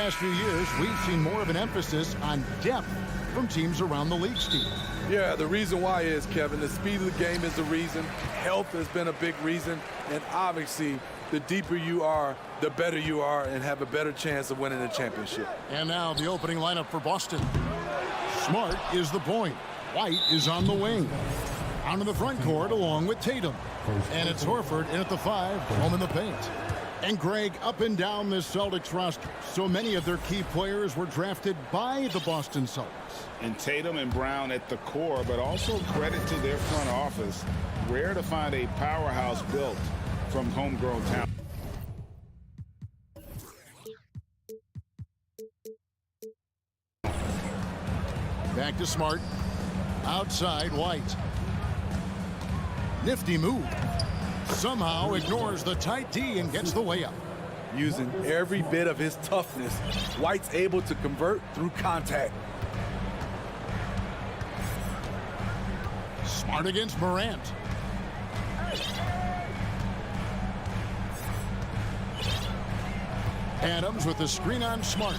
past few years, we've seen more of an emphasis on depth from teams around the league, Steve. Yeah, the reason why is, Kevin, the speed of the game is the reason. Health has been a big reason. And obviously, the deeper you are, the better you are and have a better chance of winning the championship. And now the opening lineup for Boston. Smart is the point. White is on the wing. Out in the front court along with Tatum. And it's Horford in at the 5, home in the paint. And Greg, up and down this Celtics roster, so many of their key players were drafted by the Boston Celtics. And Tatum and Brown at the core, but also credit to their front office. Rare to find a powerhouse built from homegrown talent. Back to Smart. Outside, White. Nifty move. Somehow ignores the tight D and gets the way up. Using every bit of his toughness, White's able to convert through contact. Smart against Morant. Adams with the screen on Smart.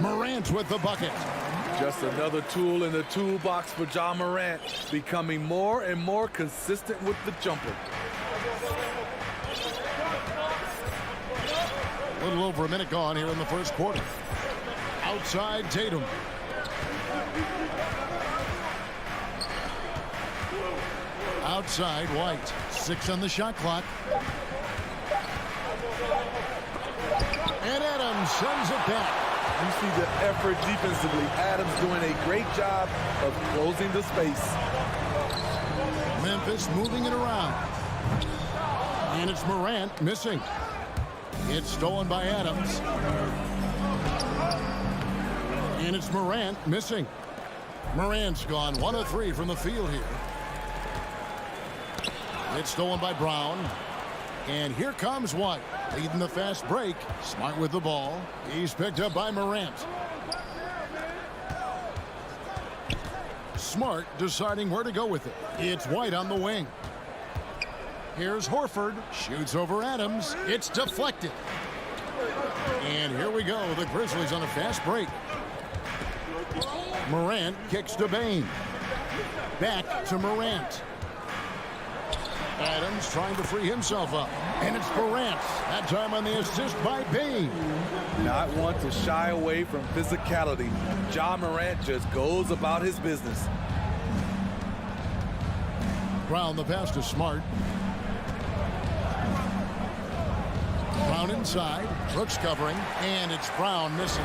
Morant with the bucket. Just another tool in the toolbox for Ja Morant, becoming more and more consistent with the jumper. A little over a minute gone here in the first quarter. Outside Tatum. Outside White. 6 on the shot clock. And Adams sends it back. You see the effort defensively. Adams doing a great job of closing the space. Memphis moving it around. And it's Morant missing. It's stolen by Adams. And it's Morant missing. Morant's gone 1 of 3 from the field here. It's stolen by Brown. And here comes White, leading the fast break. Smart with the ball. He's picked up by Morant. Smart deciding where to go with it. It's White on the wing. Here's Horford. Shoots over Adams. It's deflected. And here we go. The Grizzlies on a fast break. Morant kicks to Bane. Back to Morant. Adams trying to free himself up. And it's Morant. That time on the assist by Bane. Not one to shy away from physicality. Ja Morant just goes about his business. Brown the pass to Smart. Brown inside. Brooks covering. And it's Brown missing.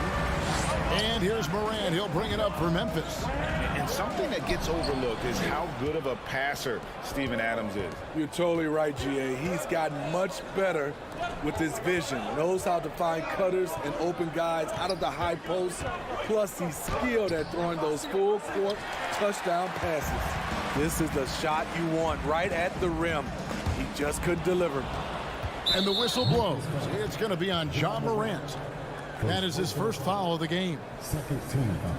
And here's Morant. He'll bring it up for Memphis. And something that gets overlooked is how good of a passer Steven Adams is. You're totally right, GA. He's gotten much better with his vision. Knows how to find cutters and open guys out of the high post. Plus, he's skilled at throwing those full court touchdown passes. This is the shot you want right at the rim. He just couldn't deliver. And the whistle blows. It's going to be on Ja Morant. That is his first foul of the game. Second team foul.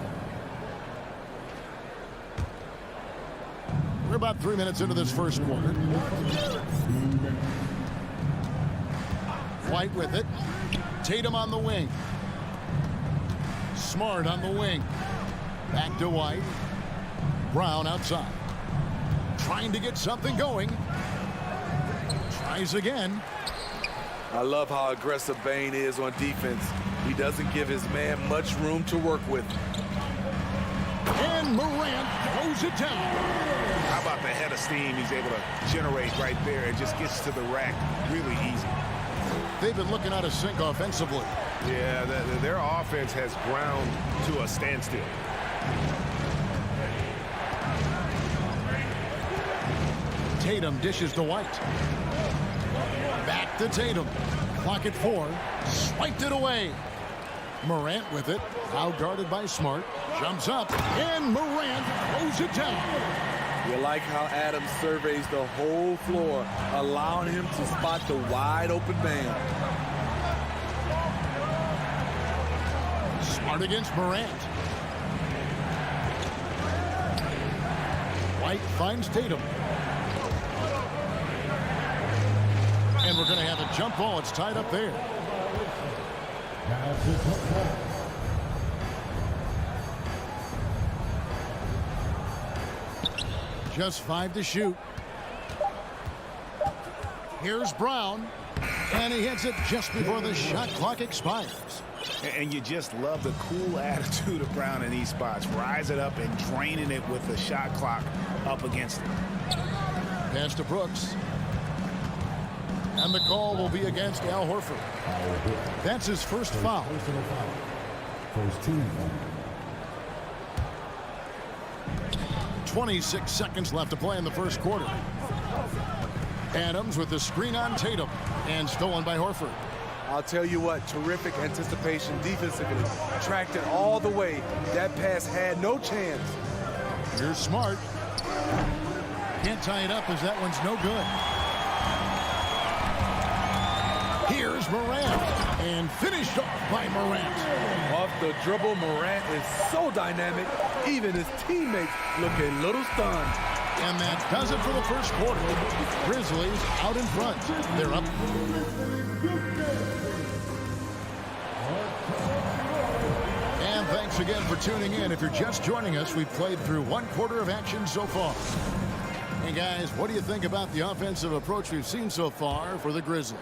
We're about 3 minutes into this first quarter. White with it. Tatum on the wing. Smart on the wing. Back to White. Brown outside. Trying to get something going. Tries again. I love how aggressive Bane is on defense. He doesn't give his man much room to work with. And Morant throws it down. How about the head of steam he's able to generate right there? It just gets to the rack really easy. They've been looking out of sync offensively. Yeah, their offense has ground to a standstill. Tatum dishes to White. Back to Tatum. Clock at 4. Swiped it away. Morant with it. Now guarded by Smart. Jumps up. And Morant throws it down. You like how Adams surveys the whole floor, allowing him to spot the wide open man. Smart against Morant. White finds Tatum. And we're going to have a jump ball. It's tied up there. Just 5 to shoot. Here's Brown, and he hits it just before the shot clock expires. And you just love the cool attitude of Brown in these spots, rising up and draining it with the shot clock up against him. Pass to Brooks. And the call will be against Al Horford. That's his first foul. First team foul. 26 seconds left to play in the first quarter. Adams with the screen on Tatum and stolen by Horford. I'll tell you what, terrific anticipation defensively. Tracked it all the way. That pass had no chance. Here's Smart. Can't tie it up as that one's no good. Here's Morant. And finished off by Morant. Off the dribble, Morant is so dynamic. Even his teammates look a little stunned. And that does it for the first quarter. Grizzlies out in front. They're up. And thanks again for tuning in. If you're just joining us, we've played through one quarter of action so far. Hey guys, what do you think about the offensive approach we've seen so far for the Grizzlies?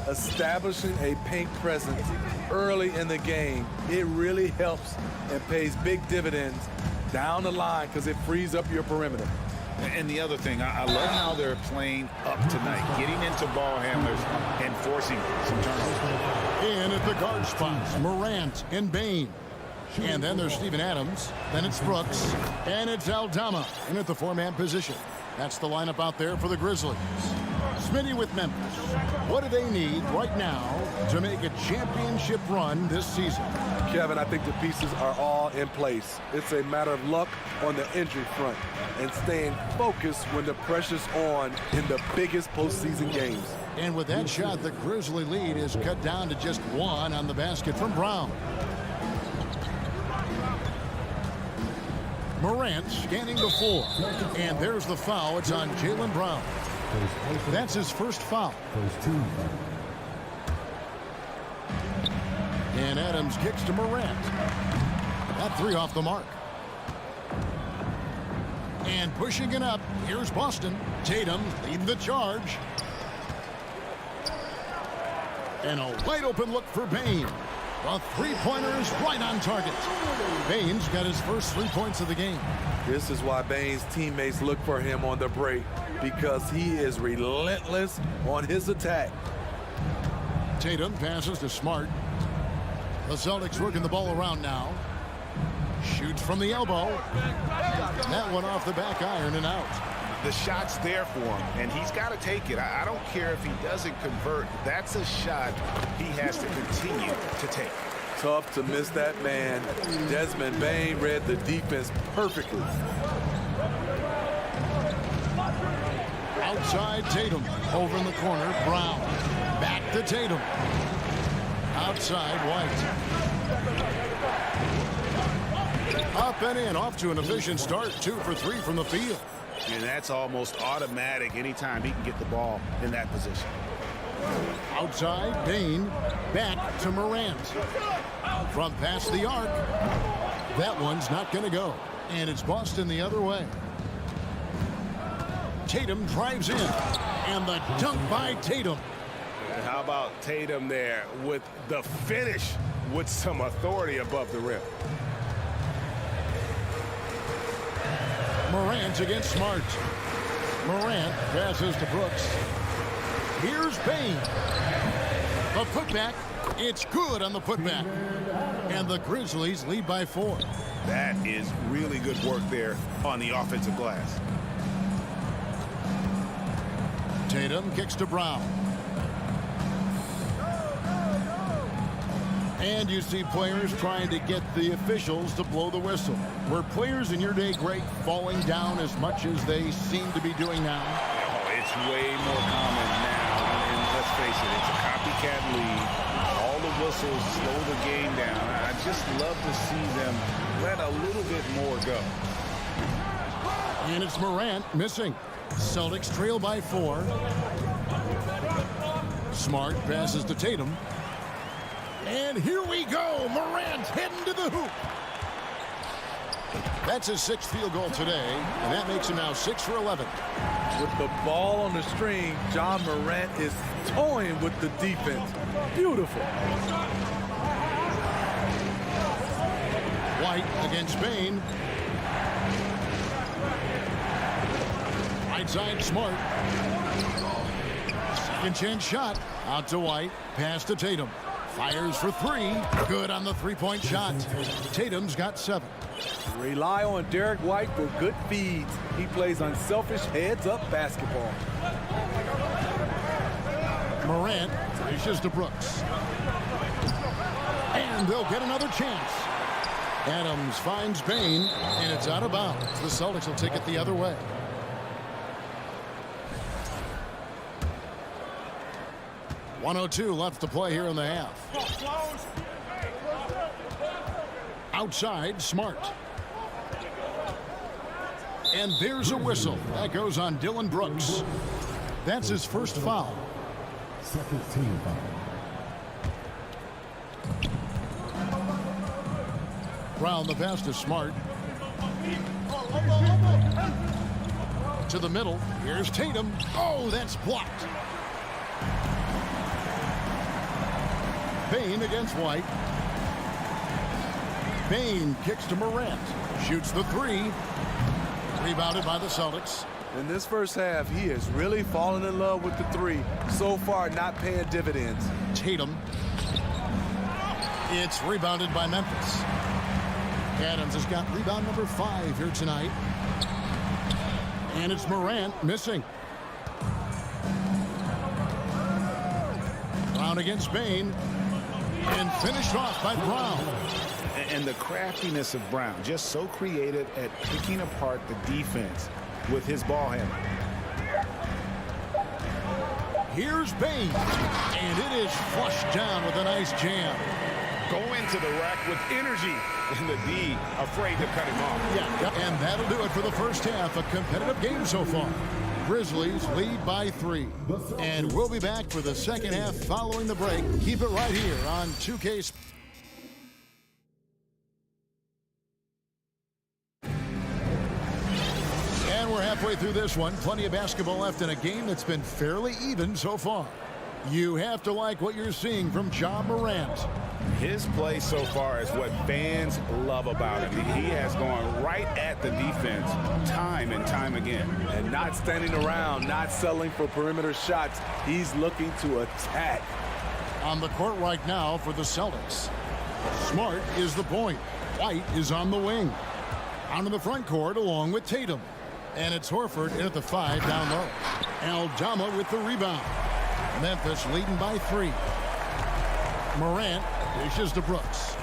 Establishing a paint presence early in the game, it really helps and pays big dividends down the line because it frees up your perimeter. And the other thing, I love how they're playing up tonight, getting into ball handlers and forcing some turnovers. In at the guard spots, Morant and Bane. And then there's Steven Adams. Then it's Brooks. And it's Aldama in at the 4-man position. That's the lineup out there for the Grizzlies. Smitty with Memphis. What do they need right now to make a championship run this season? Kevin, I think the pieces are all in place. It's a matter of luck on the injury front and staying focused when the pressure's on in the biggest postseason games. And with that shot, the Grizzly lead is cut down to just 1 on the basket from Brown. Morant scanning the floor. And there's the foul. It's on Jaylen Brown. That's his first foul. First team foul. And Adams kicks to Morant. That 3 off the mark. And pushing it up, here's Boston. Tatum leading the charge. And a wide open look for Bane. The three-pointer is right on target. Bane's got his first 3 points of the game. This is why Bane's teammates look for him on the break, because he is relentless on his attack. Tatum passes to Smart. The Celtics working the ball around now. Shoots from the elbow. That one off the back iron and out. The shot's there for him, and he's got to take it. I don't care if he doesn't convert. That's a shot he has to continue to take. Tough to miss that man. Desmond Bane read the defense perfectly. Outside Tatum. Over in the corner, Brown. Back to Tatum. Outside White. Up and in, off to an efficient start. 2 for 3 from the field. And that's almost automatic anytime he can get the ball in that position. Outside, Bane. Back to Morant. From past the arc. That one's not going to go. And it's Boston the other way. Tatum drives in. And the dunk by Tatum. And how about Tatum there with the finish with some authority above the rim. Morant against Smart. Morant passes to Brooks. Here's Bane. The putback. It's good on the putback. And the Grizzlies lead by 4. That is really good work there on the offensive glass. Tatum kicks to Brown. And you see players trying to get the officials to blow the whistle. Were players in your day great falling down as much as they seem to be doing now? Oh, it's way more common now. And let's face it, it's a copycat league. All the whistles slow the game down. I just love to see them let a little bit more go. And it's Morant missing. Celtics trail by 4. Smart passes to Tatum. And here we go. Morant heading to the hoop. That's his 6th field goal today, and that makes him now 6 for 11. With the ball on the string, John Morant is toying with the defense. Beautiful. White against Bain. Right side, Smart. Second chance shot. Out to White. Pass to Tatum. Fires for 3. Good on the three-point shot. Tatum's got 7. Rely on Derek White for good feeds. He plays unselfish heads-up basketball. Morant reaches to Brooks. And they'll get another chance. Adams finds Bain, and it's out of bounds. The Celtics will take it the other way. .102 left to play here in the half. Outside, Smart. And there's a whistle. That goes on Dylan Brooks. That's his first foul. Second team foul. Brown the pass to Smart. To the middle. Here's Tatum. Oh, that's blocked. Bain against White. Bain kicks to Morant. Shoots the 3. Rebounded by the Celtics. In this first half, he has really fallen in love with the 3. So far, not paying dividends. Tatum. It's rebounded by Memphis. Adams has got rebound number 5 here tonight. And it's Morant missing. Brown against Bain. And finished off by Brown. And the craftiness of Brown, just so creative at picking apart the defense with his ball handling. Here's Bain. And it is flushed down with a nice jam. Go into the rack with energy, and the D afraid to cut him off. Yeah, and that'll do it for the first half. A competitive game so far. Grizzlies lead by 3. And we'll be back for the second half following the break. Keep it right here on 2K. And we're halfway through this one. Plenty of basketball left in a game that's been fairly even so far. You have to like what you're seeing from John Morant. His play so far is what fans love about him. He has gone right at the defense time and time again. And not standing around, not settling for perimeter shots. He's looking to attack. On the court right now for the Celtics. Smart is the point. White is on the wing. Onto the front court along with Tatum. And it's Horford in at the 5 down low. Aldama with the rebound. Memphis leading by 3. Morant dishes to Brooks.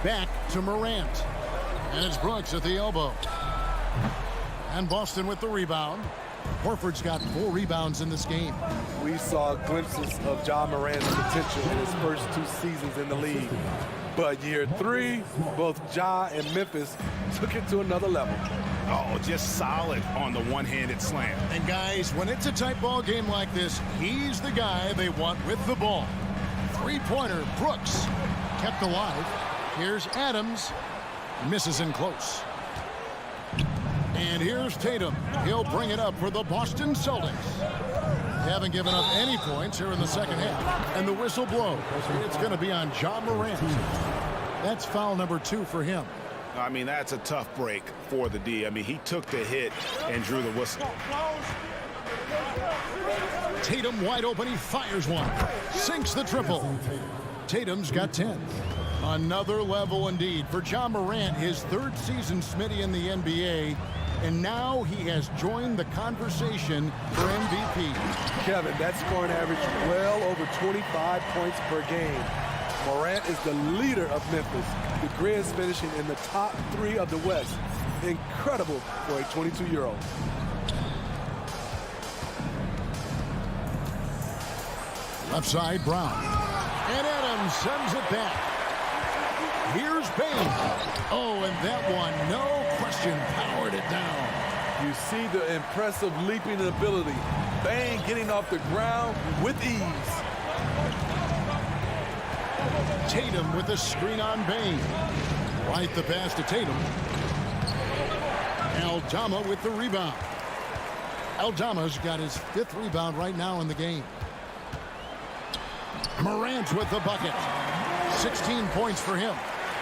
Back to Morant. And it's Brooks at the elbow. And Boston with the rebound. Horford's got 4 rebounds in this game. We saw glimpses of John Morant's potential in his first 2 seasons in the league. But year 3, both Ja and Memphis took it to another level. Oh, just solid on the one-handed slam. And guys, when it's a tight ball game like this, he's the guy they want with the ball. Three-pointer, Brooks kept alive. Here's Adams. Misses in close. And here's Tatum. He'll bring it up for the Boston Celtics. They haven't given up any points here in the second half. And the whistle blows. It's going to be on John Morant. That's foul number 2 for him. I mean, that's a tough break for the D. I mean, he took the hit and drew the whistle. Tatum wide open. He fires one. Sinks the triple. Tatum's got 10. Another level indeed for John Morant, his 3rd season, Smitty, in the NBA. And now he has joined the conversation for MVP. Kevin, that scoring average well over 25 points per game. Morant is the leader of Memphis. The Grizz finishing in the top 3 of the West. Incredible for a 22-year-old. Left side, Brown. And Adams sends it back. Here's Bain. Oh, and that one, no question, powered it down. You see the impressive leaping ability. Bain getting off the ground with ease. Tatum with the screen on Bane. Right the pass to Tatum. Aldama with the rebound. Aldama's got his 5th rebound right now in the game. Morant with the bucket. 16 points for him.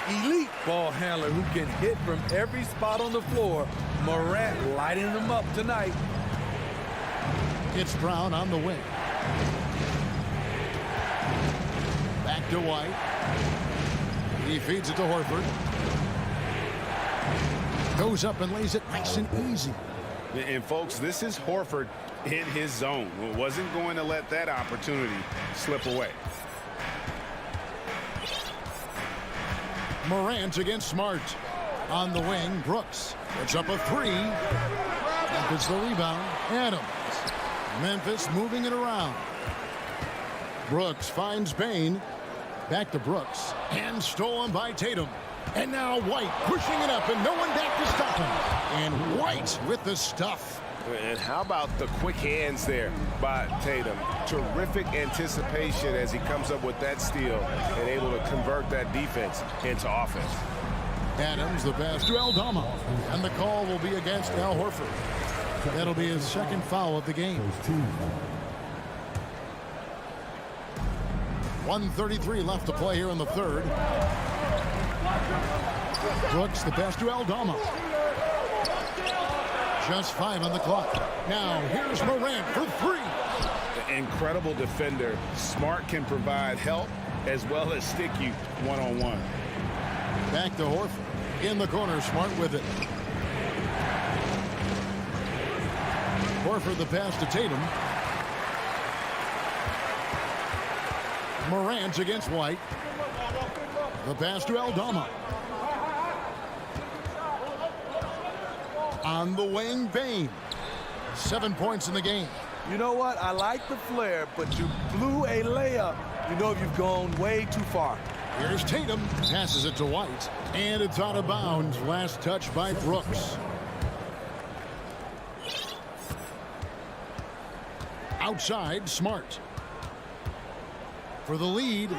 Elite ball handler who can hit from every spot on the floor. Morant lighting them up tonight. It's Brown on the wing. Back to White. He feeds it to Horford. Goes up and lays it nice and easy. And folks, this is Horford in his zone. Wasn't going to let that opportunity slip away. Morant against Smart. On the wing, Brooks. Puts up a 3. Memphis the rebound. Adams. Memphis moving it around. Brooks finds Bane. Back to Brooks. And stolen by Tatum. And now White pushing it up and no one back to stop him. And White with the stuff. And how about the quick hands there by Tatum? Terrific anticipation as he comes up with that steal and able to convert that defense into offense. Adams the pass to Aldama. And the call will be against Al Horford. That'll be his 2nd foul of the game. 1:33 left to play here in the 3rd. Brooks the pass to Aldama. Just 5 on the clock. Now here's Morant for 3. Incredible defender. Smart can provide help as well as stick you one-on-one. Back to Horford. In the corner, Smart with it. Horford the pass to Tatum. Morant against White. The pass to Aldama. On the wing, Bane. 7 points in the game. You know what? I like the flair, but you blew a layup. You know you've gone way too far. Here's Tatum. Passes it to White. And it's out of bounds. Last touch by Brooks. Outside, Smart. For the lead.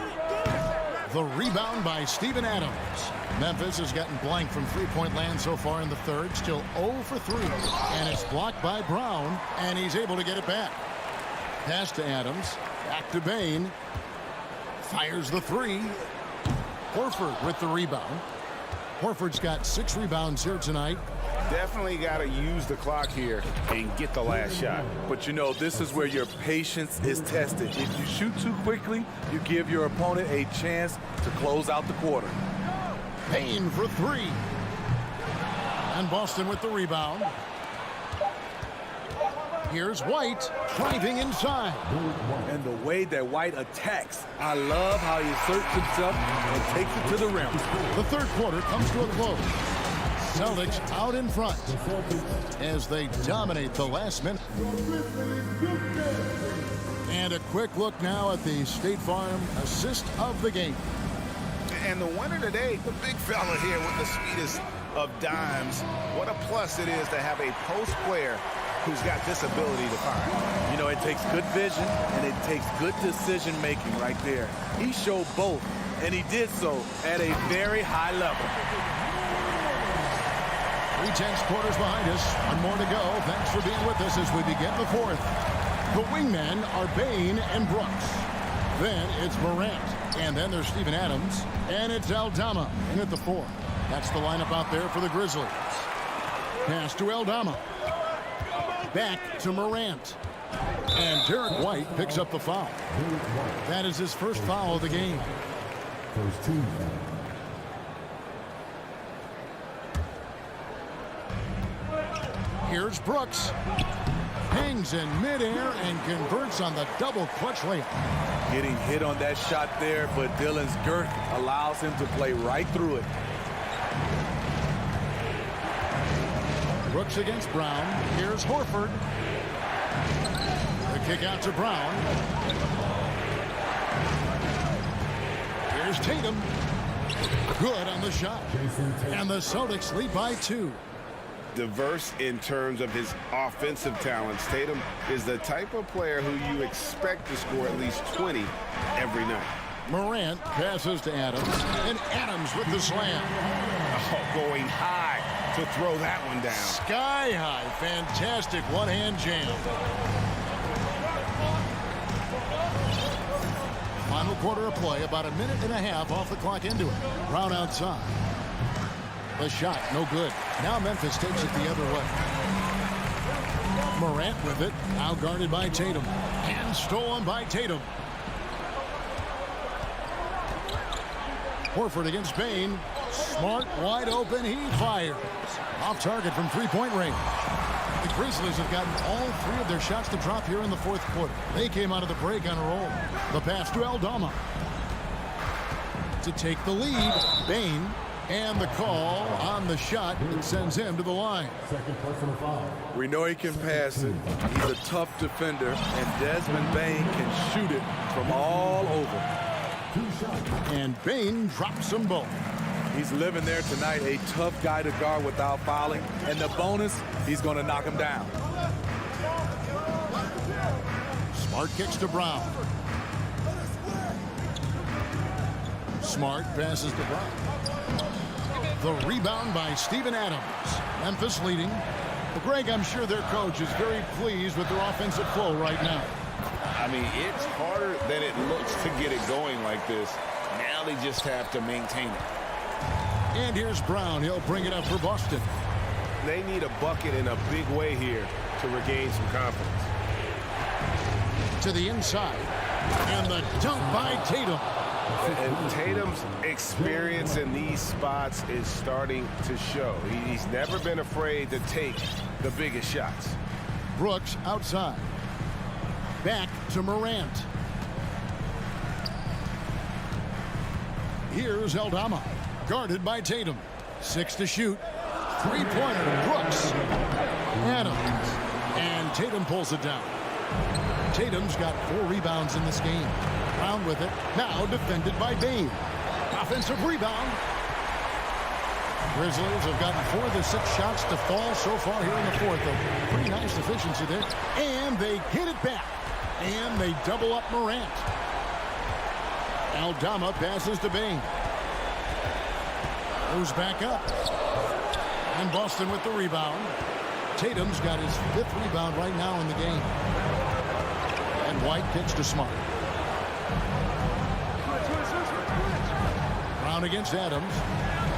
The rebound by Steven Adams. Memphis has gotten blank from three-point land so far in the 3rd. Still 0 for 3. And it's blocked by Brown. And he's able to get it back. Pass to Adams. Back to Bane. Fires the 3. Horford with the rebound. Horford's got 6 rebounds here tonight. Definitely got to use the clock here and get the last shot. But you know, this is where your patience is tested. If you shoot too quickly, you give your opponent a chance to close out the quarter. Payne for 3. And Boston with the rebound. Here's White driving inside. And the way that White attacks, I love how he asserts himself and takes it to the rim. The 3rd quarter comes to a close. Celtics out in front as they dominate the last minute. And a quick look now at the State Farm assist of the game. And the winner today, the big fella here with the sweetest of dimes. What a plus it is to have a post player who's got this ability to find. You know, it takes good vision and it takes good decision making right there. He showed both, and he did so at a very high level. 3/10 quarters behind us. One more to go. Thanks for being with us as we begin the 4th. The wingmen are Bane and Brooks. Then it's Morant. And then there's Steven Adams. And it's Aldama in at the 4. That's the lineup out there for the Grizzlies. Pass to Aldama. Back to Morant. And Derek White picks up the foul. That is his first foul of the game. First team foul. Here's Brooks. Hangs in midair and converts on the double clutch layup. Getting hit on that shot there, but Dillon's girth allows him to play right through it. Brooks against Brown. Here's Horford. The kick out to Brown. Here's Tatum. Good on the shot. And the Celtics lead by 2. Diverse in terms of his offensive talents. Tatum is the type of player who you expect to score at least 20 every night. Morant passes to Adams, and Adams with the slam. Oh, going high to throw that one down. Sky high. Fantastic one-hand jam. Final quarter of play, about a minute and a half off the clock into it. Brown outside. The shot, no good. Now Memphis takes it the other way. Morant with it, now guarded by Tatum. And stolen by Tatum. Horford against Bane. Smart, wide open, he fires. Off target from three-point range. The Grizzlies have gotten all three of their shots to drop here in the fourth quarter. They came out of the break on a roll. The pass to Aldama. To take the lead, Bane. And the call on the shot that sends him to the line. Second personal foul. We know he can pass it. He's a tough defender, and Desmond Bane can shoot it from all over. 2 shots. And Bane drops them both. He's living there tonight, a tough guy to guard without fouling. And the bonus, he's going to knock him down. Smart kicks to Brown. Smart passes to Brown. The rebound by Steven Adams. Memphis leading. Well, Greg, I'm sure their coach is very pleased with their offensive flow right now. I mean, it's harder than it looks to get it going like this. Now they just have to maintain it. And here's Brown. He'll bring it up for Boston. They need a bucket in a big way here to regain some confidence. To the inside. And the dunk by Tatum. And Tatum's experience in these spots is starting to show. He's never been afraid to take the biggest shots. Brooks outside. Back to Morant. Here's Aldama. Guarded by Tatum. 6 to shoot. Three-pointer. Brooks. Adams. And Tatum pulls it down. Tatum's got 4 rebounds in this game. Brown with it. Now defended by Bane. Offensive rebound. Grizzlies have gotten 4 of the 6 shots to fall so far here in the fourth. A pretty nice efficiency there. And they get it back. And they double up Morant. Aldama passes to Bane. Moves back up. And Boston with the rebound. Tatum's got his 5th rebound right now in the game. And White kicks to Smart. Brown against Adams.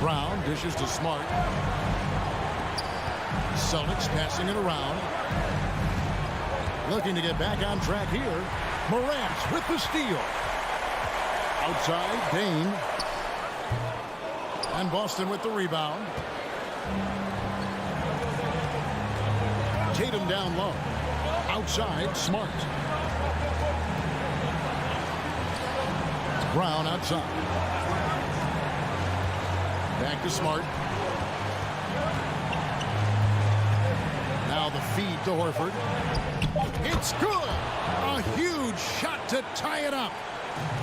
Brown dishes to Smart. Celtics passing it around. Looking to get back on track here. Morant with the steal. Outside, Bane. And Boston with the rebound. Tatum down low. Outside, Smart. Brown outside. Back to Smart. Now the feed to Horford. It's good! A huge shot to tie it up.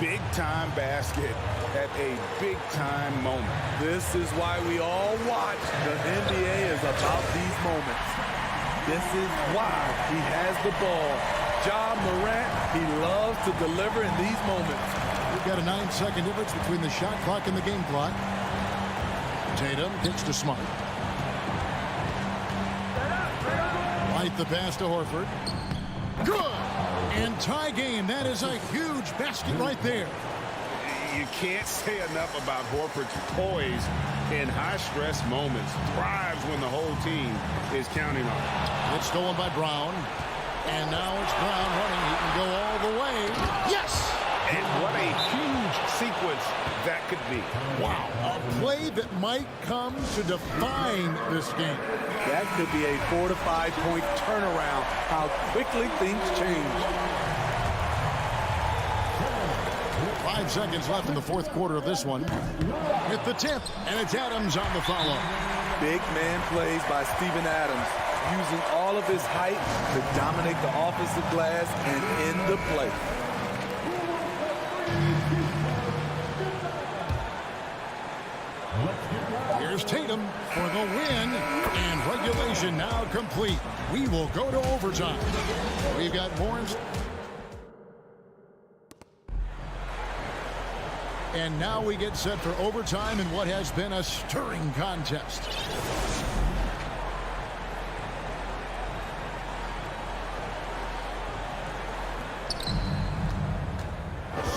Big-time basket at a big-time moment. This is why we all watch. The NBA is about these moments. This is why he has the ball. Ja Morant, he loves to deliver in these moments. We've got a 9-second difference between the shot clock and the game clock. Tatum kicks to Smart. Light the pass to Horford. Good! And tie game. That is a huge basket right there. You can't say enough about Horford's poise in high-stress moments. Thrives when the whole team is counting on him. It's stolen by Brown. And now it's Brown running. He can go all the way. Yes! And what a huge sequence that could be. Wow. A play that might come to define this game. That could be a 4 to 5 point turnaround. How quickly things change. 5 seconds left in the fourth quarter of this one. With the tip, and it's Adams on the follow. Big man plays by Steven Adams, using all of his height to dominate the offensive glass and end the play. Here's Tatum for the win, and regulation now complete. We will go to overtime. We've got more. And now we get set for overtime in what has been a stirring contest.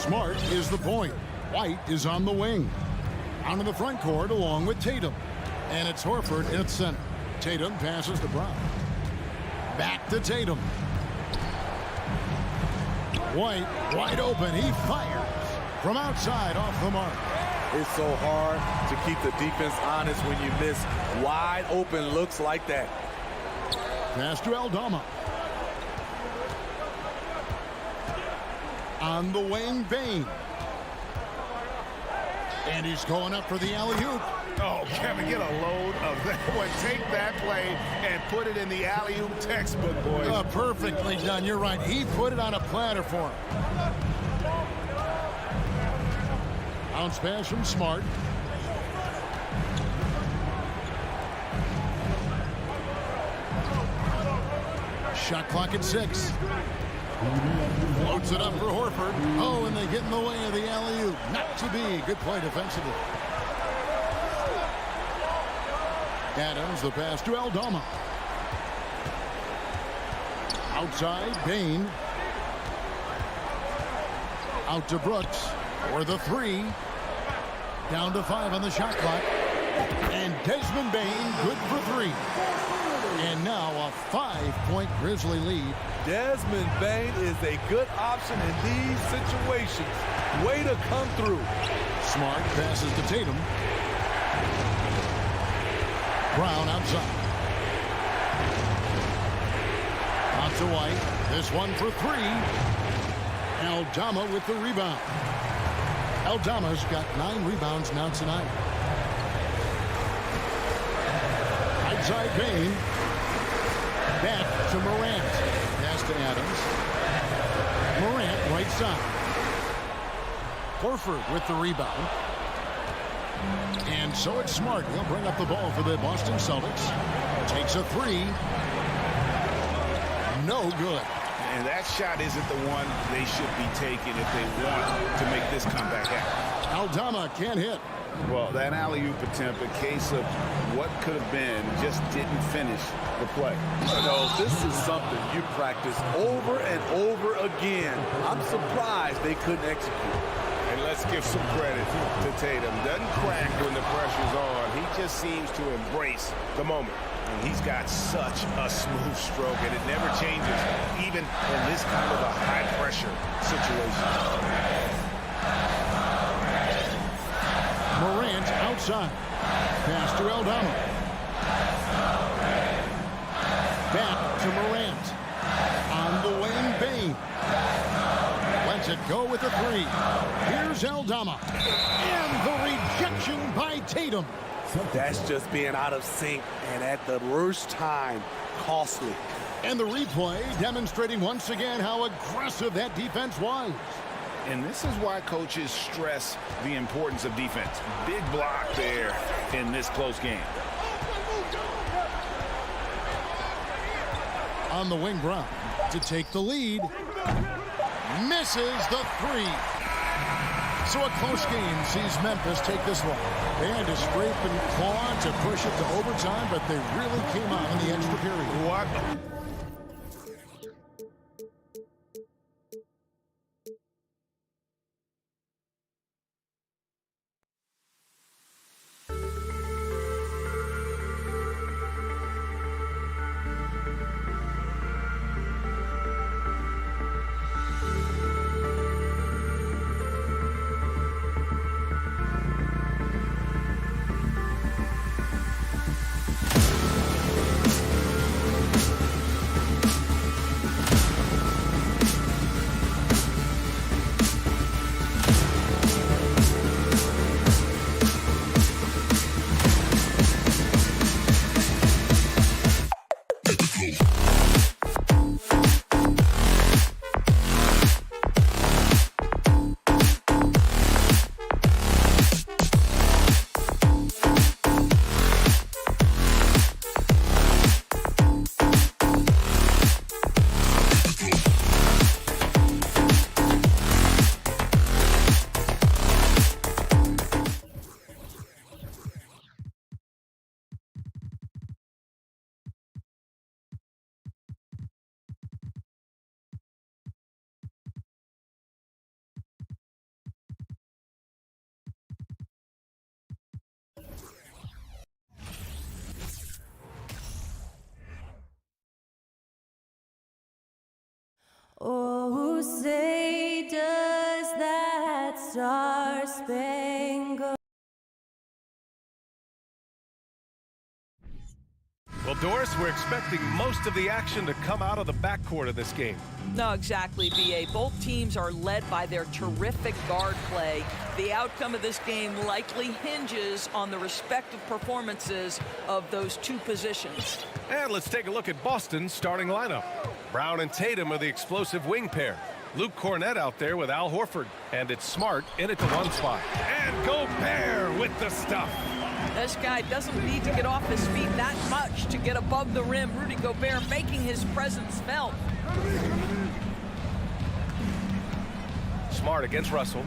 Smart is the point. White is on the wing. Out in the front court along with Tatum. And it's Horford in its center. Tatum passes to Brown. Back to Tatum. White wide open. He fires from outside off the mark. It's so hard to keep the defense honest when you miss wide open looks like that. Pass to Aldama. On the wing, Bane. And he's going up for the alley-oop. Oh, Kevin, get a load of that one. Take that play and put it in the alley-oop textbook, boys. Perfectly done. You're right. He put it on a platter for him. Bounce pass from Smart. Shot clock at 6. Floats it up for Horford. Oh, and they get in the way of the alley-oop. Not to be. Good play defensively. Adams, the pass to Aldama. Outside, Bane. Out to Brooks for the 3. Down to 5 on the shot clock. And Desmond Bane, good for 3. And now a 5-point Grizzly lead. Desmond Bane is a good option in these situations. Way to come through. Smart passes to Tatum. Brown outside. On to White. This one for 3. Aldama with the rebound. Aldama's got 9 rebounds now tonight. Outside Bane. Back to Morant. Pass to Adams. Morant right side. Horford with the rebound. And so it's Smart. He'll bring up the ball for the Boston Celtics. Takes a 3. No good. And that shot isn't the one they should be taking if they want to make this comeback happen. Aldama can't hit. Well, that alley-oop attempt, a case of what could have been, just didn't finish the play. You know, this is something you practice over and over again. I'm surprised they couldn't execute. And let's give some credit to Tatum. Doesn't crack when the pressure's on. He just seems to embrace the moment. And he's got such a smooth stroke, and it never changes, even in this kind of a high-pressure situation. Morant outside. Pass to Aldama. Back to Morant. On the wing, Bane. Lets it go with the 3. Here's Aldama. And the rejection by Tatum. That's just being out of sync and at the worst time, costly. And the replay demonstrating once again how aggressive that defense was. And this is why coaches stress the importance of defense. Big block there in this close game. On the wing, Brown to take the lead. Misses the 3. So a close game sees Memphis take this one. They had to scrape and claw to push it to overtime, but they really came out in the extra period. What? Oh, say does that star-spangled... Well, Doris, we're expecting most of the action to come out of the backcourt of this game. No, exactly, B.A. Both teams are led by their terrific guard play. The outcome of this game likely hinges on the respective performances of those two positions. And let's take a look at Boston's starting lineup. Brown and Tatum are the explosive wing pair. Luke Cornett out there with Al Horford. And it's Smart in at the one spot. And Gobert with the stuff. This guy doesn't need to get off his feet that much to get above the rim. Rudy Gobert making his presence felt. Smart against Russell.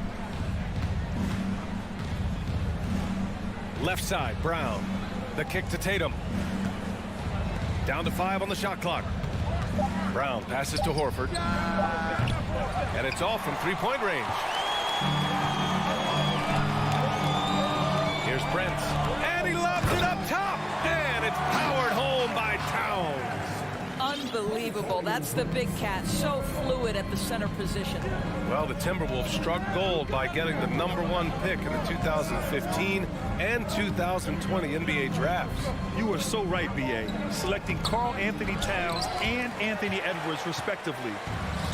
Left side, Brown. The kick to Tatum. Down to 5 on the shot clock. Brown passes to Horford. And it's off from three-point range. Here's Brent. And he lobs it up top. And it's powered home by Towns. Unbelievable. That's the big cat. So fluid at the center position. Well, the Timberwolves struck gold by getting the #1 pick in the 2015 and 2020 NBA drafts. You are so right, B.A. Selecting Karl Anthony Towns and Anthony Edwards, respectively.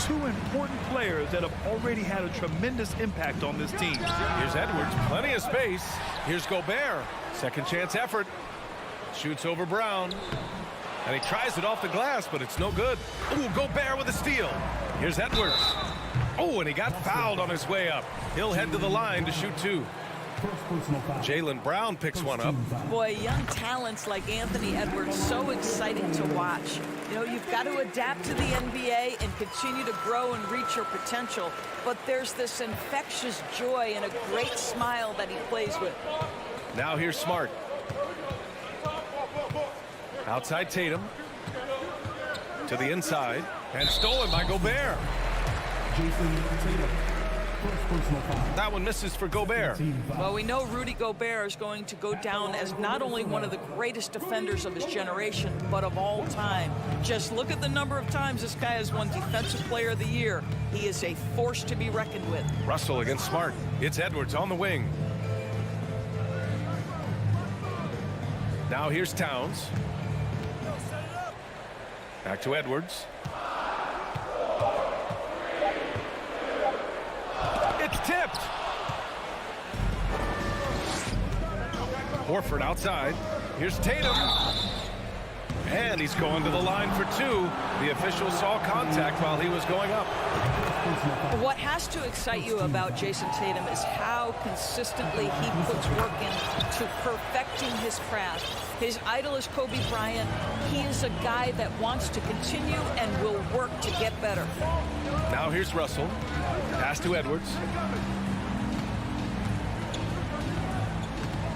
Two important players that have already had a tremendous impact on this team. Here's Edwards, plenty of space. Here's Gobert, second chance effort. Shoots over Brown. And he tries it off the glass, but it's no good. Ooh, Gobert with a steal. Here's Edwards. Oh, and he got fouled on his way up. He'll head to the line to shoot 2. Jaylen Brown picks one up. Boy, young talents like Anthony Edwards, so exciting to watch. You know, you've got to adapt to the NBA and continue to grow and reach your potential. But there's this infectious joy and a great smile that he plays with. Now here's Smart. Outside Tatum. To the inside. And stolen by Gobert. That one misses for Gobert. Well, we know Rudy Gobert is going to go down as not only one of the greatest defenders of his generation, but of all time. Just look at the number of times this guy has won Defensive Player of the Year. He is a force to be reckoned with. Russell against Smart. It's Edwards on the wing. Now here's Towns. Back to Edwards. It's tipped. Horford outside. Here's Tatum. And he's going to the line for 2. The official saw contact while he was going up. What has to excite you about Jason Tatum is how consistently he puts work into perfecting his craft. His idol is Kobe Bryant. He is a guy that wants to continue and will work to get better. Now here's Russell. Pass to Edwards.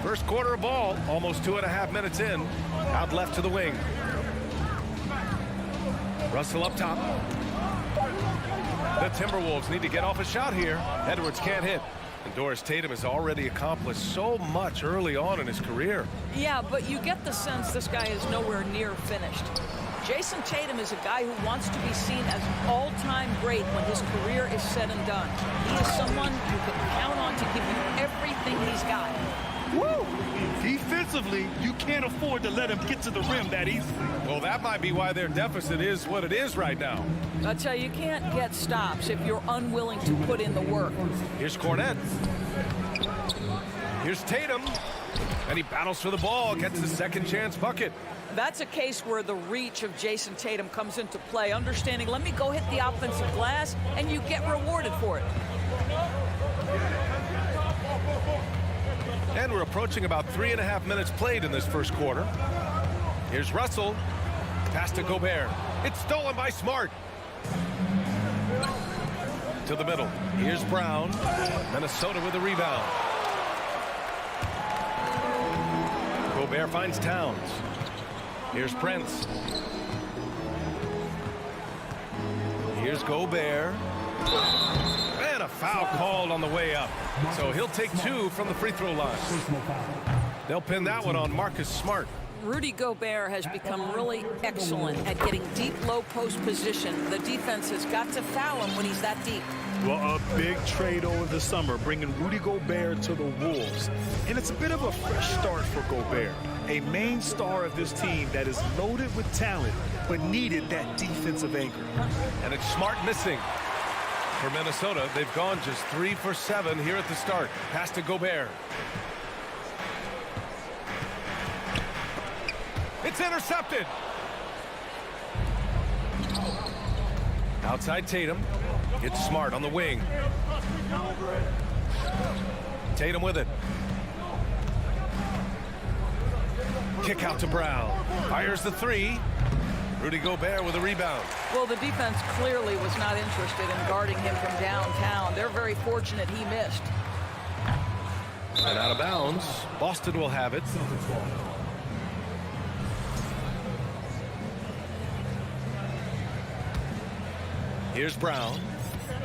First quarter of ball, almost 2.5 minutes in. Out left to the wing. Russell up top. The Timberwolves need to get off a shot here. Edwards can't hit. And Doris Tatum has already accomplished so much early on in his career. Yeah, but you get the sense this guy is nowhere near finished. Jason Tatum is a guy who wants to be seen as an all-time great when his career is said and done. He is someone you can count on to give you everything he's got. Woo! Defensively, you can't afford to let him get to the rim that easily. Well, that might be why their deficit is what it is right now. I tell you, you can't get stops if you're unwilling to put in the work. Here's Cornett. Here's Tatum. And he battles for the ball, gets the second chance bucket. That's a case where the reach of Jason Tatum comes into play. Understanding, let me go hit the offensive glass, and you get rewarded for it. And we're approaching about 3.5 minutes played in this first quarter. Here's Russell. Pass to Gobert. It's stolen by Smart. To the middle. Here's Brown. Minnesota with the rebound. Gobert finds Towns. Here's Prince. Here's Gobert. And a foul called on the way up. So he'll take 2 from the free throw line. They'll pin that one on Marcus Smart. Rudy Gobert has become really excellent at getting deep, low post position. The defense has got to foul him when he's that deep. Well, a big trade over the summer, bringing Rudy Gobert to the Wolves. And it's a bit of a fresh start for Gobert, a main star of this team that is loaded with talent, but needed that defensive anchor. And it's Smart missing. For Minnesota, they've gone just 3 for 7 here at the start. Pass to Gobert. It's intercepted. Outside Tatum. It's Smart on the wing. Tatum with it. Kick out to Brown. Fires the three. Rudy Gobert with a rebound. Well, the defense clearly was not interested in guarding him from downtown. They're very fortunate he missed. And out of bounds. Boston will have it. Here's Brown.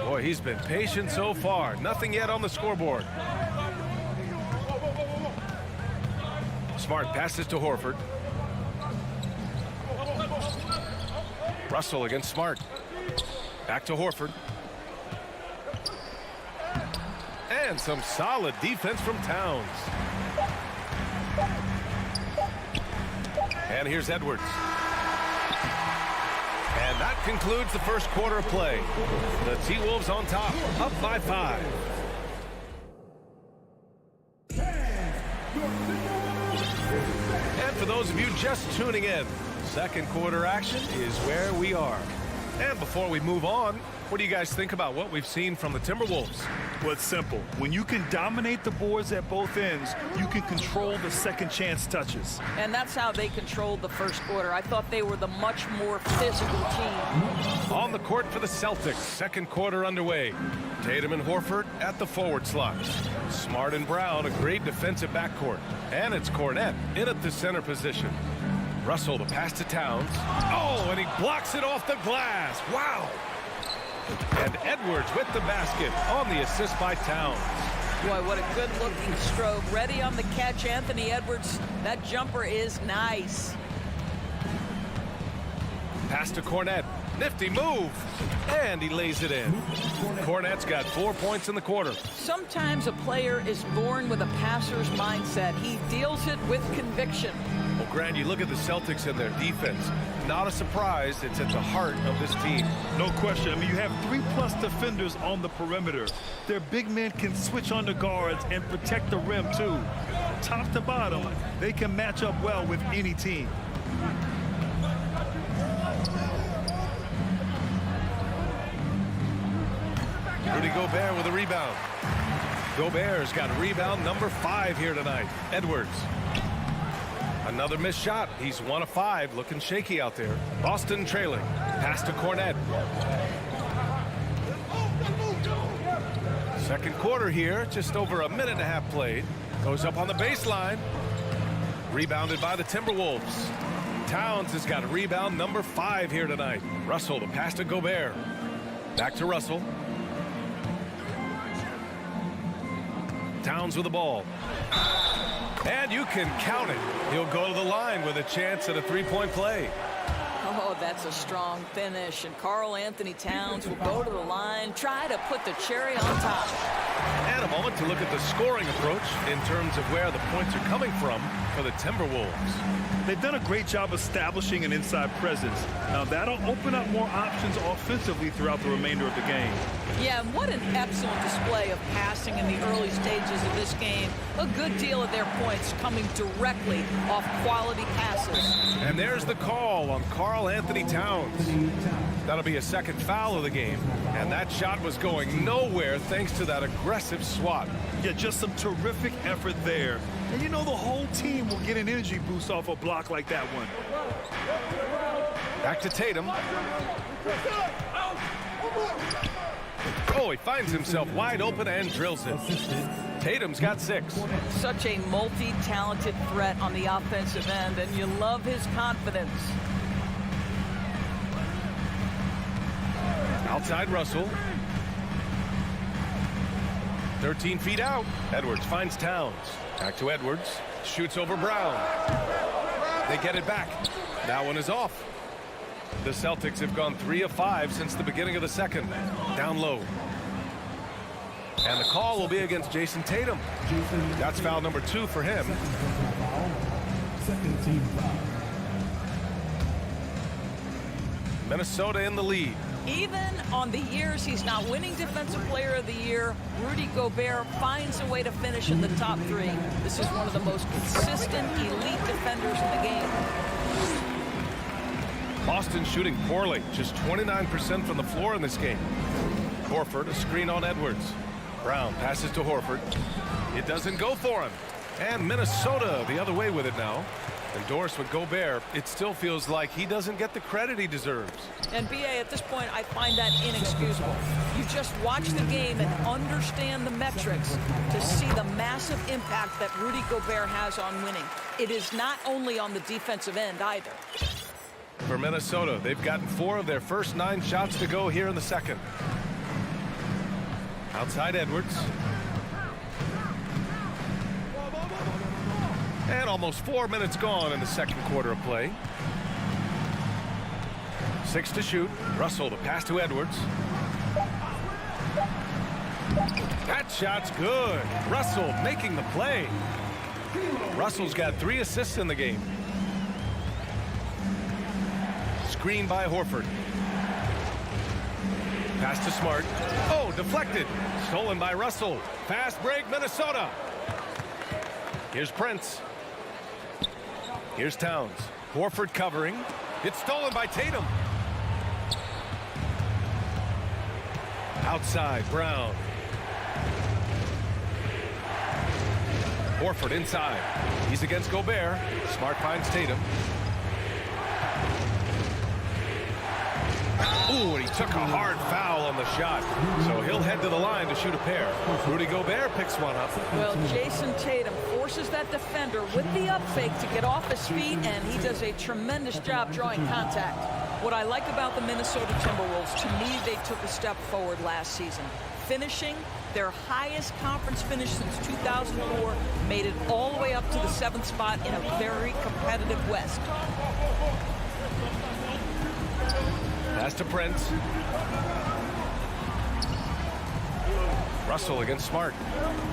Boy, he's been patient so far. Nothing yet on the scoreboard. Smart passes to Horford. Russell against Smart. Back to Horford. And some solid defense from Towns. And here's Edwards. And that concludes the first quarter of play. The T-Wolves on top, up by 5. And for those of you just tuning in, second quarter action is where we are. And before we move on, what do you guys think about what we've seen from the Timberwolves? Well, it's simple. When you can dominate the boards at both ends, you can control the second chance touches. And that's how they controlled the first quarter. I thought they were the much more physical team. On the court for the Celtics, second quarter underway. Tatum and Horford at the forward slot. Smart and Brown, a great defensive backcourt. And it's Cornette in at the center position. Russell, the pass to Towns. Oh, and he blocks it off the glass. Wow. And Edwards with the basket on the assist by Towns. Boy, what a good-looking stroke. Ready on the catch, Anthony Edwards. That jumper is nice. Pass to Cornette. Nifty move. And he lays it in. Cornette's got 4 points in the quarter. Sometimes a player is born with a passer's mindset. He deals it with conviction. Well, Grant, you look at the Celtics and their defense. Not a surprise. It's at the heart of this team. No question. I mean, you have 3+ defenders on the perimeter. Their big men can switch on the guards and protect the rim, too. Top to bottom, they can match up well with any team. Rudy Gobert with a rebound. Gobert's got rebound number 5 here tonight. Edwards. Another missed shot. He's 1 of 5, looking shaky out there. Boston trailing. Pass to Cornette. Second quarter here, just over a minute and a half played. Goes up on the baseline. Rebounded by the Timberwolves. Towns has got a rebound number 5 here tonight. Russell, the pass to Gobert. Back to Russell. Towns with the ball. And you can count it. He'll go to the line with a chance at a three-point play. Oh, that's a strong finish. And Karl Anthony Towns will go to the line, try to put the cherry on top. And a moment to look at the scoring approach in terms of where the points are coming from for the Timberwolves. They've done a great job establishing an inside presence. Now, that'll open up more options offensively throughout the remainder of the game. Yeah, and what an excellent display of passing in the early stages of this game. A good deal of their points coming directly off quality passes. And there's the call on Karl Anthony Towns. That'll be a second foul of the game. And that shot was going nowhere thanks to that aggressive swat. Yeah, just some terrific effort there. And you know the whole team will get an energy boost off a block like that one. Back to Tatum. Oh, he finds himself wide open and drills it. Tatum's got 6. Such a multi-talented threat on the offensive end, and you love his confidence. Outside Russell. 13 feet out. Edwards finds Towns. Back to Edwards. Shoots over Brown. They get it back. That one is off. The Celtics have gone 3 of 5 since the beginning of the second. Down low. And the call will be against Jason Tatum. That's foul number 2 for him. Second team foul. Minnesota in the lead. Even on the years he's not winning Defensive Player of the Year, Rudy Gobert finds a way to finish in the top 3. This is one of the most consistent, elite defenders in the game. Boston shooting poorly, just 29% from the floor in this game. Horford, a screen on Edwards. Brown passes to Horford. It doesn't go for him. And Minnesota the other way with it now. Endorsed with Gobert, it still feels like he doesn't get the credit he deserves. And BA, at this point, I find that inexcusable. You just watch the game and understand the metrics to see the massive impact that Rudy Gobert has on winning. It is not only on the defensive end either. For Minnesota, they've gotten 4 of their first 9 shots to go here in the second. Outside Edwards. And almost 4 minutes gone in the second quarter of play. 6 to shoot. Russell, the pass to Edwards. That shot's good. Russell making the play. Russell's got 3 assists in the game. Screen by Horford. Pass to Smart. Oh, deflected. Stolen by Russell. Fast break, Minnesota. Here's Prince. Here's Towns. Horford covering. It's stolen by Tatum. Outside, Brown. Horford inside. He's against Gobert. Smart finds Tatum. Ooh, and he took a hard foul on the shot. So he'll head to the line to shoot a pair. Rudy Gobert picks one up. Well, Jason Tatum forces that defender with the up fake to get off his feet, and he does a tremendous job drawing contact. What I like about the Minnesota Timberwolves, to me, they took a step forward last season. Finishing their highest conference finish since 2004, made it all the way up to the 7th spot in a very competitive West. Pass to Prince. Russell against Smart.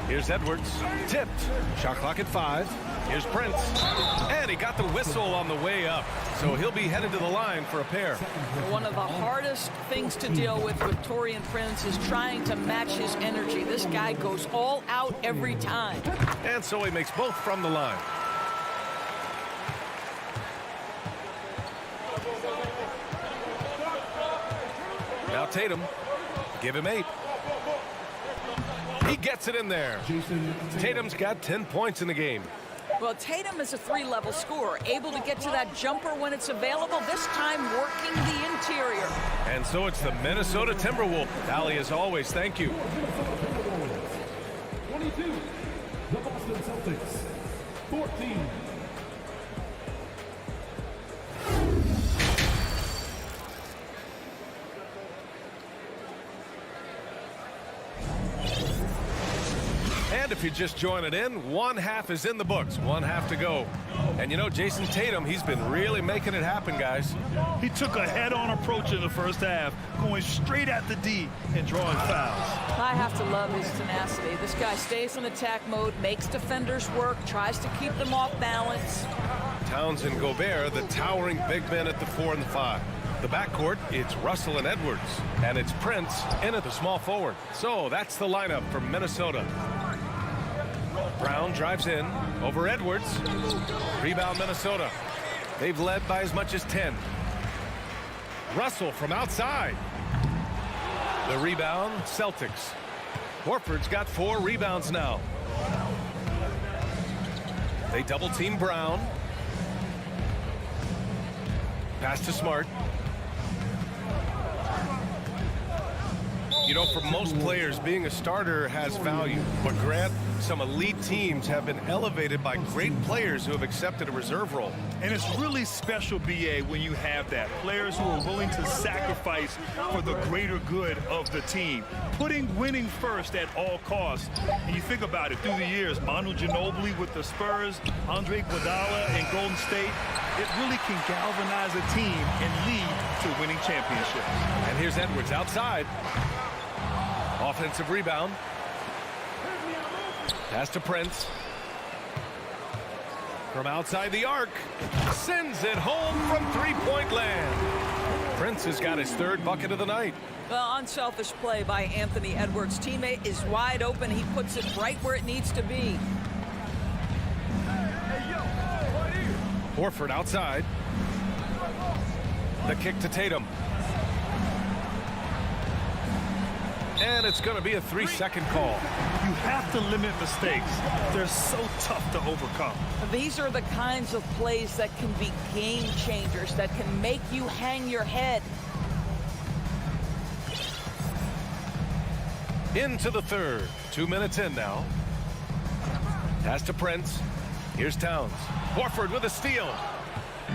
Here's Edwards. Tipped. Shot clock at 5. Here's Prince. And he got the whistle on the way up. So he'll be headed to the line for a pair. One of the hardest things to deal with Taurean Prince is trying to match his energy. This guy goes all out every time. And so he makes both from the line. Now Tatum, give him 8. He gets it in there. Tatum's got 10 points in the game. Well, Tatum is a 3-level scorer, able to get to that jumper when it's available, this time working the interior. And so it's the Minnesota Timberwolves. Allie, as always, thank you. 22, the Boston Celtics, 14. And if you're just joining in, 1 half is in the books, 1 half to go. And you know, Jason Tatum, he's been really making it happen, guys. He took a head-on approach in the first half, going straight at the D and drawing fouls. I have to love his tenacity. This guy stays in attack mode, makes defenders work, tries to keep them off balance. Towns and Gobert, the towering big men at the 4 and the 5. The backcourt, it's Russell and Edwards. And it's Prince in at the small forward. So that's the lineup for Minnesota. Brown drives in over Edwards. Rebound Minnesota. They've led by as much as 10. Russell from outside. The rebound, Celtics. Horford's got 4 rebounds now. They double team Brown. Pass to Smart. You know, for most players, being a starter has value. But Grant, some elite teams have been elevated by great players who have accepted a reserve role. And it's really special, BA, when you have that. Players who are willing to sacrifice for the greater good of the team. Putting winning first at all costs. And you think about it, through the years, Manu Ginobili with the Spurs, Andre Iguodala in Golden State. it really can galvanize a team and lead to winning championships. And here's Edwards outside. Offensive rebound. Pass to Prince. From outside the arc. Sends it home from three-point land. Prince has got his third bucket of the night. Well, unselfish play by Anthony Edwards. Teammate is wide open. He puts it right where it needs to be. Horford outside. The kick to Tatum. And it's going to be a 3-second call. You have to limit mistakes. They're so tough to overcome. These are the kinds of plays that can be game changers, that can make you hang your head. Into the third. 2 minutes in now. Pass to Prince. Here's Towns. Horford with a steal.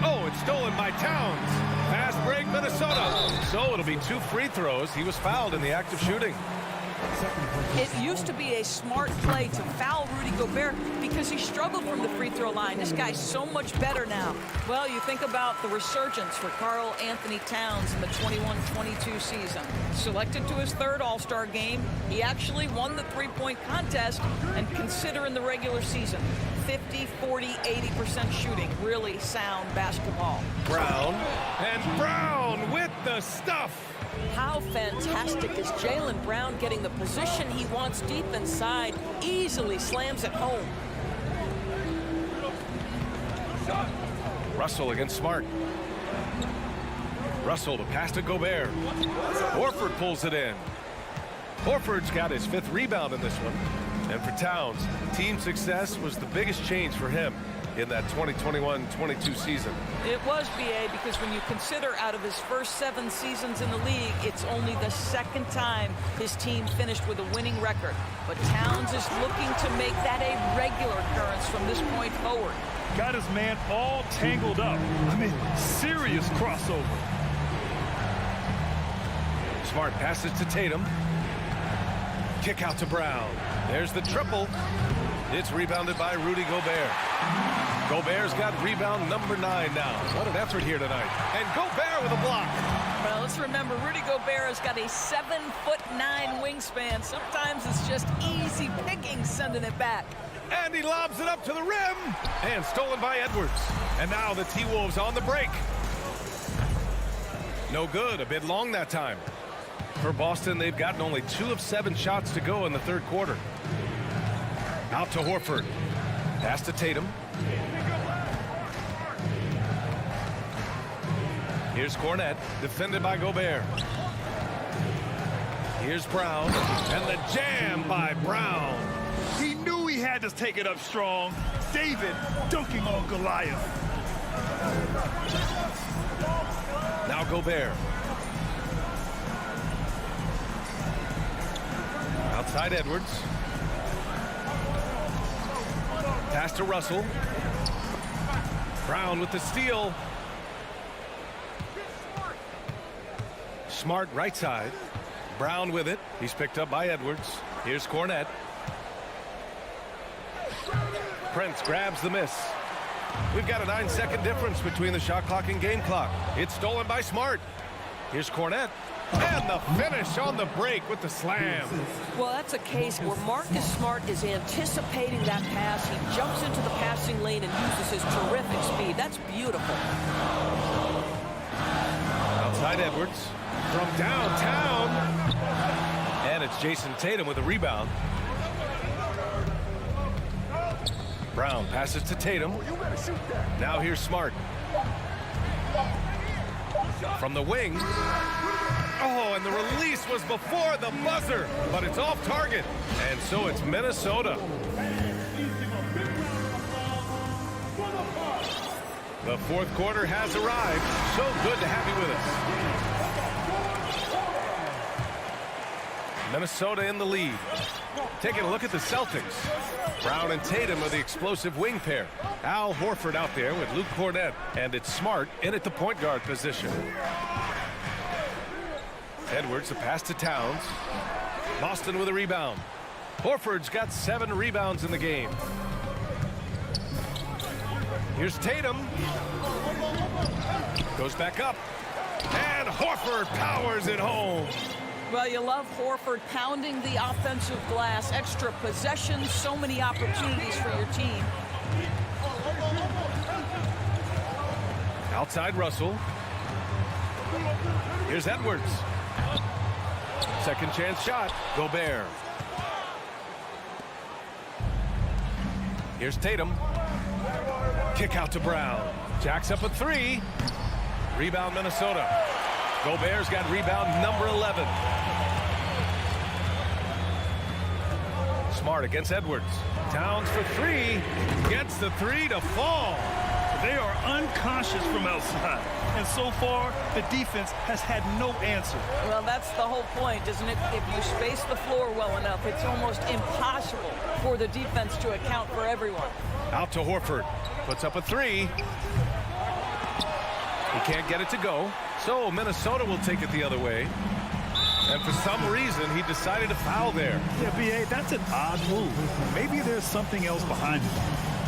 Oh, it's stolen by Towns. Fast break, Minnesota. So it'll be 2 free throws. He was fouled in the act of shooting. It used to be a smart play to foul Rudy Gobert because he struggled from the free throw line. This guy's so much better now. Well, you think about the resurgence for Karl Anthony Towns in the 21-22 season. Selected to his third All-Star game, he actually won the three-point contest, and consider in the regular season, 50, 40, 80% shooting. Really sound basketball. Brown, and Brown with the stuff. How fantastic is Jaylen Brown getting the position he wants deep inside, easily slams it home. Russell against Smart. Russell to pass to Gobert. Horford pulls it in. Horford's got his 5th rebound in this one. And for Towns, team success was the biggest change for him in that 2021-22 season. It was, BA, because when you consider out of his first 7 seasons in the league, it's only the 2nd time his team finished with a winning record. But Towns is looking to make that a regular occurrence from this point forward. Got his man all tangled up. I mean, serious crossover. Smart passes to Tatum. Kick out to Brown. There's the triple. It's rebounded by Rudy Gobert. Gobert's got rebound number 9 now. What an effort here tonight. And Gobert with a block. Well, let's remember, Rudy Gobert has got a 7'9" wingspan. Sometimes it's just easy picking sending it back. And he lobs it up to the rim. And stolen by Edwards. And now the T-Wolves on the break. No good. A bit long that time. For Boston, they've gotten only 2 of 7 shots to go in the third quarter. Out to Horford. Pass to Tatum. Here's Cornette, defended by Gobert. Here's Brown, and the jam by Brown. He knew he had to take it up strong. David dunking on Goliath. Now Gobert. Outside Edwards. Pass to Russell. Brown with the steal. Smart right side. Brown with it. He's picked up by Edwards. Here's Cornette. Prince grabs the miss. We've got a 9-second difference between the shot clock and game clock. It's stolen by Smart. Here's Cornette. And the finish on the break with the slam. Well, that's a case where Marcus Smart is anticipating that pass. He jumps into the passing lane and uses his terrific speed. That's beautiful. Outside Edwards. From downtown. And it's Jason Tatum with a rebound. Brown passes to Tatum. Now here's Smart. From the wing. Oh, and the release was before the buzzer, but it's off target. And so it's Minnesota. The fourth quarter has arrived. So good to have you with us. Minnesota in the lead. Taking a look at the Celtics. Brown and Tatum are the explosive wing pair. Al Horford out there with Luke Cornette. And it's Smart in at the point guard position. Edwards, the pass to Towns. Boston with a rebound. Horford's got 7 rebounds in the game. Here's Tatum. Goes back up. And Horford powers it home. Well, you love Horford pounding the offensive glass, extra possessions, so many opportunities for your team. Outside Russell. Here's Edwards. Second chance shot. Gobert. Here's Tatum. Kick out to Brown. Jacks up a three. Rebound Minnesota. Gobert's got rebound number 11. Smart against Edwards. Towns for three. Gets the three to fall. They are unconscious from outside. And so far, the defense has had no answer. Well, that's the whole point, isn't it? If you space the floor well enough, it's almost impossible for the defense to account for everyone. Out to Horford. Puts up a three. He can't get it to go. So Minnesota will take it the other way. And for some reason, he decided to foul there. Yeah, B.A., that's an odd move. Maybe there's something else behind it.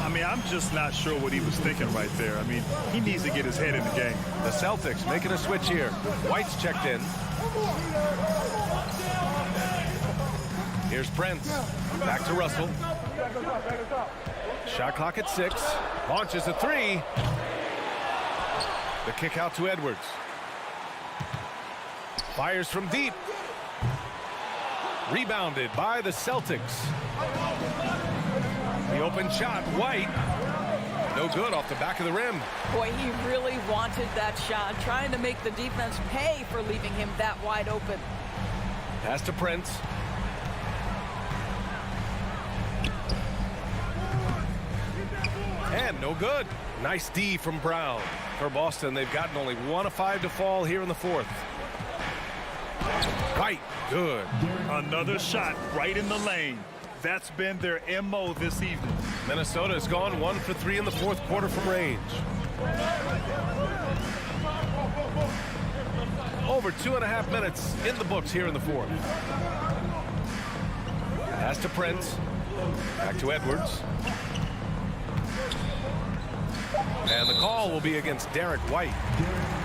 I mean, I'm just not sure what he was thinking right there. I mean, he needs to get his head in the game. The Celtics making a switch here. White's checked in. Here's Prince. Back to Russell. Shot clock at 6. Launches a three. The kick out to Edwards. Fires from deep. Rebounded by the Celtics. The open shot, White. No good off the back of the rim. Boy, he really wanted that shot, trying to make the defense pay for leaving him that wide open. Pass to Prince. And no good. Nice D from Brown. For Boston, they've gotten only 1 of 5 to fall here in the 4th. White, good. Another shot right in the lane. That's been their MO this evening. Minnesota has gone 1 for 3 in the 4th quarter from range. Over 2.5 minutes in the books here in the 4th. Pass to Prince. Back to Edwards. And the call will be against Derek White.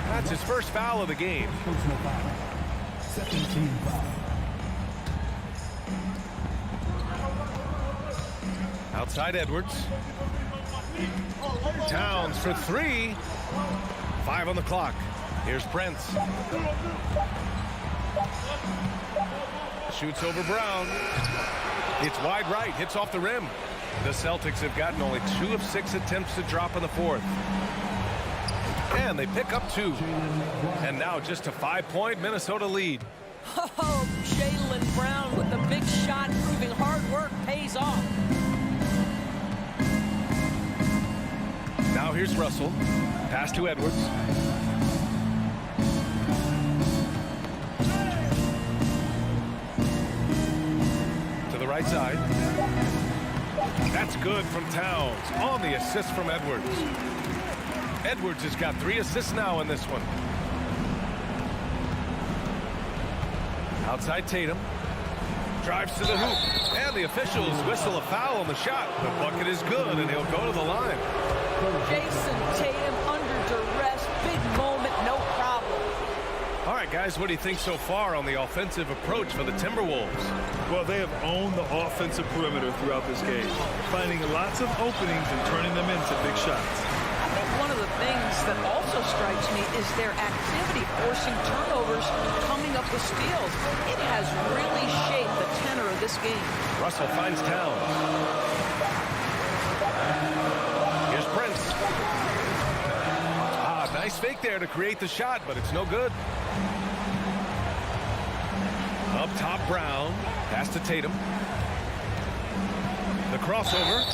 That's his first foul of the game. Outside Edwards. Towns for 3. 5 on the clock. Here's Prince. Shoots over Brown. It's wide right. Hits off the rim. The Celtics have gotten only 2 of 6 attempts to drop in the 4th. And they pick up 2. And now just a 5-point Minnesota lead. Oh, Jaylen Brown with the big shot, proving hard work pays off. Now here's Russell. Pass to Edwards. To the right side. That's good from Towns on the assist from Edwards. Edwards has got 3 assists now in this one. Outside Tatum. Drives to the hoop. And the officials whistle a foul on the shot. The bucket is good, and he'll go to the line. Jason Tatum under duress. Big moment, no problem. All right, guys, what do you think so far on the offensive approach for the Timberwolves? Well, they have owned the offensive perimeter throughout this game, finding lots of openings and turning them into big shots. I think one of the things that also strikes me is their activity, forcing turnovers, coming up with steals. It has really shaped the tenor of this game. Russell finds Towns. Here's Prince. Nice fake there to create the shot, but it's no good. Up top, Brown. Pass to Tatum. The crossover.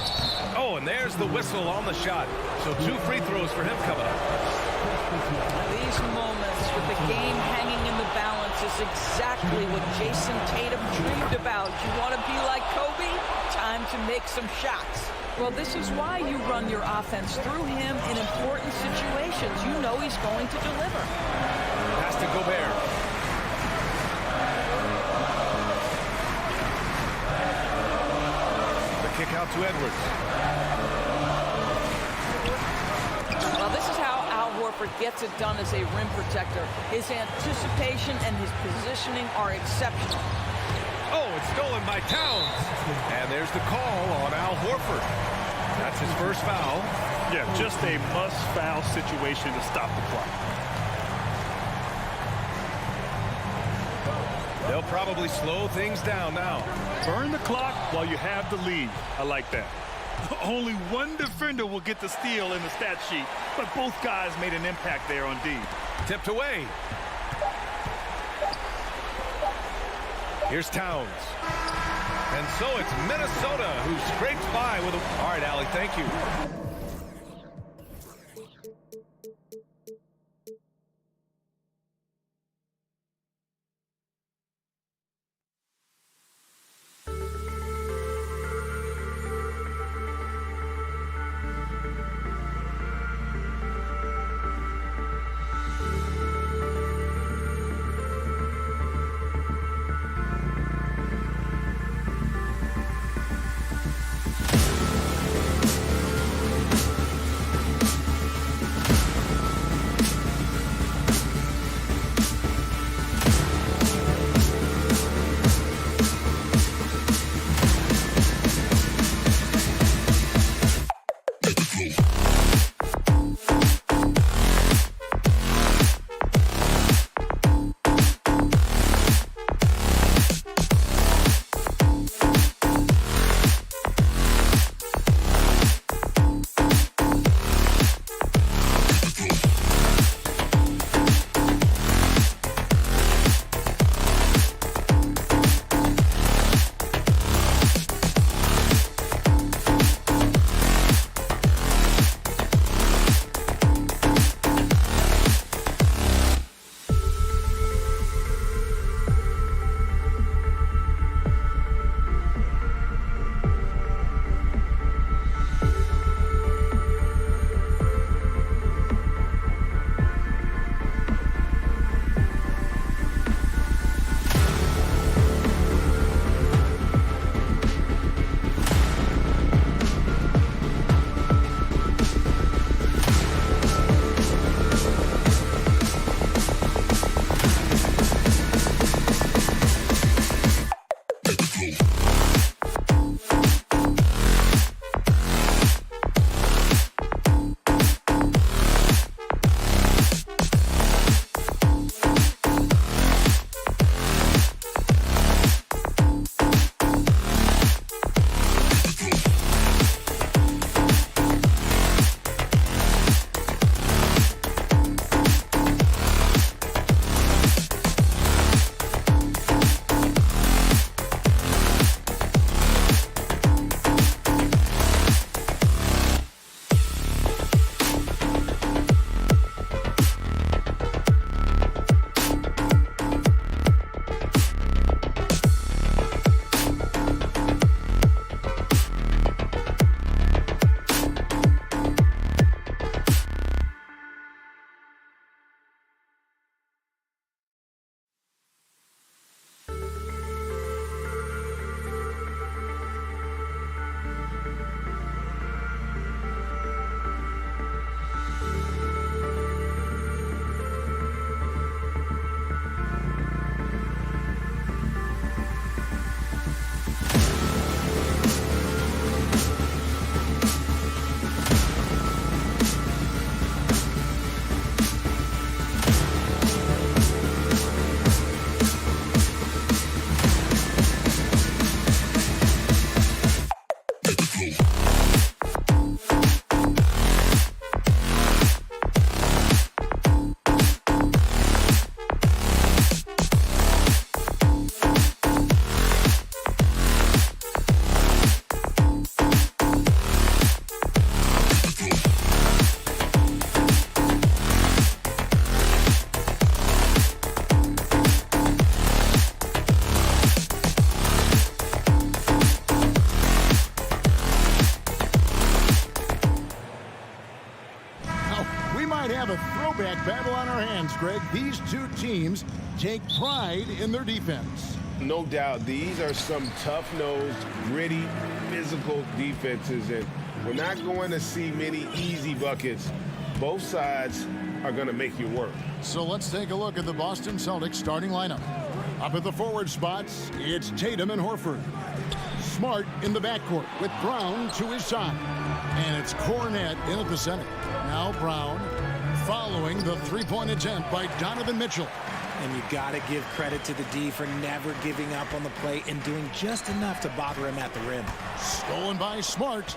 Oh, and there's the whistle on the shot. So 2 free throws for him coming up. These moments with the game hanging in the balance is exactly what Jason Tatum dreamed about. You want to be like Kobe? Time to make some shots. Well, this is why you run your offense through him in important situations. You know he's going to deliver. Pass to Gobert. The kick out to Edwards. Horford gets it done as a rim protector. His anticipation and his positioning are exceptional. Oh, it's stolen by Towns. And there's the call on Al Horford. That's his first foul. Yeah, just a must-foul situation to stop the clock. They'll probably slow things down now. Burn the clock while you have the lead. I like that. Only one defender will get the steal in the stat sheet, but both guys made an impact there on D. Tipped away. Here's Towns. And so it's Minnesota who scrapes by with a... All right, Allie, thank you. throwback battle on our hands, Greg. These two teams take pride in their defense. No doubt, these are some tough-nosed, gritty, physical defenses, and we're not going to see many easy buckets. Both sides are going to make you work. So let's take a look at the Boston Celtics starting lineup. Up at the forward spots, it's Tatum and Horford. Smart in the backcourt with Brown to his side. And it's Kornet in at the center. Now Brown following the three-point attempt by Donovan Mitchell. And you got to give credit to the D for never giving up on the play and doing just enough to bother him at the rim. Stolen by Smart.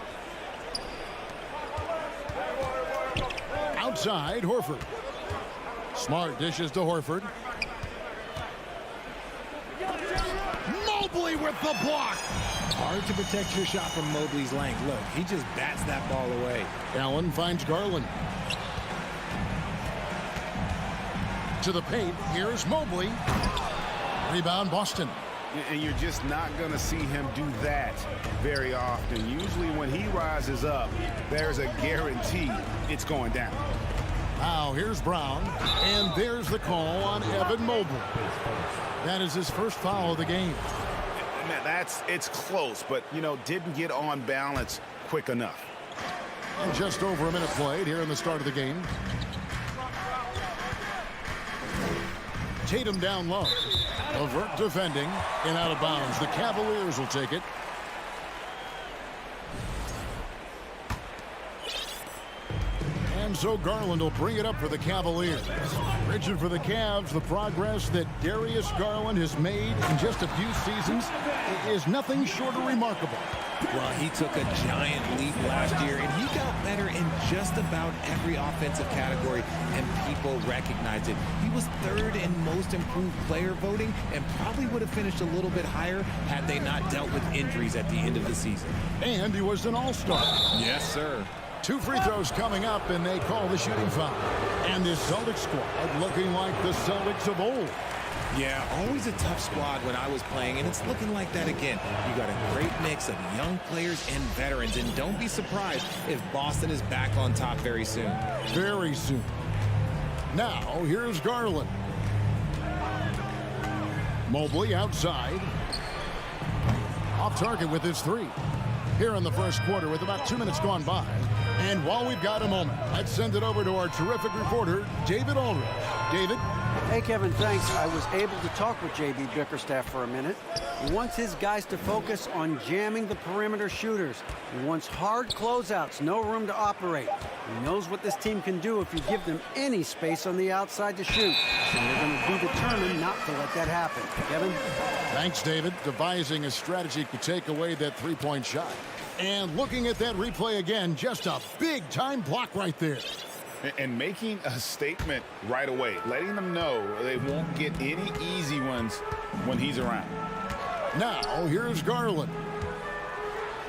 Outside, Horford. Smart dishes to Horford. Mobley with the block. Hard to protect your shot from Mobley's length. Look, he just bats that ball away. Allen finds Garland. To the paint, here's Mobley. Rebound, Boston. And you're just not going to see him do that very often. Usually when he rises up, there's a guarantee it's going down. Now here's Brown, and there's the call on Evan Mobley. That is his first foul of the game. It's close, but, didn't get on balance quick enough. And just over a minute played here in the start of the game. Tatum down low. Levert defending and out of bounds. The Cavaliers will take it. And so Garland will bring it up for the Cavaliers. Rigid for the Cavs. The progress that Darius Garland has made in just a few seasons is nothing short of remarkable. Well, he took a giant leap last year, and he got better in just about every offensive category, and people recognized it. He was third in most improved player voting and probably would have finished a little bit higher had they not dealt with injuries at the end of the season. And he was an all-star. Yes, sir. 2 free throws coming up, and they call the shooting foul. And this Celtics squad looking like the Celtics of old. Yeah, always a tough squad when I was playing, and it's looking like that again. You got a great mix of young players and veterans, and don't be surprised if Boston is back on top very soon. Very soon. Now, here's Garland. Mobley outside. Off target with his three. Here in the first quarter with about 2 minutes gone by. And while we've got a moment, let's send it over to our terrific reporter, David Aldridge. David? Hey, Kevin, thanks. I was able to talk with J.B. Bickerstaff for a minute. He wants his guys to focus on jamming the perimeter shooters. He wants hard closeouts, no room to operate. He knows what this team can do if you give them any space on the outside to shoot. And they're going to be determined not to let that happen. Kevin? Thanks, David. Devising a strategy to take away that three-point shot. And looking at that replay again, just a big-time block right there. And making a statement right away, letting them know they won't get any easy ones when he's around. Now, here's Garland.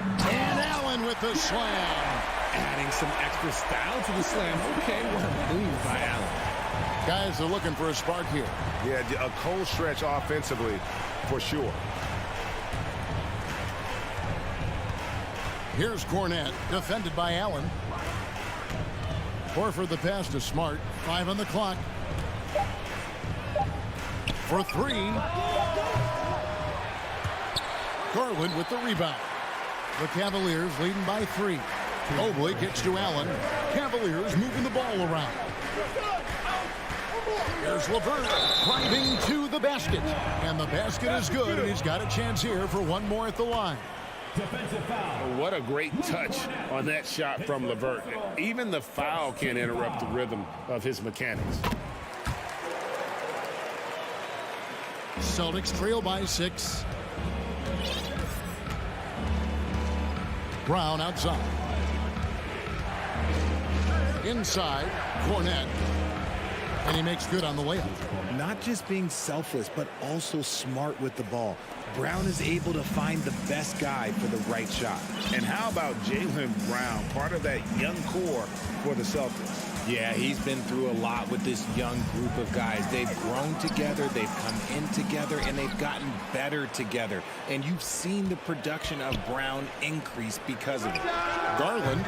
And Allen with the slam. Adding some extra style to the slam. Okay, what a move by Allen. Guys are looking for a spark here. Yeah, a cold stretch offensively, for sure. Here's Kornet, defended by Allen. Horford the pass to Smart. 5 on the clock. For 3. Garland with the rebound. The Cavaliers leading by 3. Mobley gets to Allen. Cavaliers moving the ball around. Here's Levert driving to the basket. And the basket is good, and he's got a chance here for one more at the line. What a great touch on that shot from Levert. Even the foul can't interrupt the rhythm of his mechanics. Celtics trail by 6. Brown outside. Inside, Kornet. And he makes good on the layup. Not just being selfless, but also smart with the ball. Brown is able to find the best guy for the right shot. And how about Jaylen Brown, part of that young core for the Celtics? Yeah, he's been through a lot with this young group of guys. They've grown together, they've come in together, and they've gotten better together. And you've seen the production of Brown increase because of it. Garland,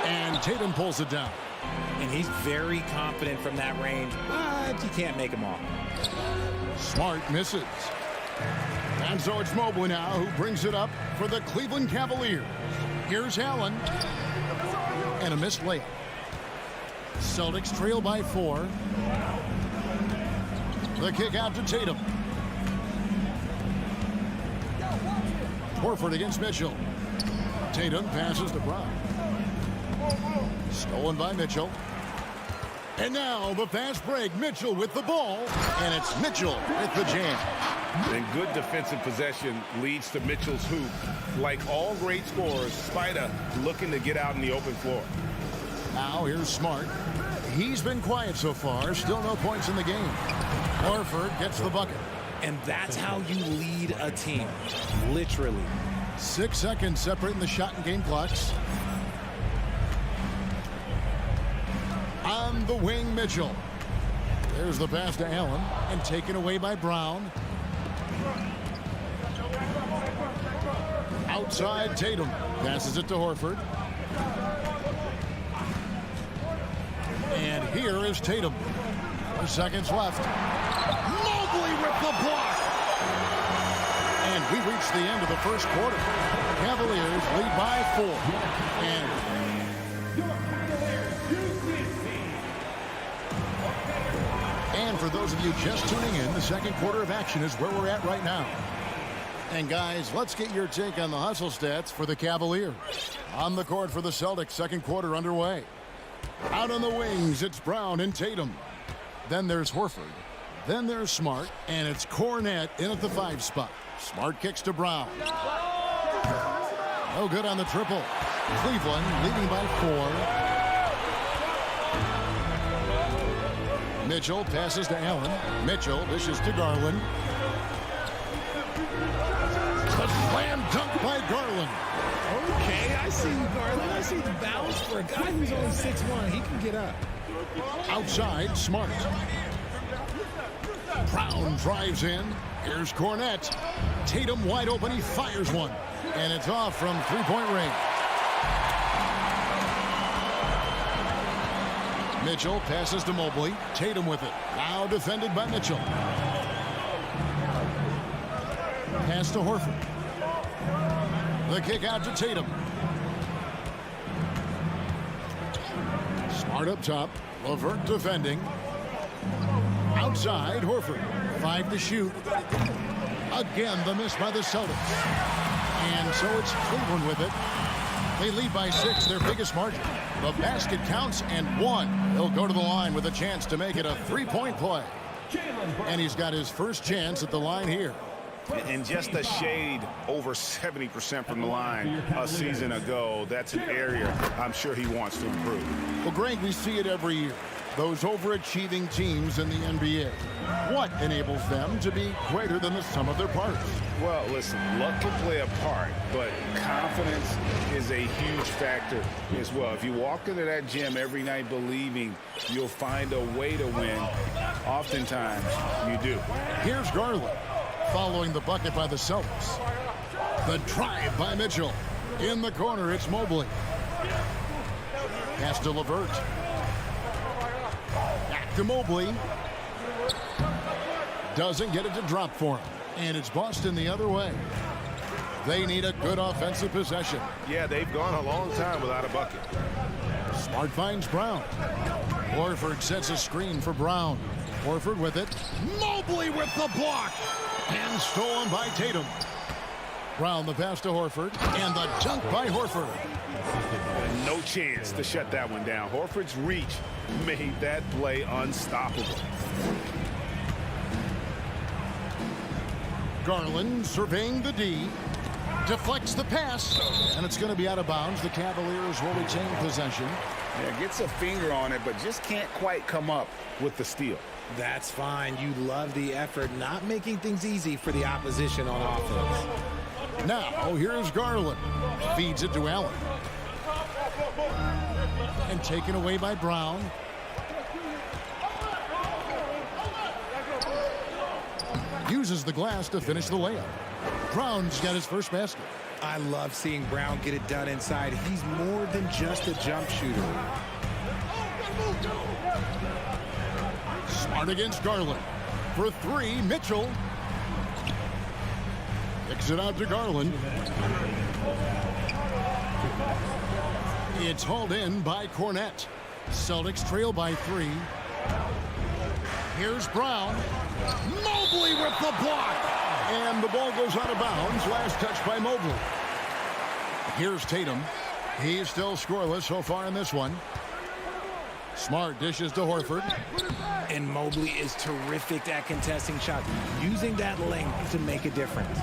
and Tatum pulls it down. And he's very confident from that range, but you can't make him all. Smart misses. And so it's Mobley now who brings it up for the Cleveland Cavaliers. Here's Allen. And a missed layup. Celtics trail by 4. The kick out to Tatum. Horford against Mitchell. Tatum passes to Brown. Stolen by Mitchell. And now the fast break. Mitchell with the ball. And it's Mitchell with the jam. And good defensive possession leads to Mitchell's hoop. Like all great scorers, Spida looking to get out in the open floor. Now here's Smart. He's been quiet so far. Still no points in the game. Horford gets the bucket. And that's how you lead a team. Literally. 6 seconds separating the shot and game clocks. On the wing, Mitchell. There's the pass to Allen and taken away by Brown. Outside, Tatum passes it to Horford. And here is Tatum. 4 seconds left. Mobley with the block. And we reach the end of the first quarter. Cavaliers lead by 4. And for those of you just tuning in, the second quarter of action is where we're at right now. And guys, let's get your take on the hustle stats for the Cavaliers. On the court for the Celtics, second quarter underway. Out on the wings, it's Brown and Tatum. Then there's Horford. Then there's Smart, and it's Cornette in at the 5 spot. Smart kicks to Brown. No good on the triple. Cleveland leading by 4. Mitchell passes to Allen. Mitchell dishes to Garland. The slam dunk by Garland. Okay, I see you, Garland. I see the bounce for a guy who's only 6'1". He can get up. Outside, Smart. Brown drives in. Here's Cornette. Tatum wide open. He fires one. And it's off from three-point range. Mitchell passes to Mobley. Tatum with it. Now defended by Mitchell. Pass to Horford. The kick out to Tatum. Smart up top. LeVert defending. Outside, Horford. 5 to shoot. Again, the miss by the Celtics. And so it's Cleveland with it. They lead by 6, their biggest margin. The basket counts and 1. He'll go to the line with a chance to make it a 3-point play. And he's got his first chance at the line here. And just a shade over 70% from the line a season ago. That's an area I'm sure he wants to improve. Well, Greg, we see it every year. Those overachieving teams in the NBA. What enables them to be greater than the sum of their parts? Well, listen, luck can play a part, but confidence is a huge factor as well. If you walk into that gym every night believing you'll find a way to win, oftentimes you do. Here's Garland following the bucket by the Celtics. The drive by Mitchell. In the corner, it's Mobley. Pass to LeVert. Back to Mobley. Doesn't get it to drop for him. And it's Boston the other way. They need a good offensive possession. Yeah, they've gone a long time without a bucket. Smart finds Brown. Horford sets a screen for Brown. Horford with it. Mobley with the block. And stolen by Tatum. Brown the pass to Horford. And the dunk by Horford. No chance to shut that one down. Horford's reach made that play unstoppable. Garland surveying the D. Deflects the pass. And it's going to be out of bounds. The Cavaliers will retain possession. Yeah, gets a finger on it, but just can't quite come up with the steal. That's fine. You love the effort, not making things easy for the opposition on offense. Now, here's Garland. Feeds it to Allen. And taken away by Brown. Uses the glass to finish the layup. Brown's got his first basket. I love seeing Brown get it done inside. He's more than just a jump shooter. Smart against Garland. For 3, Mitchell. Kicks it out to Garland. It's hauled in by Cornette. Celtics trail by 3. Here's Brown. Mobley with the block. And the ball goes out of bounds. Last touch by Mobley. Here's Tatum. He's still scoreless so far in this one. Smart dishes to Horford. And Mobley is terrific at contesting shots, using that length to make a difference.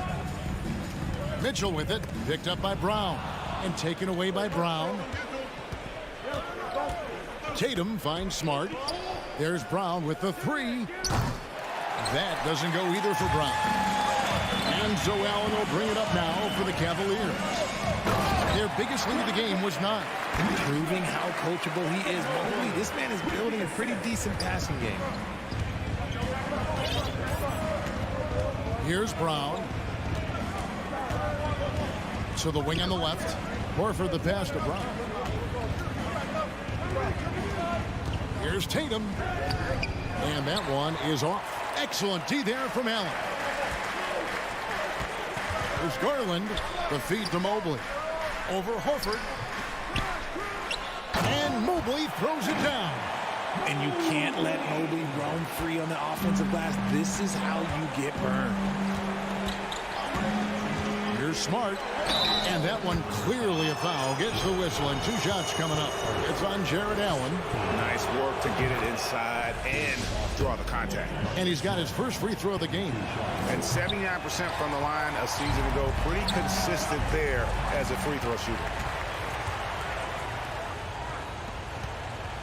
Mitchell with it. Picked up by Brown. And taken away by Brown. Tatum finds Smart. There's Brown with the 3. That doesn't go either for Brown. And so Allen will bring it up now for the Cavaliers. Their biggest lead of the game was 9. Proving how coachable he is. Mobley, this man is building a pretty decent passing game. Here's Brown. To the wing on the left. Horford the pass to Brown. Here's Tatum. And that one is off. Excellent D there from Allen. There's Garland. The feed to Mobley. Over Horford. And Mobley throws it down. And you can't let Mobley roam free on the offensive glass. This is how you get burned. Here's Smart. And that one clearly a foul. Gets the whistle and 2 shots coming up. It's on Jared Allen. Nice work to get it inside and draw the contact. And he's got his first free throw of the game. And 79% from the line a season ago. Pretty consistent there as a free throw shooter.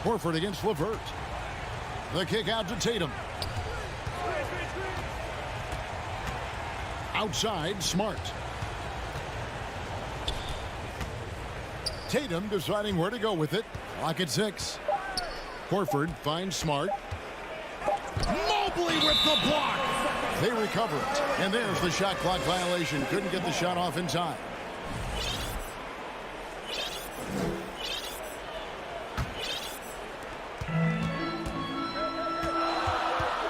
Horford against LeVert. The kick out to Tatum. Outside, Smart. Tatum deciding where to go with it. Clock at 6. Horford finds Smart. Mobley with the block. They recover it. And there's the shot clock violation. Couldn't get the shot off in time.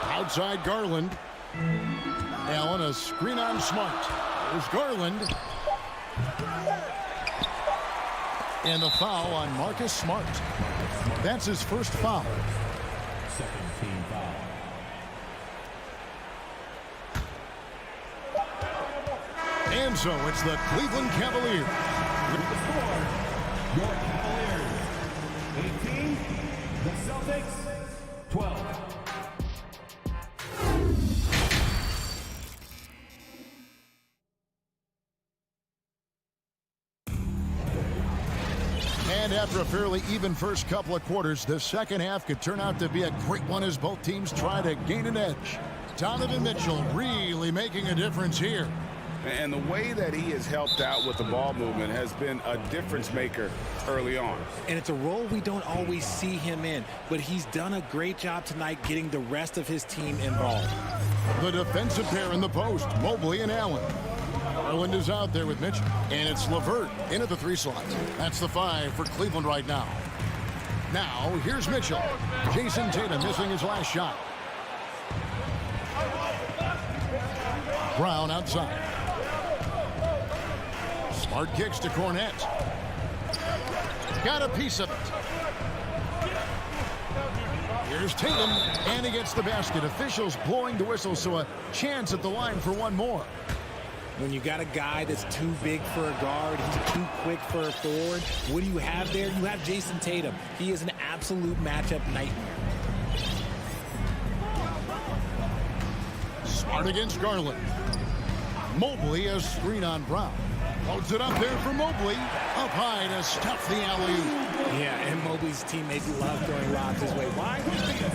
Outside Garland. Allen a screen on Smart. There's Garland. And the foul on Marcus Smart. That's his first foul. Second team foul. And so it's the Cleveland Cavaliers. With the score, your Cavaliers 18, the Celtics 12. And after a fairly even first couple of quarters, the second half could turn out to be a great one as both teams try to gain an edge. Donovan Mitchell really making a difference here. And the way that he has helped out with the ball movement has been a difference maker early on. And it's a role we don't always see him in, but he's done a great job tonight getting the rest of his team involved. The defensive pair in the post, Mobley and Allen. Garland is out there with Mitchell. And it's LeVert in at the 3 slot. That's the 5 for Cleveland right now. Now, here's Mitchell. Jason Tatum missing his last shot. Brown outside. Smart kicks to Cornette. Got a piece of it. Here's Tatum, and he gets the basket. Officials blowing the whistle, so a chance at the line for one more. When you got a guy that's too big for a guard, he's too quick for a forward, what do you have there? You have Jason Tatum. He is an absolute matchup nightmare. Smart against Garland. Mobley a screen on Brown. Loads it up there for Mobley. Up high to stuff the alley-oop. Yeah, and Mobley's teammates love throwing lobs his way. Why?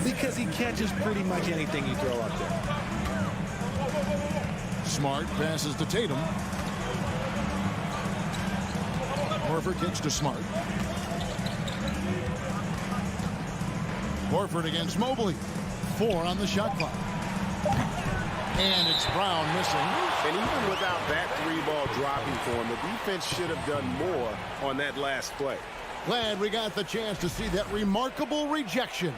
Because he catches pretty much anything you throw up there. Smart passes to Tatum. Horford kicks to Smart. Horford against Mobley. 4 on the shot clock. And it's Brown missing. And even without that 3-ball dropping for him, the defense should have done more on that last play. Glad we got the chance to see that remarkable rejection.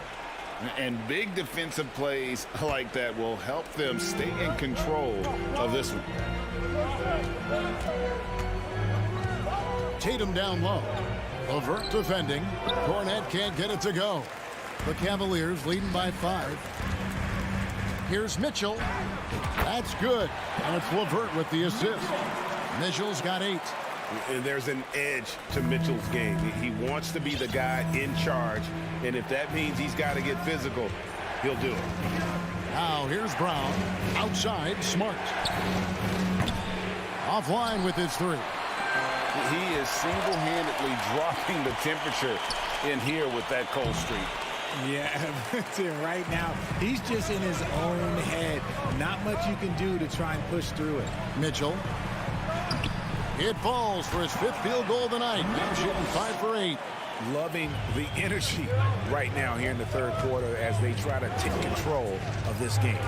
And big defensive plays like that will help them stay in control of this one. Tatum down low. LeVert defending. Cornet can't get it to go. The Cavaliers leading by 5. Here's Mitchell. That's good. And it's LeVert with the assist. Mitchell's got 8. And there's an edge to Mitchell's game. He wants to be the guy in charge, and if that means he's got to get physical, he'll do it. Now here's Brown. Outside, Smart. Offline with his 3. He is single-handedly dropping the temperature in here with that cold streak. Yeah, right now, he's just in his own head. Not much you can do to try and push through it. Mitchell. It falls for his 5th field goal of the night. Now shooting 5 for 8. Loving the energy right now here in the third quarter as they try to take control of this game.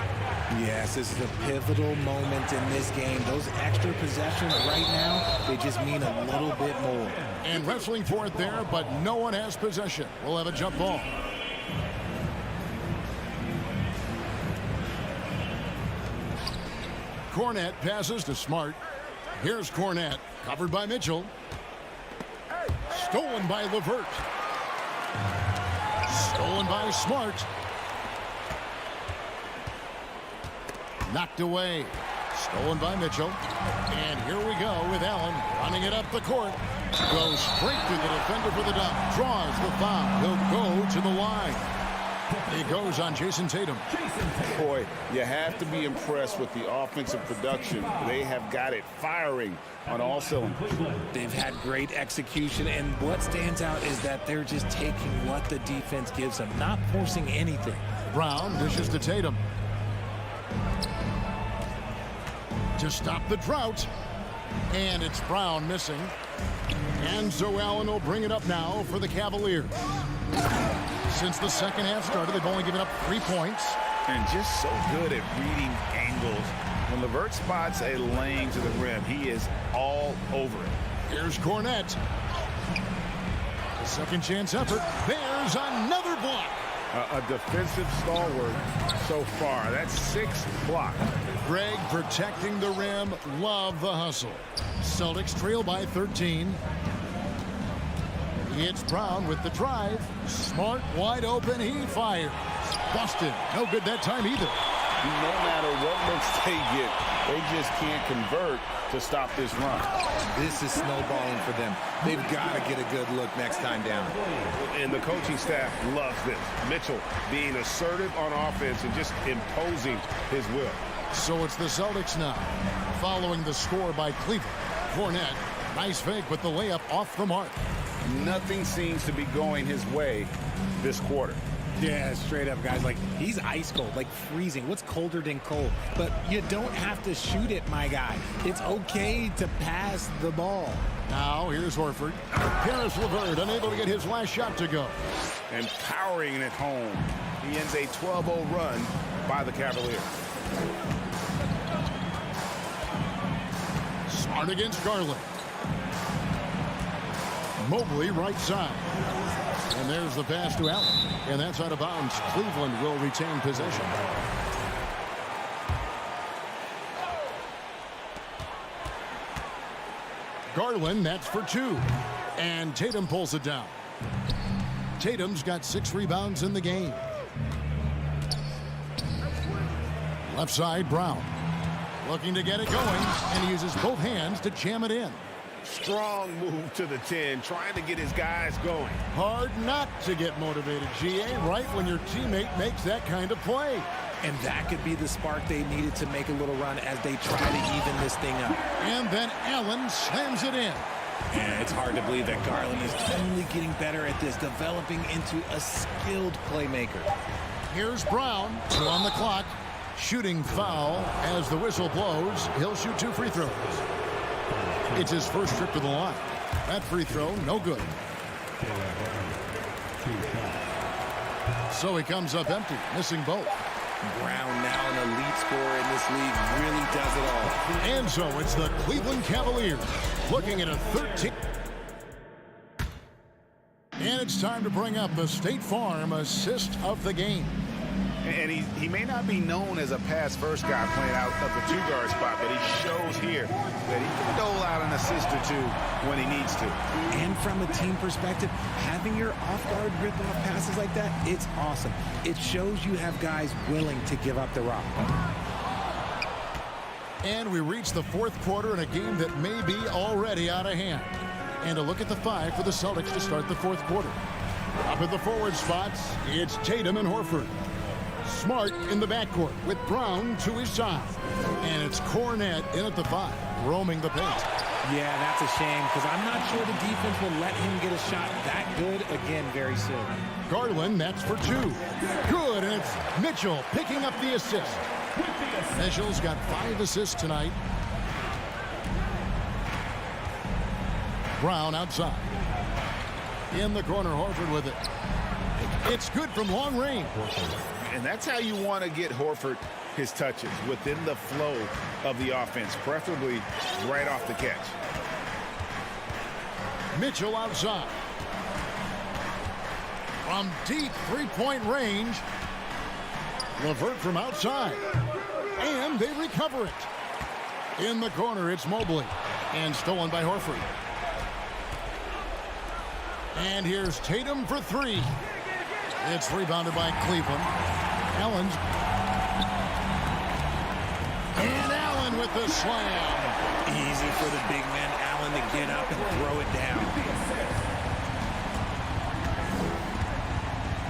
Yes, this is a pivotal moment in this game. Those extra possessions right now, they just mean a little bit more. And wrestling for it there, but no one has possession. We'll have a jump ball. Cornet passes to Smart. Here's Cornet, covered by Mitchell. Stolen by LeVert. Stolen by Smart. Knocked away. Stolen by Mitchell. And here we go with Allen running it up the court. Goes straight through the defender for the dunk. Draws the foul. He'll go to the line. He goes on Jason Tatum. Boy, you have to be impressed with the offensive production. They have got it firing on all cylinders. They've had great execution, and what stands out is that they're just taking what the defense gives them, not forcing anything. Brown dishes to Tatum. To stop the drought. And it's Brown missing. And so Allen will bring it up now for the Cavaliers. Since the second half started, they've only given up 3 points. And just so good at reading angles. When LeVert spots a lane to the rim, he is all over it. Here's Cornet. A second chance effort. There's another block. A defensive stalwart so far. That's 6 blocks. Greg protecting the rim. Love the hustle. Celtics trail by 13. It's Brown with the drive. Smart, wide open. He fires. Busted. No good that time either. No matter what looks they get, they just can't convert to stop this run. This is snowballing for them. They've got to get a good look next time down. And the coaching staff loves this. Mitchell being assertive on offense and just imposing his will. So it's the Celtics now, following the score by Cleveland. Cornet, nice fake with the layup off the mark. Nothing seems to be going his way this quarter. Yeah, straight up, guys. Like, he's ice cold, like freezing. What's colder than cold? But you don't have to shoot it, my guy. It's okay to pass the ball. Now, here's Horford. Paris LeVert unable to get his last shot to go. And powering it home. He ends a 12-0 run by the Cavaliers. Smart against Garland. Mobley right side. And there's the pass to Allen. And that's out of bounds. Cleveland will retain possession. Garland, that's for 2. And Tatum pulls it down. Tatum's got 6 rebounds in the game. Left side, Brown. Looking to get it going. And he uses both hands to jam it in. Strong move to the 10, trying to get his guys going. Hard not to get motivated, GA, right when your teammate makes that kind of play. And that could be the spark they needed to make a little run as they try to even this thing up. And then Allen slams it in. And it's hard to believe that Garland is only getting better at this, developing into a skilled playmaker. Here's Brown, 2 on the clock. Shooting foul as the whistle blows. He'll shoot 2 free throws. It's his first trip to the line. That free throw, no good. So he comes up empty, missing both. Brown, now an elite scorer in this league, really does it all. And so it's the Cleveland Cavaliers looking at a 13. And it's time to bring up the State Farm assist of the game. And he may not be known as a pass-first guy playing out of the two-guard spot, but he shows here that he can dole out an assist or two when he needs to. And from a team perspective, having your off-guard rip-off passes like that, it's awesome. It shows you have guys willing to give up the rock. And we reach the fourth quarter in a game that may be already out of hand. And a look at the five for the Celtics to start the fourth quarter. Up at the forward spots, it's Tatum and Horford. Smart in the backcourt with Brown to his side. And it's Cornet in at the 5, roaming the paint. Yeah, that's a shame because I'm not sure the defense will let him get a shot that good again very soon. Garland, that's for 2. Good, and it's Mitchell picking up the assist. Mitchell's got 5 assists tonight. Brown outside. In the corner, Horford with it. It's good from long range. And that's how you want to get Horford his touches, within the flow of the offense, preferably right off the catch. Mitchell outside. From deep three-point range. LeVert from outside. And they recover it. In the corner, it's Mobley. And stolen by Horford. And here's Tatum for 3. It's rebounded by Cleveland. Allen's. And Allen with the slam. Easy for the big man Allen to get up and throw it down.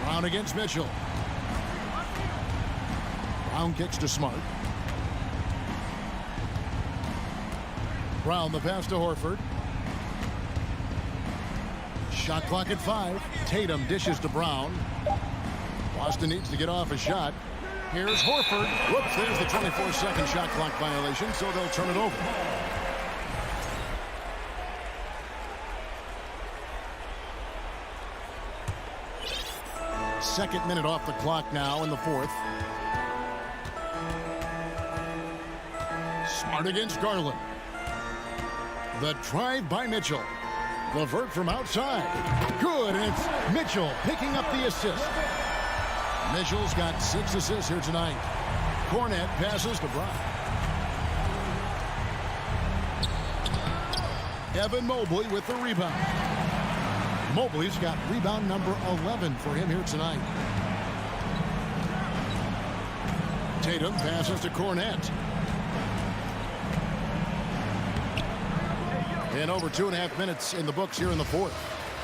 Brown against Mitchell. Brown kicks to Smart. Brown the pass to Horford. Shot clock at 5. Tatum dishes to Brown. Boston needs to get off a shot. Here's Horford. Whoops, there's the 24-second shot clock violation, so they'll turn it over. Second minute off the clock now in the fourth. Smart against Garland. The drive by Mitchell. LeVert from outside. Good, and it's Mitchell picking up the assist. Mitchell's got 6 assists here tonight. Cornet passes to Brown. Evan Mobley with the rebound. Mobley's got rebound number 11 for him here tonight. Tatum passes to Cornet. And over 2.5 minutes in the books here in the fourth.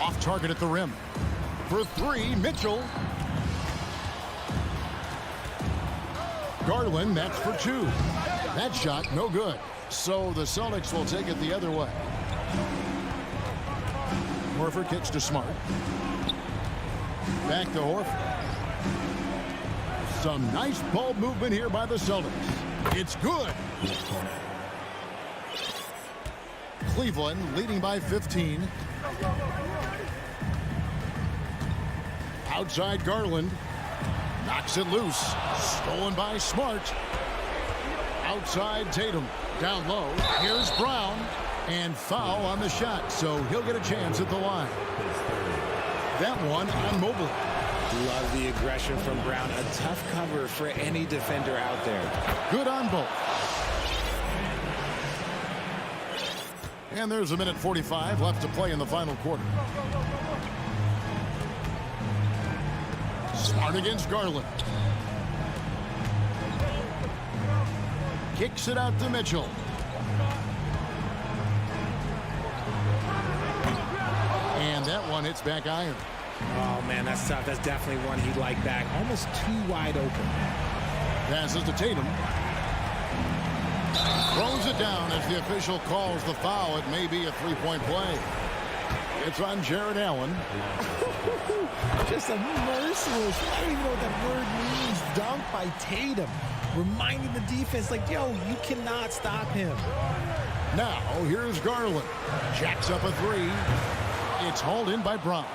Off target at the rim. For 3, Mitchell. Garland, that's for 2. That shot, no good. So the Celtics will take it the other way. Horford kicks to Smart. Back to Horford. Some nice ball movement here by the Celtics. It's good. Cleveland leading by 15. Outside Garland. Knocks it loose. Stolen by Smart. Outside Tatum. Down low. Here's Brown. And foul on the shot. So he'll get a chance at the line. That one on Mobley. Love the aggression from Brown. A tough cover for any defender out there. Good on both. And there's a minute 45 left to play in the final quarter. Smart against Garland. Kicks it out to Mitchell. And that one hits back iron. Oh, man, that's tough. That's definitely one he'd like back. Almost too wide open. Passes to Tatum. Throws it down as the official calls the foul. It may be a three-point play. It's on Jared Allen. Just a merciless, I don't even know what that word means, dunk by Tatum. Reminding the defense, like, yo, you cannot stop him. Now, here's Garland. Jacks up a 3. It's hauled in by Brown.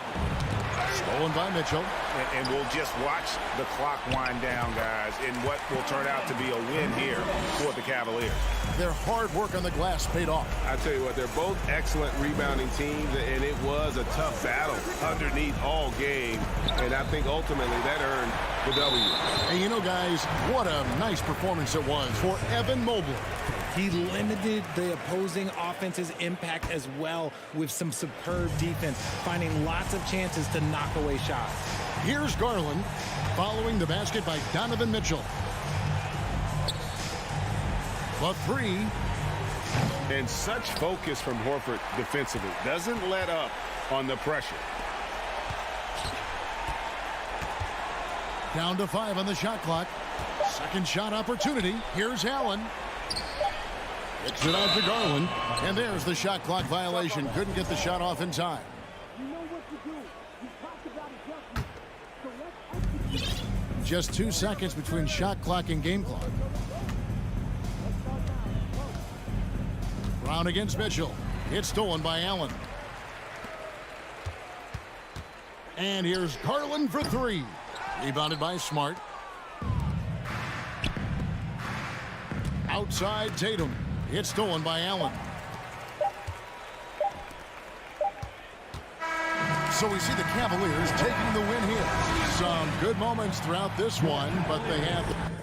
Stolen by Mitchell. And we'll just watch the clock wind down, guys, in what will turn out to be a win here for the Cavaliers. Their hard work on the glass paid off. I tell you what, they're both excellent rebounding teams, and it was a tough battle underneath all game. And I think ultimately that earned the W. And you know, guys, what a nice performance it was for Evan Mobley. He limited the opposing offense's impact as well with some superb defense, finding lots of chances to knock away shots. Here's Garland, following the basket by Donovan Mitchell. The three. And such focus from Horford defensively. Doesn't let up on the pressure. Down to 5 on the shot clock. Second shot opportunity. Here's Allen. Kicks it out to Garland. And there's the shot clock violation. Couldn't get the shot off in time. Just 2 seconds between shot clock and game clock. Brown against Mitchell. It's stolen by Allen. And here's Garland for 3. Rebounded by Smart. Outside Tatum. It's stolen by Allen. So we see the Cavaliers taking the win here. Some good moments throughout this one, but they have...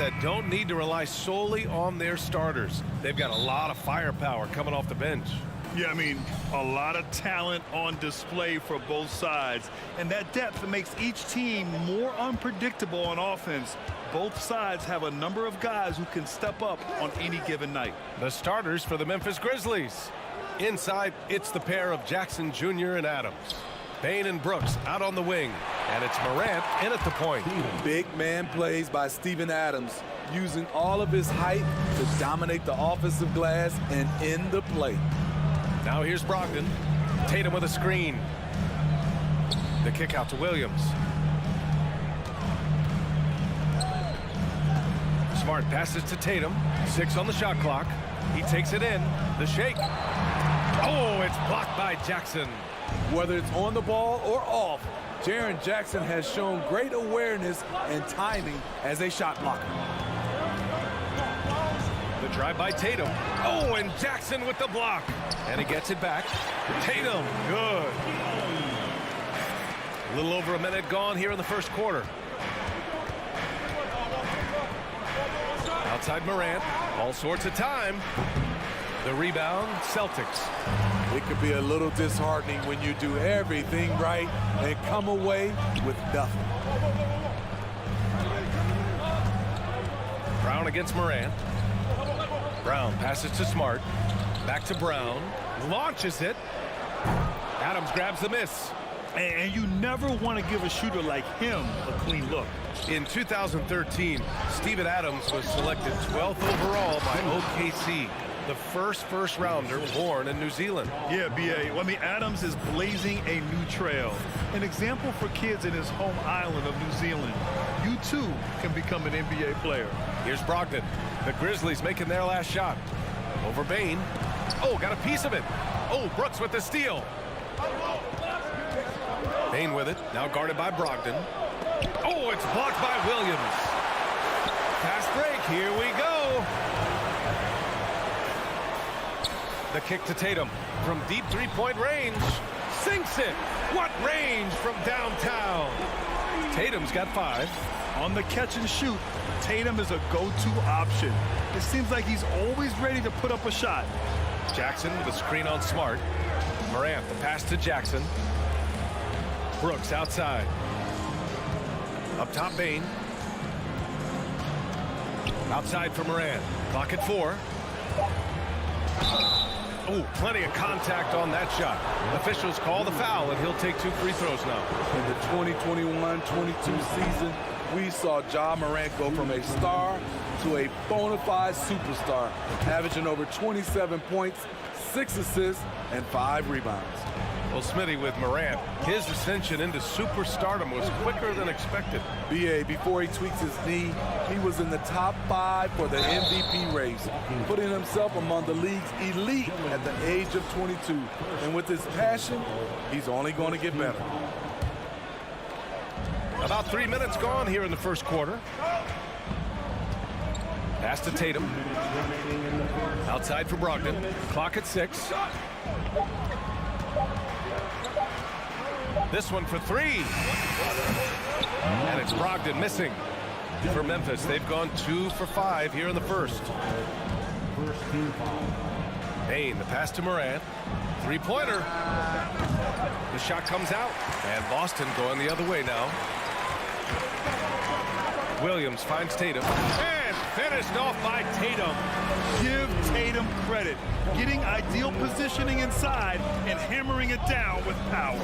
that don't need to rely solely on their starters. They've got a lot of firepower coming off the bench. Yeah, I mean, a lot of talent on display for both sides. And that depth makes each team more unpredictable on offense. Both sides have a number of guys who can step up on any given night. The starters for the Memphis Grizzlies. Inside, it's the pair of Jackson Jr. and Adams. Bane and Brooks out on the wing. And it's Morant in at the point. Big man plays by Steven Adams, using all of his height to dominate the offensive glass and end the play. Now here's Brogdon. Tatum with a screen. The kick out to Williams. Smart passes to Tatum. 6 on the shot clock. He takes it in. The shake. Oh, it's blocked by Jackson. Whether it's on the ball or off, Jaren Jackson has shown great awareness and timing as a shot blocker. The drive by Tatum. Oh, and Jackson with the block. And he gets it back. Tatum, good. A little over a minute gone here in the first quarter. Outside Morant. All sorts of time. The rebound, Celtics. It could be a little disheartening when you do everything right and come away with nothing. Brown against Morant. Brown passes to Smart. Back to Brown. Launches it. Adams grabs the miss. And you never want to give a shooter like him a clean look. In 2013, Steven Adams was selected 12th overall by OKC, the first rounder born in New Zealand. Yeah, B.A. Well, I mean, Adams is blazing a new trail. An example for kids in his home island of New Zealand. You, too, can become an NBA player. Here's Brogdon. The Grizzlies making their last shot. Over Bane. Oh, got a piece of it. Oh, Brooks with the steal. Bane with it. Now guarded by Brogdon. Oh, it's blocked by Williams. Fast break. Here we go. The kick to Tatum from deep three-point range. Sinks it. What range from downtown. Tatum's got 5. On the catch and shoot, Tatum is a go-to option. It seems like he's always ready to put up a shot. Jackson with a screen on Smart. Morant, the pass to Jackson. Brooks outside. Up top, Bane. Outside for Morant. Clock at 4. Oh, plenty of contact on that shot. Officials call the foul, and he'll take 2 free throws now. In the 2021-22 season, we saw Ja Morant go from a star to a bona fide superstar, averaging over 27 points, 6 assists, and 5 rebounds. Well, Smitty, with Morant, his ascension into superstardom was quicker than expected. B.A., before he tweaks his knee, he was in the top 5 for the MVP race, putting himself among the league's elite at the age of 22. And with his passion, he's only going to get better. About 3 minutes gone here in the first quarter. Pass to Tatum. Outside for Brogdon. Clock at 6. This one for 3. And it's Brogdon missing. For Memphis, they've gone 2 for 5 here in the first. Bane, the pass to Morant. 3-pointer. The shot comes out. And Boston going the other way now. Williams finds Tatum. And finished off by Tatum. Give Tatum credit. Getting ideal positioning inside and hammering it down with power.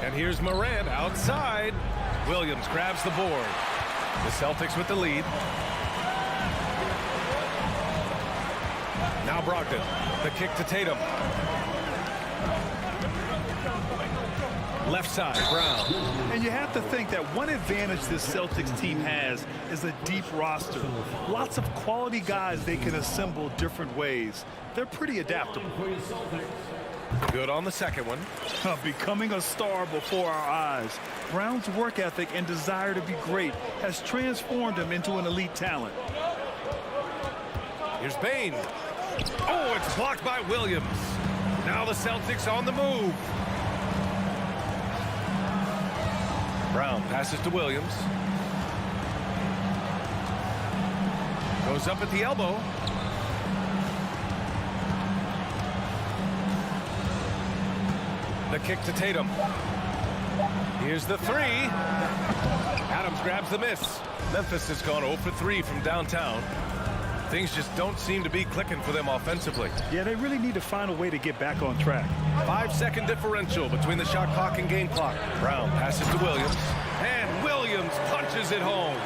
And here's Morant outside. Williams grabs the board. The Celtics with the lead. Now Brogdon. The kick to Tatum. Left side, Brown. And you have to think that one advantage this Celtics team has is a deep roster. Lots of quality guys they can assemble different ways. They're pretty adaptable. Good on the second one. Becoming a star before our eyes. Brown's work ethic and desire to be great has transformed him into an elite talent. Here's Bane. Oh, it's blocked by Williams. Now the Celtics on the move. Brown passes to Williams. Goes up at the elbow. The kick to Tatum. Here's the three. Adams grabs the miss. Memphis has gone 0 for 3 from downtown. Things just don't seem to be clicking for them offensively. Yeah, they really need to find a way to get back on track. 5-second differential between the shot clock and game clock. Brown passes to Williams. And Williams punches it home.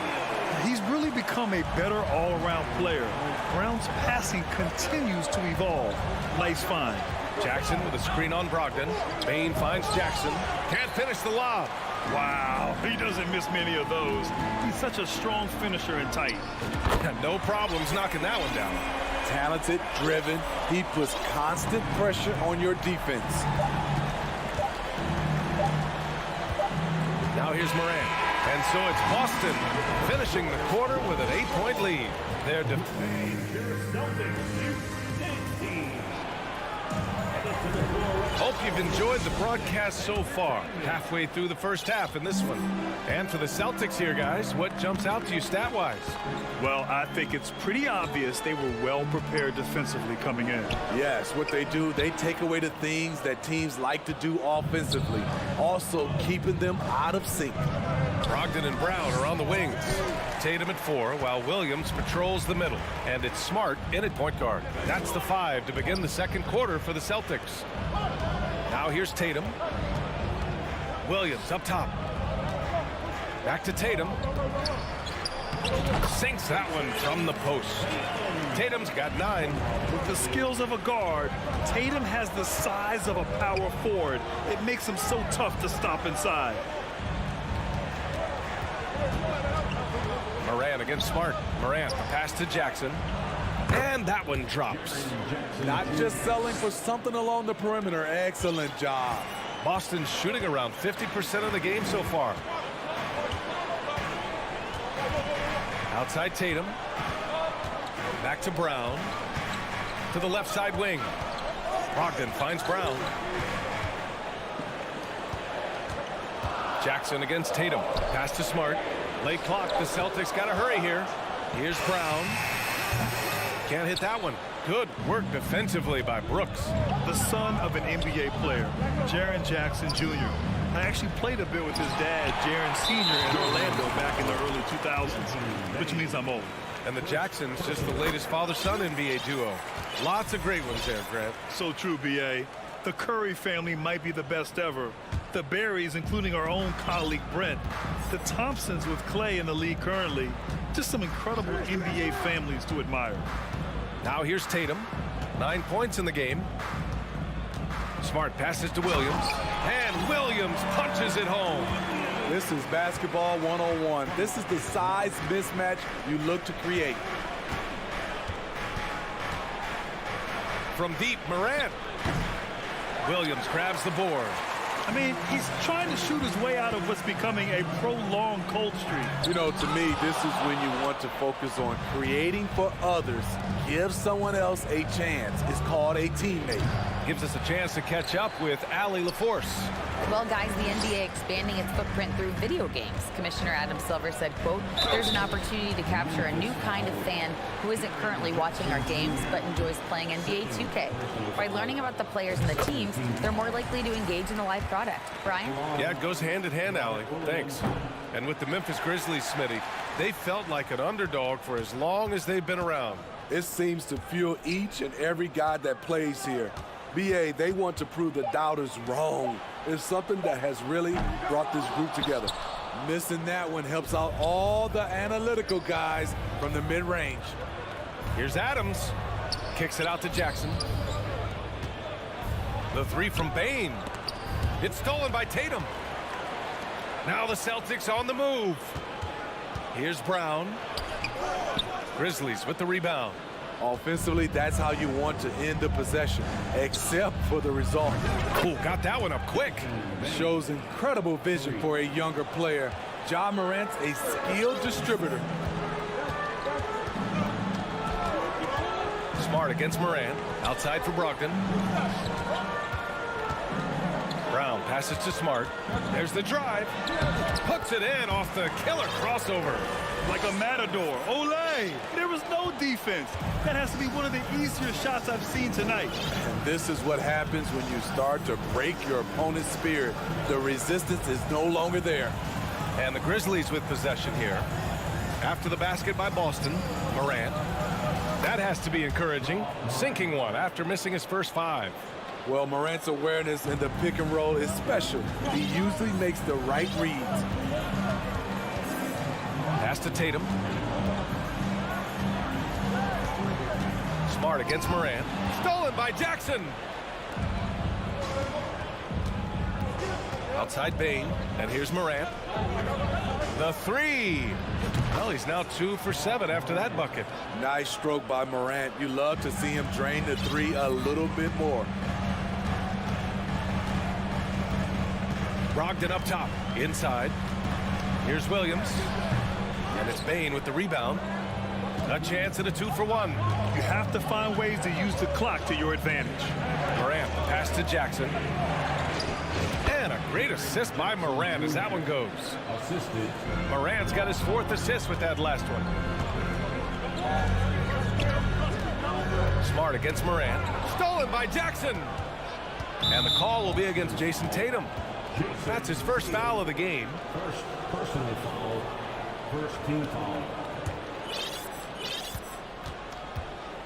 He's really become a better all-around player. Brown's passing continues to evolve. Nice find. Jackson with a screen on Brogdon. Bain finds Jackson. Can't finish the lob. Wow, he doesn't miss many of those. He's such a strong finisher and tight. No problems knocking that one down. Talented, driven. He puts constant pressure on your defense. Now here's Morant. And so it's Boston finishing the quarter with an 8-point lead. They're Hope you've enjoyed the broadcast so far. Halfway through the first half in this one. And for the Celtics here, guys, what jumps out to you stat-wise? Well, I think it's pretty obvious they were well prepared defensively coming in. Yes, what they do, they take away the things that teams like to do offensively, also keeping them out of sync. Brogdon and Brown are on the wings. Tatum at 4, while Williams patrols the middle. And it's Smart in at point guard. That's the 5 to begin the second quarter for the Celtics. Now here's Tatum. Williams up top. Back to Tatum. Sinks that one from the post. Tatum's got 9. With the skills of a guard, Tatum has the size of a power forward. It makes him so tough to stop inside. Morant against Smart. Morant, the pass to Jackson. And that one drops. Not just selling for something along the perimeter. Excellent job. Boston's shooting around 50% of the game so far. Outside Tatum. Back to Brown. To the left side wing. Brogdon finds Brown. Jackson against Tatum. Pass to Smart. Late clock. The Celtics got to hurry here. Here's Brown. Can't hit that one. Good work defensively by Brooks. The son of an NBA player, Jaren Jackson Jr. I actually played a bit with his dad, Jaren Sr. in Orlando back in the early 2000s, which means I'm old. And the Jacksons, just the latest father-son NBA duo. Lots of great ones there, Grant. So true, B.A. The Curry family might be the best ever. The Berries, including our own colleague Brent. The Thompsons with Clay in the league currently. Just some incredible NBA families to admire. Now here's Tatum. 9 points in the game. Smart passes to Williams. And Williams punches it home. This is basketball 101. This is the size mismatch you look to create. From deep, Morant. Williams grabs the board. I mean, he's trying to shoot his way out of what's becoming a prolonged cold streak. You know, to me, this is when you want to focus on creating for others. Give someone else a chance. It's called a teammate. Gives us a chance to catch up with Allie LaForce. Well, guys, the NBA expanding its footprint through video games. Commissioner Adam Silver said, quote, there's an opportunity to capture a new kind of fan who isn't currently watching our games but enjoys playing NBA 2K. By learning about the players and the teams, they're more likely to engage in the live product. Brian? Yeah, it goes hand in hand, Allie. Thanks. And with the Memphis Grizzlies, Smitty, they felt like an underdog for as long as they've been around. It seems to fuel each and every guy that plays here. BA, they want to prove the doubters wrong. It's something that has really brought this group together. Missing that one helps out all the analytical guys from the mid-range. Here's Adams. Kicks it out to Jackson. The 3 from Bain. It's stolen by Tatum. Now the Celtics on the move. Here's Brown. Grizzlies with the rebound. Offensively, that's how you want to end the possession, except for the result. Ooh, got that one up quick. Shows incredible vision for a younger player. Ja Morant's a skilled distributor. Smart against Morant. Outside for Brogdon. Brown Passes to Smart. There's the drive. Puts it in off the killer crossover. Like a matador. Olay! There was no defense. That has to be one of the easier shots I've seen tonight. And this is what happens when you start to break your opponent's spirit. The resistance is no longer there. And the Grizzlies with possession here. After the basket by Boston, Morant. That has to be encouraging. Sinking one after missing his first 5. Well, Morant's awareness in the pick and roll is special. He usually makes the right reads. Pass to Tatum. Smart against Morant. Stolen by Jackson. Outside Bane. And here's Morant. The 3. Well, he's now 2 for 7 after that bucket. Nice stroke by Morant. You love to see him drain the 3 a little bit more. Brogdon up top. Inside. Here's Williams. And it's Bane with the rebound. A chance at a 2 for 1. You have to find ways to use the clock to your advantage. Morant, pass to Jackson. And a great assist by Morant as that one goes. Assisted. Morant's got his 4th assist with that last one. Smart against Morant. Stolen by Jackson. And the call will be against Jason Tatum. That's his first foul of the game. First personal foul. First team foul.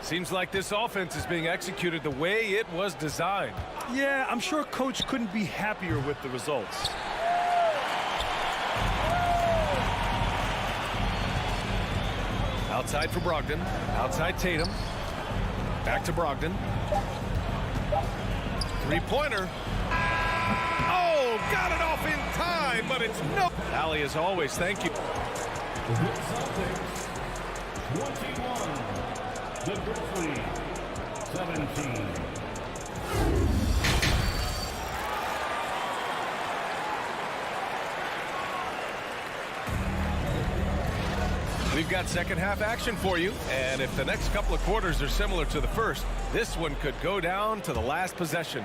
Seems like this offense is being executed the way it was designed. Yeah, I'm sure Coach couldn't be happier with the results. Outside for Brogdon. Outside Tatum. Back to Brogdon. 3-pointer. Oh, got it off in time, but it's no. Allie, as always, thank you. The Celtics 21. The Grizzlies 17. We've got second half action for you, and if the next couple of quarters are similar to the first, this one could go down to the last possession.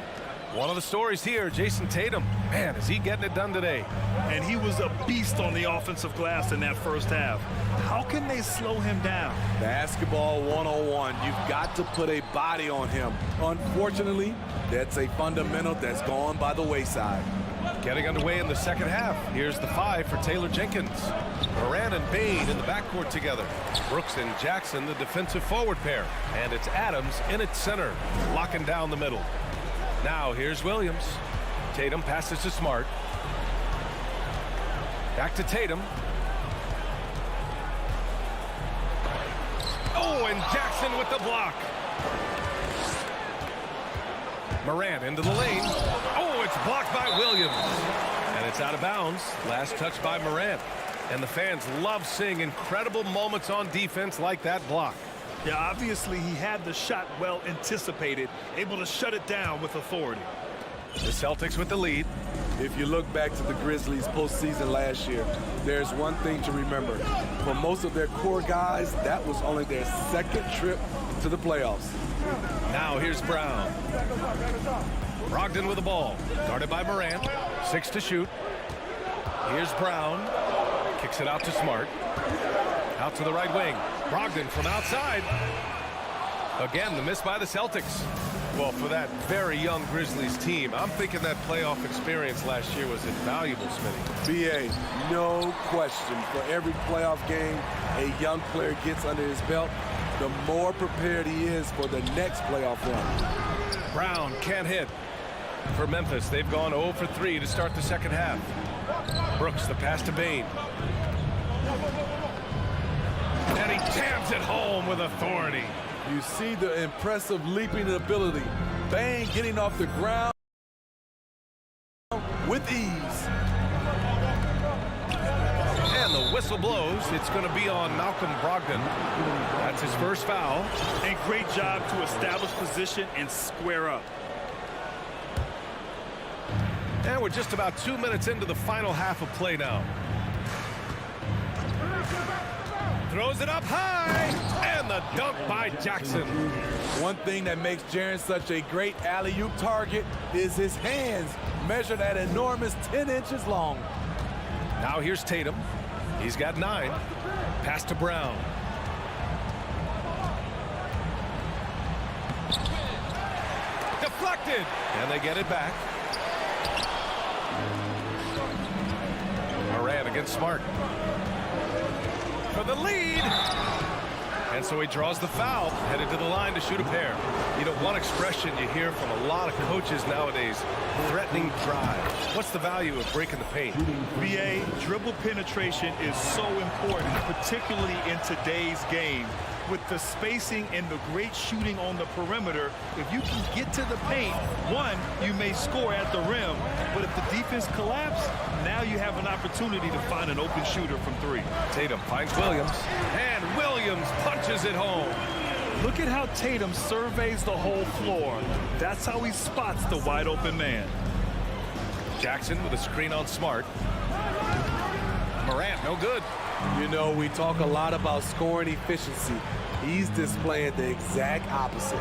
One of the stories here, Jason Tatum. Man, is he getting it done today? And he was a beast on the offensive glass in that first half. How can they slow him down? Basketball 101. You've got to put a body on him. Unfortunately, that's a fundamental that's gone by the wayside. Getting underway in the second half. Here's the 5 for Taylor Jenkins. Morant and Bane in the backcourt together. Brooks and Jackson, the defensive forward pair. And it's Adams in its center, locking down the middle. Now here's Williams. Tatum passes to Smart. Back to Tatum. Oh, and Jackson with the block. Morant into the lane. Oh, it's blocked by Williams. And it's out of bounds. Last touch by Morant. And the fans love seeing incredible moments on defense like that block. Yeah, obviously he had the shot well anticipated, able to shut it down with authority. The Celtics with the lead. If you look back to the Grizzlies postseason last year, there's one thing to remember. For most of their core guys, that was only their second trip to the playoffs. Now here's Brown. Brogdon with the ball. Guarded by Morant. 6 to shoot. Here's Brown. Kicks it out to Smart. Out to the right wing. Brogdon from outside. Again, the miss by the Celtics. Well, for that very young Grizzlies team, I'm thinking that playoff experience last year was invaluable, Smitty. BA, no question. For every playoff game a young player gets under his belt, the more prepared he is for the next playoff run. Brown can't hit. For Memphis, they've gone 0 for 3 to start the second half. Brooks, the pass to Bane. And he jams it home with authority. You see the impressive leaping ability. Bane getting off the ground with ease. And the whistle blows. It's going to be on Malcolm Brogdon. That's his first foul. And great job to establish position and square up. And we're just about 2 minutes into the final half of play now. Throws it up high. And the dunk by Jackson. One thing that makes Jaren such a great alley-oop target is his hands, measured at enormous 10 inches long. Now here's Tatum. He's got 9. Pass to Brown. Deflected. And they get it back. Morant against Smart. For the lead. And so he draws the foul, headed to the line to shoot a pair. You know, one expression you hear from a lot of coaches nowadays, threatening drive. What's the value of breaking the paint? BA, dribble penetration is so important, particularly in today's game. With the spacing and the great shooting on the perimeter, if you can get to the paint, one, you may score at the rim, but if the defense collapses, now you have an opportunity to find an open shooter from 3. Tatum finds Williams, and Williams punches it home. Look at how Tatum surveys the whole floor. That's how he spots the wide open man. Jackson with a screen on Smart. Morant, no good. You know, we talk a lot about scoring efficiency. He's displaying the exact opposite.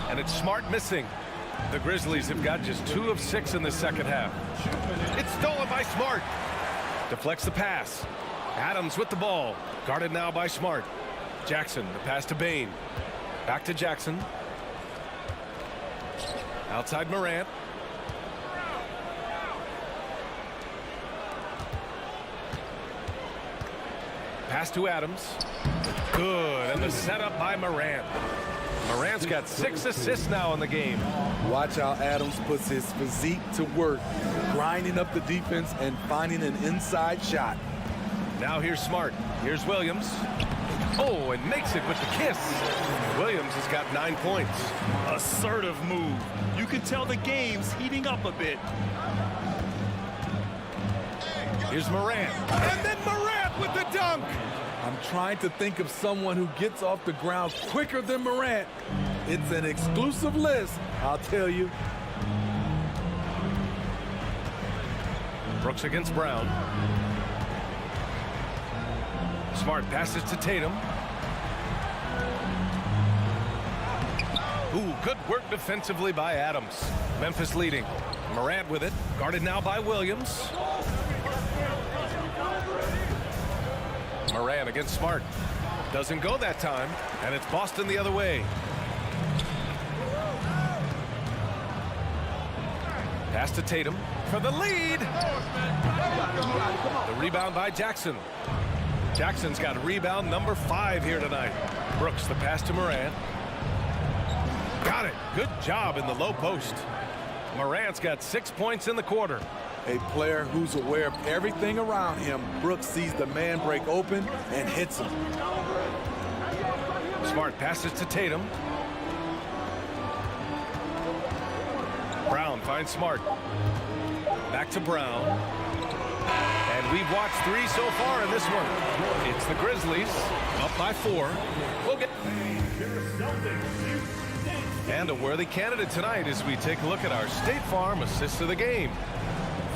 And it's Smart missing. The Grizzlies have got just 2 of 6 in the second half. It's stolen by Smart. Deflects the pass. Adams with the ball. Guarded now by Smart. Jackson, the pass to Bane. Back to Jackson. Outside Morant. Pass to Adams. Good, and the setup by Morant. Morant's got 6 assists now in the game. Watch how Adams puts his physique to work, grinding up the defense and finding an inside shot. Now here's Smart. Here's Williams. Oh, and makes it with the kiss. Williams has got 9 points. Assertive move. You can tell the game's heating up a bit. Here's Morant. And then Morant with the dunk. I'm trying to think of someone who gets off the ground quicker than Morant. It's an exclusive list, I'll tell you. Brooks against Brown. Smart passes to Tatum. Ooh, good work defensively by Adams. Memphis leading. Morant with it. Guarded now by Williams. Morant against Smart. Doesn't go that time, and it's Boston the other way. Pass to Tatum for the lead. The rebound by Jackson. Jackson's got rebound number 5 here tonight. Brooks, the pass to Morant. Got it. Good job in the low post. Morant's got 6 points in the quarter. A player who's aware of everything around him. Brooks sees the man break open and hits him. Smart passes to Tatum. Brown finds Smart. Back to Brown. And we've watched 3 so far in this one. It's the Grizzlies up by 4. We'll get... And a worthy candidate tonight as we take a look at our State Farm assist of the game.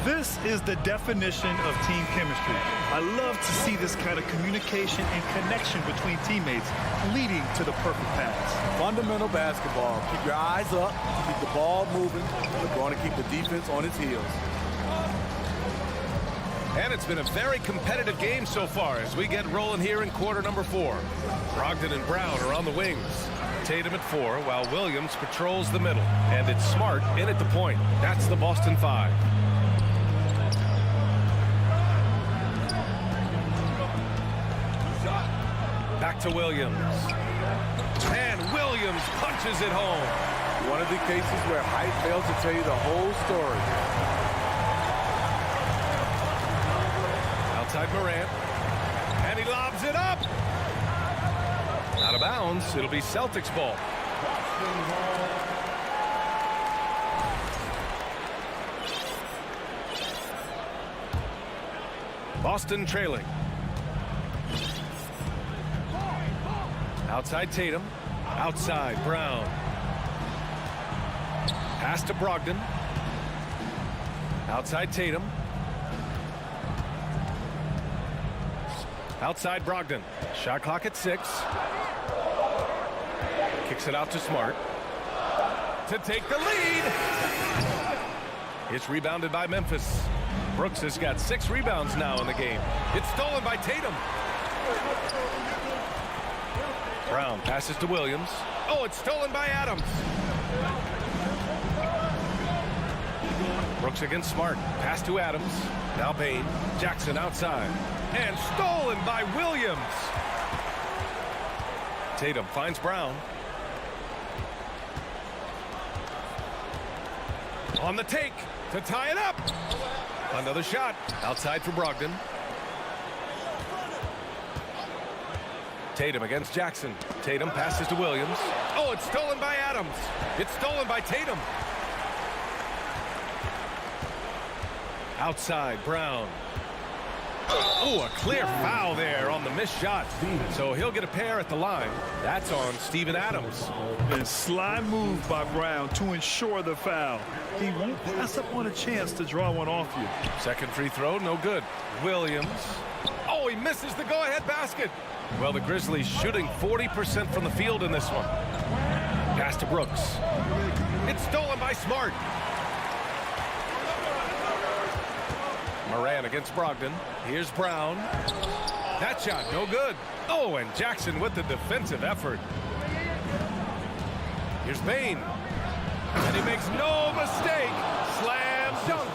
This is the definition of team chemistry. I love to see this kind of communication and connection between teammates leading to the perfect pass. Fundamental basketball. Keep your eyes up, keep the ball moving. We're going to keep the defense on its heels. And it's been a very competitive game so far as we get rolling here in quarter number 4. Brogdon and Brown are on the wings. Tatum at 4 while Williams patrols the middle. And it's Smart in at the point. That's the Boston 5. Back to Williams. And Williams punches it home. One of the cases where height fails to tell you the whole story. Outside Morant. And he lobs it up. Out of bounds. It'll be Celtics ball. Boston trailing. Outside Tatum. Outside Brown. Pass to Brogdon. Outside Tatum. Outside Brogdon. Shot clock at 6. Kicks it out to Smart. To take the lead. It's rebounded by Memphis. Brooks has got 6 rebounds now in the game. It's stolen by Tatum. Brown passes to Williams. Oh, it's stolen by Adams. Brooks against Smart. Pass to Adams. Now Bain. Jackson outside. And stolen by Williams. Tatum finds Brown. On the take to tie it up. Another shot. Outside for Brogdon. Tatum against Jackson. Tatum passes to Williams. Oh, it's stolen by Adams. It's stolen by Tatum. Outside, Brown. Oh, a clear foul there on the missed shot. So he'll get a pair at the line. That's on Steven Adams. And sly move by Brown to ensure the foul. He won't pass up on a chance to draw one off you. Second free throw, no good. Williams. Oh, he misses the go-ahead basket. Well, the Grizzlies shooting 40% from the field in this one. Pass to Brooks. It's stolen by Smart. Moran against Brogdon. Here's Brown. That shot, no good. Oh, and Jackson with the defensive effort. Here's Bain. And he makes no mistake. Slam dunk.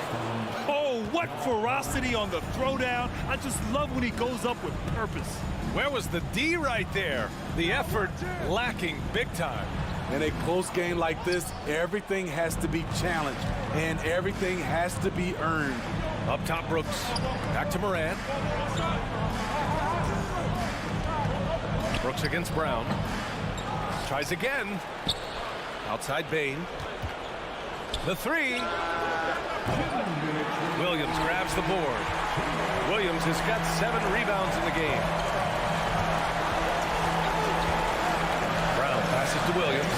Oh, what ferocity on the throwdown. I just love when he goes up with purpose. Where was the D right there? The effort lacking big time. In a close game like this, everything has to be challenged, and everything has to be earned. Up top, Brooks. Back to Moran. Brooks against Brown. Tries again. Outside Bain. The 3. Williams grabs the board. Williams has got 7 rebounds in the game. Brown passes to Williams.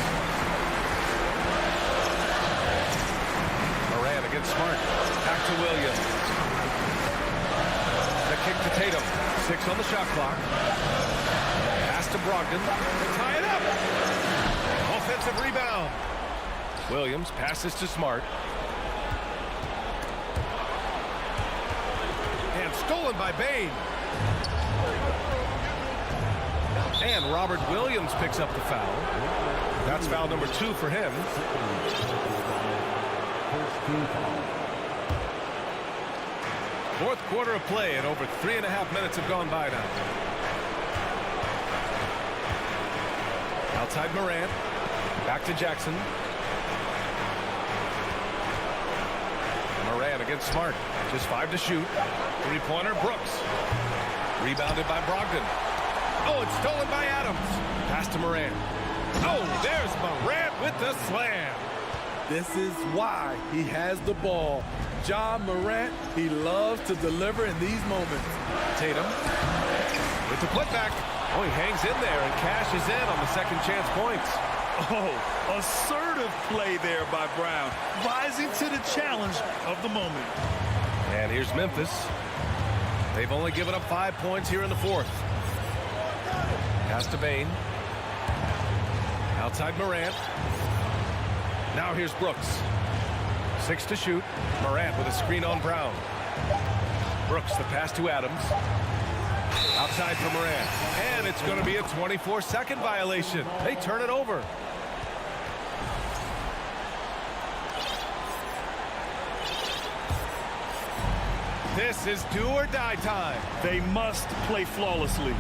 Moran against Smart. Back to Williams. The kick to Tatum. 6 on the shot clock. Pass to Brogdon. Tie it up. Offensive rebound. Williams passes to Smart. And stolen by Bain. And Robert Williams picks up the foul. That's foul number 2 for him. Fourth quarter of play, and over 3.5 minutes have gone by now. Outside Moran. Back to Jackson. Moran against Smart. Just 5 to shoot. 3-pointer, Brooks. Rebounded by Brogdon. Oh, it's stolen by Adams. Pass to Moran. Oh, there's Moran with the slam. This is why he has the ball. John Morant, he loves to deliver in these moments. Tatum with the putback. Oh, he hangs in there and cashes in on the second chance points. Oh, assertive play there by Brown, rising to the challenge of the moment. And here's Memphis. They've only given up 5 points here in the fourth. Pass to Bain. Outside Morant. Now here's Brooks. 6 to shoot. Morant with a screen on Brown. Brooks, the pass to Adams. Outside for Morant. And it's going to be a 24-second violation. They turn it over. This is do or die time. They must play flawlessly.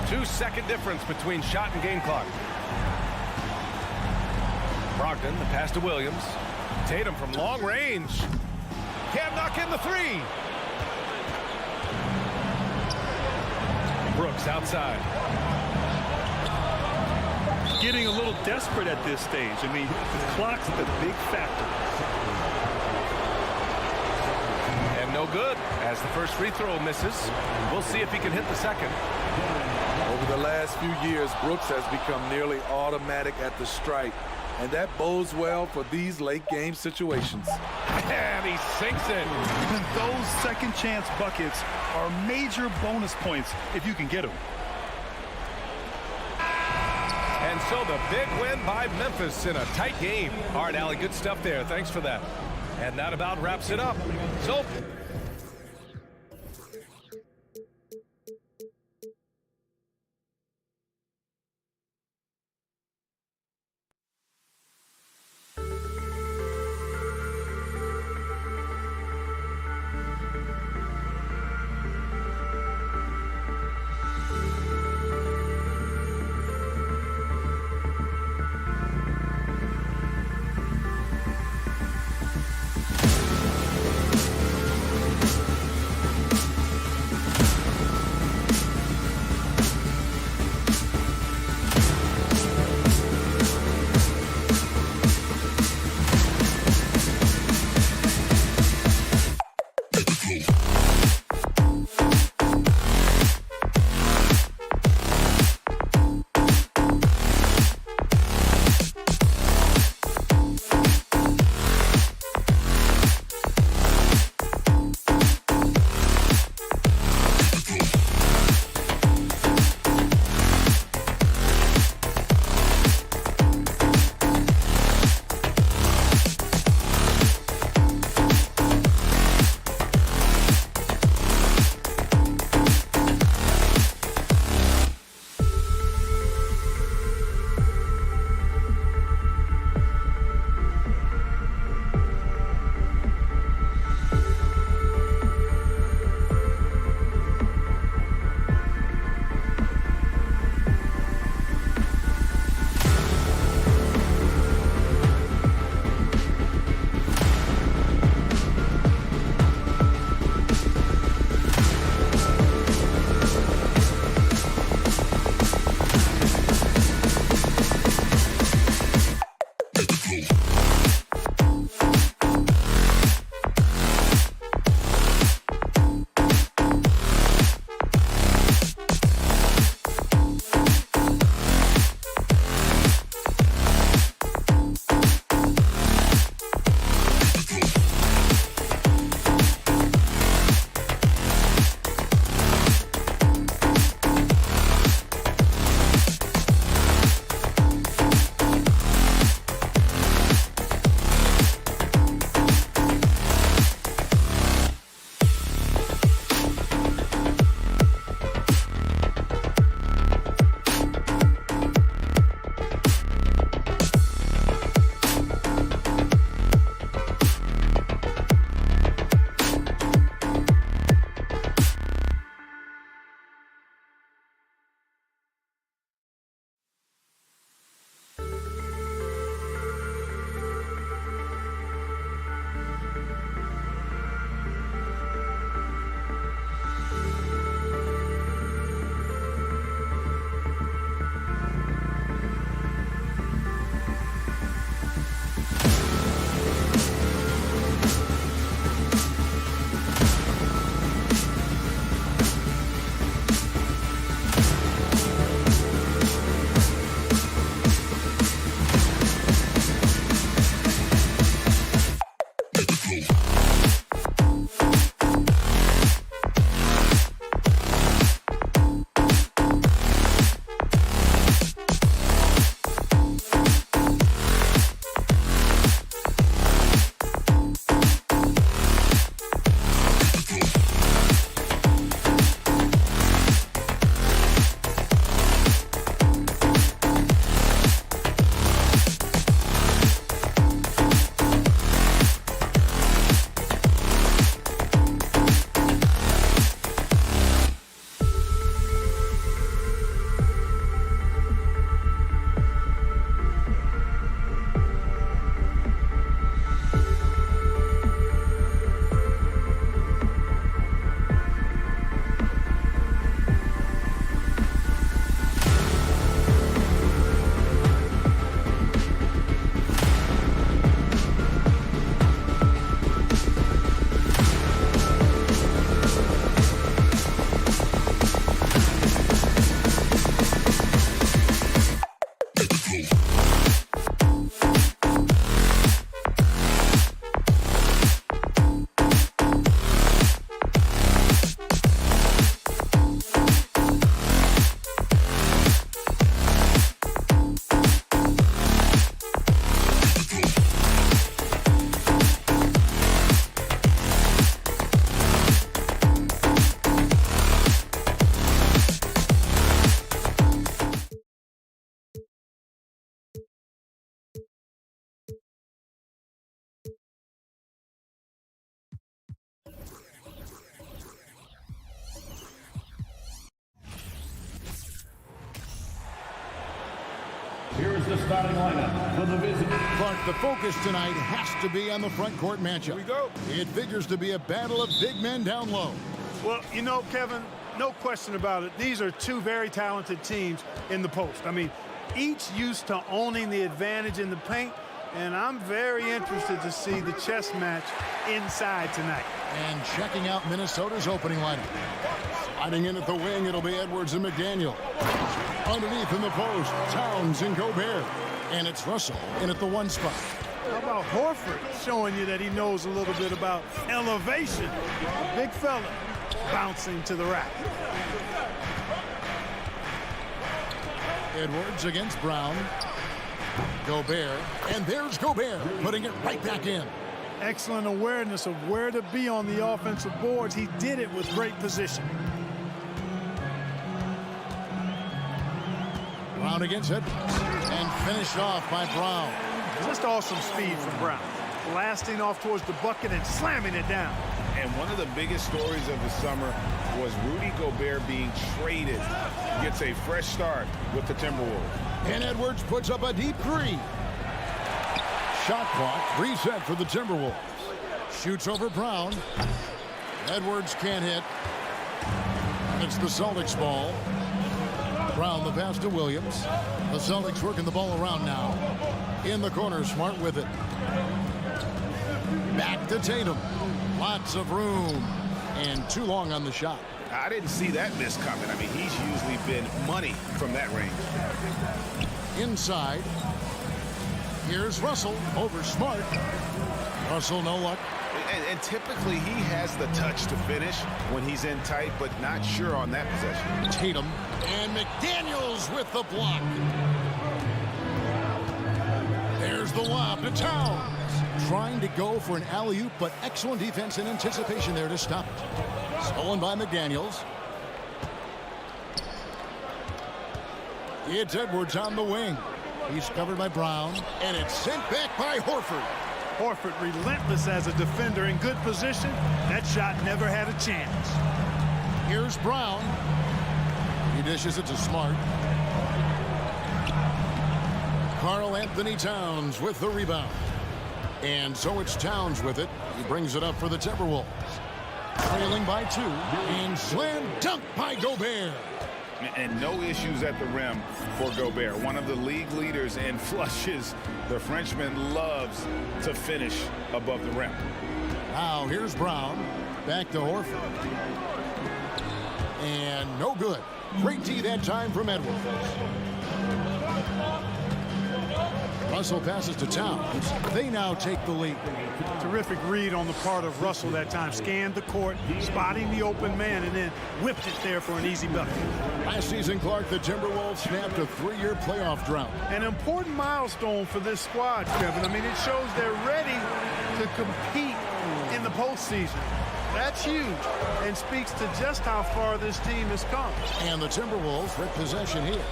2-second difference between shot and game clock. Brogdon, the pass to Williams. Tatum from long range. Can't knock in the 3. Brooks outside. Getting a little desperate at this stage. I mean, the clock's the big factor. And no good as the first free throw misses. We'll see if he can hit the second. Over the last few years, Brooks has become nearly automatic at the stripe. and that bodes well for these late-game situations. And he sinks it. And those second-chance buckets are major bonus points if you can get them. And so the big win by Memphis in a tight game. All right, Allie, good stuff there. Thanks for that. And that about wraps it up. So Clark, the focus tonight has to be on the front court matchup. Here we go. It figures to be a battle of big men down low. Well, you know, Kevin, no question about it. These are two very talented teams in the post. I mean, each used to owning the advantage in the paint, and I'm very interested to see the chess match inside tonight. And checking out Minnesota's opening lineup. Sliding in at the wing, it'll be Edwards and McDaniel. Underneath in the post, Towns and Gobert. And it's Russell in at the 1 spot. How about Horford showing you that he knows a little bit about elevation? A big fella bouncing to the rack. Edwards against Brown. Gobert. And there's Gobert putting it right back in. Excellent awareness of where to be on the offensive boards. He did it with great position. Brown against Edwards. And finished off by Brown. Just awesome speed from Brown. Blasting off towards the bucket and slamming it down. And one of the biggest stories of the summer was Rudy Gobert being traded. Gets a fresh start with the Timberwolves. And Edwards puts up a deep 3. Shot clock reset for the Timberwolves. Shoots over Brown. Edwards can't hit. It's the Celtics ball. Brown the pass to Williams. The Celtics working the ball around now. In the corner, Smart with it. Back to Tatum. Lots of room. And too long on the shot. I didn't see that miss coming. I mean, he's usually been money from that range. Inside. Here's Russell over Smart. Russell, no luck. And typically he has the touch to finish when he's in tight, but not sure on that possession. Tatum and McDaniels with the block. There's the lob to Towns. Trying to go for an alley-oop, but excellent defense and anticipation there to stop it. Stolen by McDaniels. It's Edwards on the wing. He's covered by Brown, and it's sent back by Horford. Horford relentless as a defender in good position. That shot never had a chance. Here's Brown. He dishes it to Smart. Karl Anthony Towns with the rebound. And so it's Towns with it. He brings it up for the Timberwolves. Trailing by 2. And slam dunk by Gobert. And no issues at the rim for Gobert. One of the league leaders in flushes. The Frenchman loves to finish above the rim. Now here's Brown. Back to Horford. And no good. Great D that time from Edwards. Russell passes to Towns. They now take the lead. Terrific read on the part of Russell that time. Scanned the court, spotting the open man, and then whipped it there for an easy bucket. Last season, Clark, the Timberwolves snapped a 3-year playoff drought. An important milestone for this squad, Kevin. I mean, it shows they're ready to compete in the postseason. That's huge and speaks to just how far this team has come. And the Timberwolves with possession here,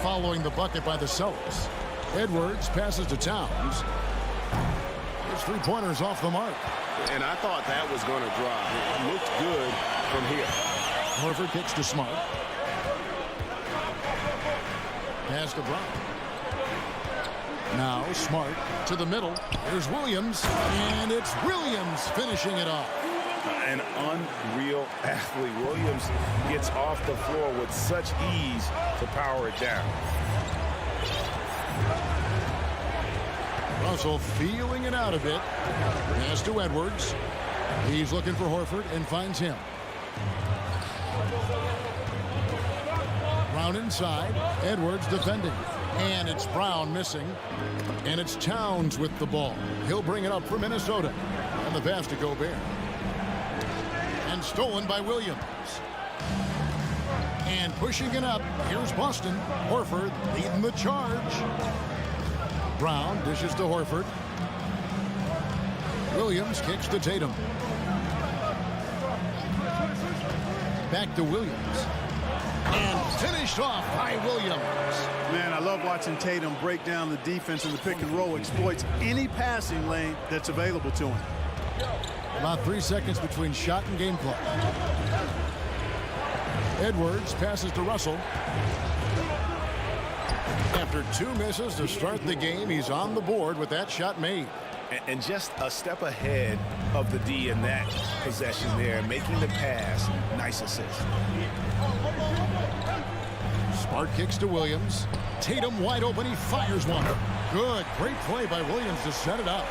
following the bucket by the Celtics. Edwards passes to Towns. His 3-pointers off the mark. And I thought that was going to drop. It looked good from here. Horford kicks to Smart. Pass to Brown. Now Smart to the middle. There's Williams. And it's Williams finishing it off. An unreal athlete. Williams gets off the floor with such ease to power it down. Russell feeling it out a bit. Pass to Edwards. He's looking for Horford and finds him. Brown inside. Edwards defending. And it's Brown missing. And it's Towns with the ball. He'll bring it up for Minnesota. And the pass to Gobert. And stolen by Williams. And pushing it up. Here's Boston. Horford leading the charge. Brown dishes to Horford. Williams kicks to Tatum. Back to Williams. And finished off by Williams. Man, I love watching Tatum break down the defense in the pick and roll, exploits any passing lane that's available to him. About 3 seconds between shot and game clock. Edwards passes to Russell. After 2 misses to start the game, he's on the board with that shot made. And just a step ahead of the D in that possession there, making the pass. Nice assist. Smart kicks to Williams. Tatum wide open. He fires one. Good. Great play by Williams to set it up.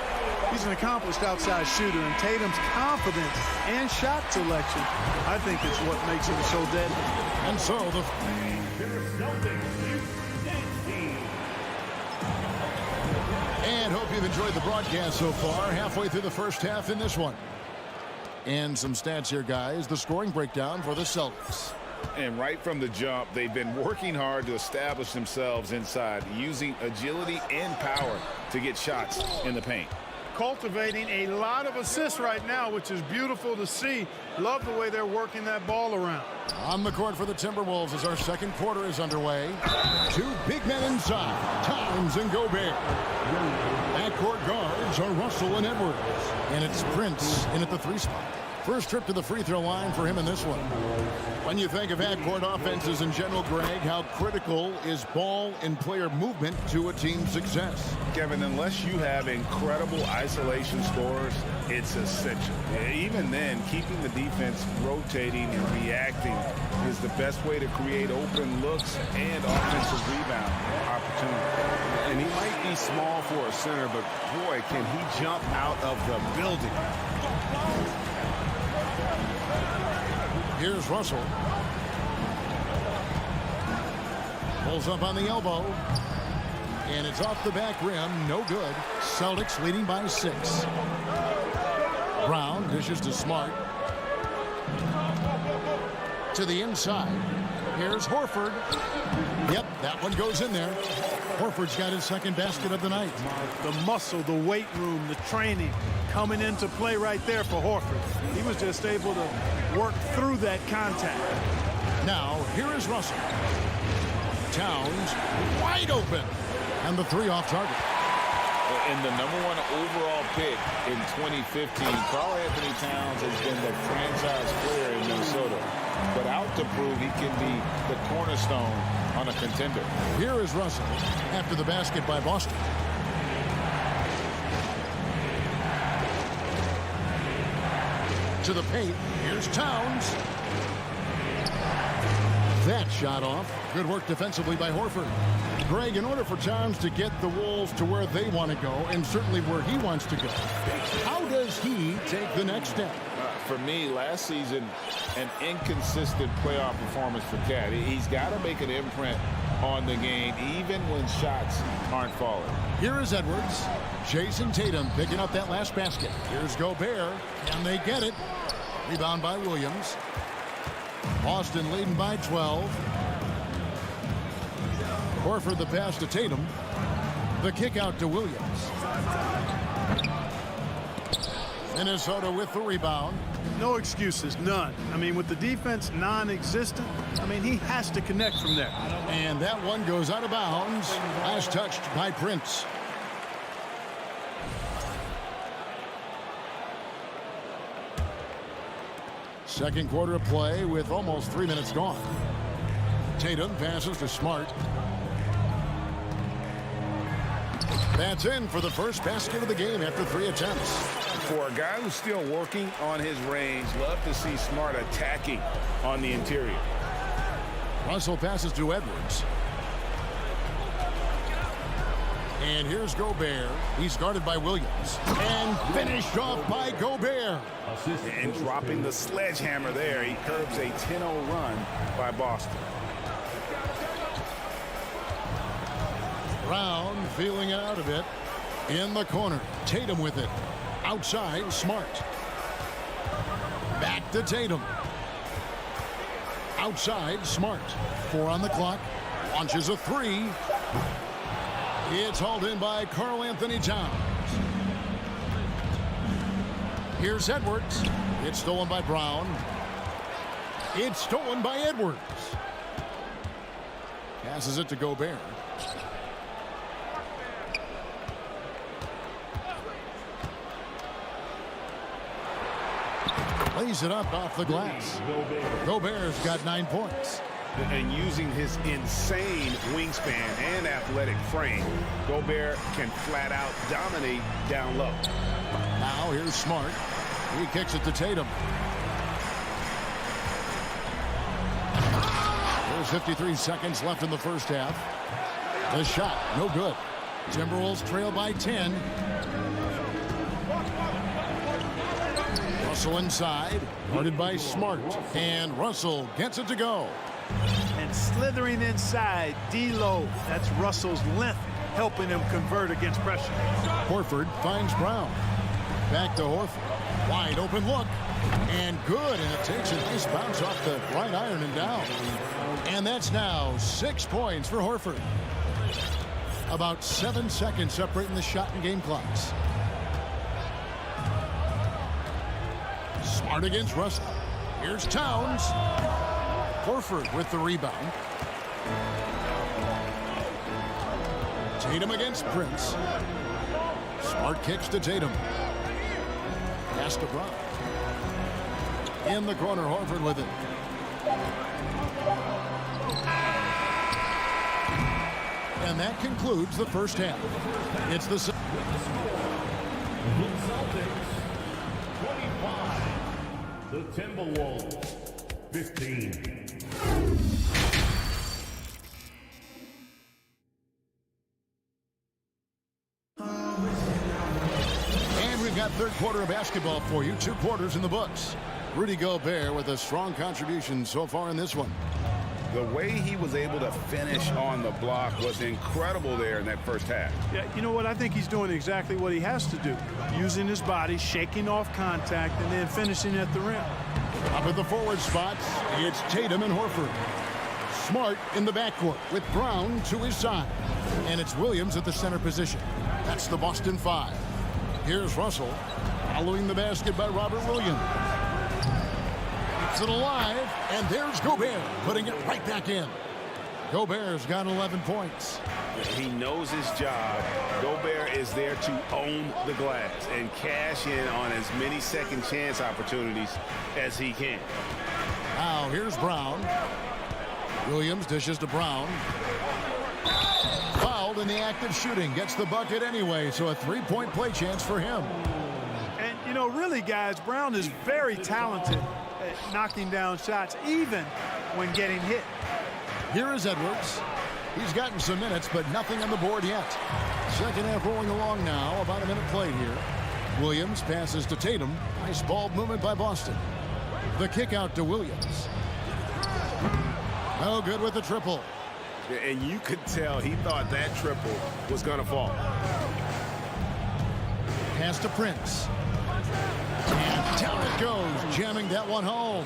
He's an accomplished outside shooter, and Tatum's confidence and shot selection, I think, is what makes him so deadly. And so the and hope you've enjoyed the broadcast so far. Halfway through the first half in this one. And some stats here, guys. The scoring breakdown for the Celtics. And right from the jump, they've been working hard to establish themselves inside, using agility and power to get shots in the paint. Cultivating a lot of assists right now, which is beautiful to see. Love the way they're working that ball around. On the court for the Timberwolves as our second quarter is underway. 2 big men inside, Towns and Gobert. Backcourt guards are Russell and Edwards. And it's Prince in at the 3 spot. First trip to the free throw line for him in this one. When you think of half-court offenses in general, Greg, how critical is ball and player movement to a team's success? Kevin, unless you have incredible isolation scores, it's essential. Even then, keeping the defense rotating and reacting is the best way to create open looks and offensive rebound opportunity. And he might be small for a center, but boy, can he jump out of the building. Here's Russell. Pulls up on the elbow. And it's off the back rim. No good. Celtics leading by 6. Brown dishes to Smart. To the inside. Here's Horford. Yep, that one goes in there. Horford's got his second basket of the night. The muscle, the weight room, the training coming into play right there for Horford. He was just able to work through that contact. Now, here is Russell. Towns wide open. And the 3 off target. And the #1 overall pick in 2015, Karl Anthony Towns has been the franchise player in Minnesota. But out to prove he can be the cornerstone on a contender. Here is Russell after the basket by Boston. To the paint. Here's Towns. That shot off. Good work defensively by Horford. Greg, in order for Towns to get the Wolves to where they want to go, and certainly where he wants to go, how does he take the next step? For me, last season, an inconsistent playoff performance for Cat. He's got to make an imprint on the game, even when shots aren't falling. Here is Edwards. Jason Tatum picking up that last basket. Here's Gobert, and they get it. Rebound by Williams. Boston leading by 12. Horford the pass to Tatum. The kick out to Williams. Minnesota with the rebound. No excuses, none. I mean, with the defense non-existent, I mean, he has to connect from there. And that one goes out of bounds. Last touched by Prince. Second quarter of play with almost 3 minutes gone. Tatum passes to Smart. That's in for the first basket of the game after 3 attempts. For a guy who's still working on his range, love to see Smart attacking on the interior. Russell passes to Edwards. And here's Gobert. He's guarded by Williams. And finished off by Gobert. And dropping the sledgehammer there, he curbs a 10-0 run by Boston. Brown feeling out of it. In the corner. Tatum with it. Outside, Smart. Back to Tatum. Outside, Smart. 4 on the clock. Launches a 3. It's hauled in by Karl Anthony Towns. Here's Edwards. It's stolen by Brown. It's stolen by Edwards. Passes it to Gobert. Lays it up off the glass. Gobert's got 9 points. And using his insane wingspan and athletic frame, Gobert can flat out dominate down low. Now here's Smart. He kicks it to Tatum. There's 53 seconds left in the first half. The shot, no good. Timberwolves trail by 10. Russell inside, guarded by Smart. And Russell gets it to go. And slithering inside, D-Lo. That's Russell's length helping him convert against pressure. Horford finds Brown. Back to Horford. Wide open look. And good. And it takes a nice bounce off the right iron and down. And that's now 6 points for Horford. About 7 seconds separating the shot and game clocks. Smart against Russell. Here's Towns. Horford with the rebound. Tatum against Prince. Smart kicks to Tatum. Pass to Brown. In the corner, Horford with it. And that concludes the first half. It's the Celtics 25. The Timberwolves 15. And we've got third quarter of basketball for you. 2 quarters in the books. Rudy Gobert with a strong contribution so far in this one. The way he was able to finish on the block was incredible there in that first half. Yeah, you know what? I think he's doing exactly what he has to do. Using his body, shaking off contact, and then finishing at the rim. Up at the forward spots, it's Tatum and Horford. Smart in the backcourt with Brown to his side. And it's Williams at the center position. That's the Boston 5. Here's Russell following the basket by Robert Williams. Keeps it alive, and there's Gobert putting it right back in. Gobert's got 11 points. He knows his job. Gobert is there to own the glass and cash in on as many second chance opportunities as he can. Now here's Brown. Williams dishes to Brown. Fouled in the act of shooting. Gets the bucket anyway, so a 3-point play chance for him. And, you know, really, guys, Brown is very talented at knocking down shots, even when getting hit. Here is Edwards. He's gotten some minutes, but nothing on the board yet. Second half rolling along now. About a minute played here. Williams passes to Tatum. Nice ball movement by Boston. The kick out to Williams. No good with the triple. And you could tell he thought that triple was going to fall. Pass to Prince. And down it goes, jamming that one home.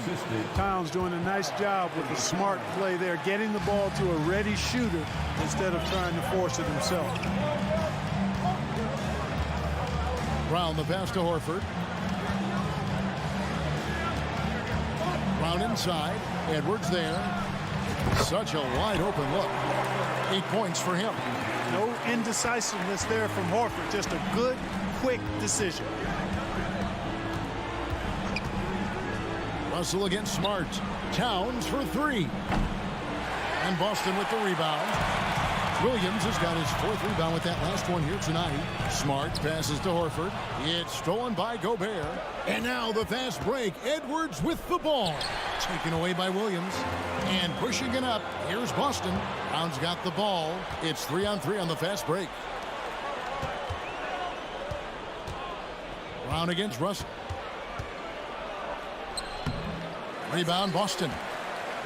Towns doing a nice job with the smart play there, getting the ball to a ready shooter instead of trying to force it himself. Brown the pass to Horford. Brown inside. Edwards there. Such a wide open look. 8 points for him. No indecisiveness there from Horford. Just a good, quick decision. Russell against Smart. Towns for 3. And Boston with the rebound. Williams has got his 4th rebound with that last one here tonight. Smart passes to Horford. It's stolen by Gobert. And now the fast break. Edwards with the ball. Taken away by Williams. And pushing it up. Here's Boston. Brown's got the ball. It's 3-on-3 on the fast break. Brown against Russell. Rebound Boston.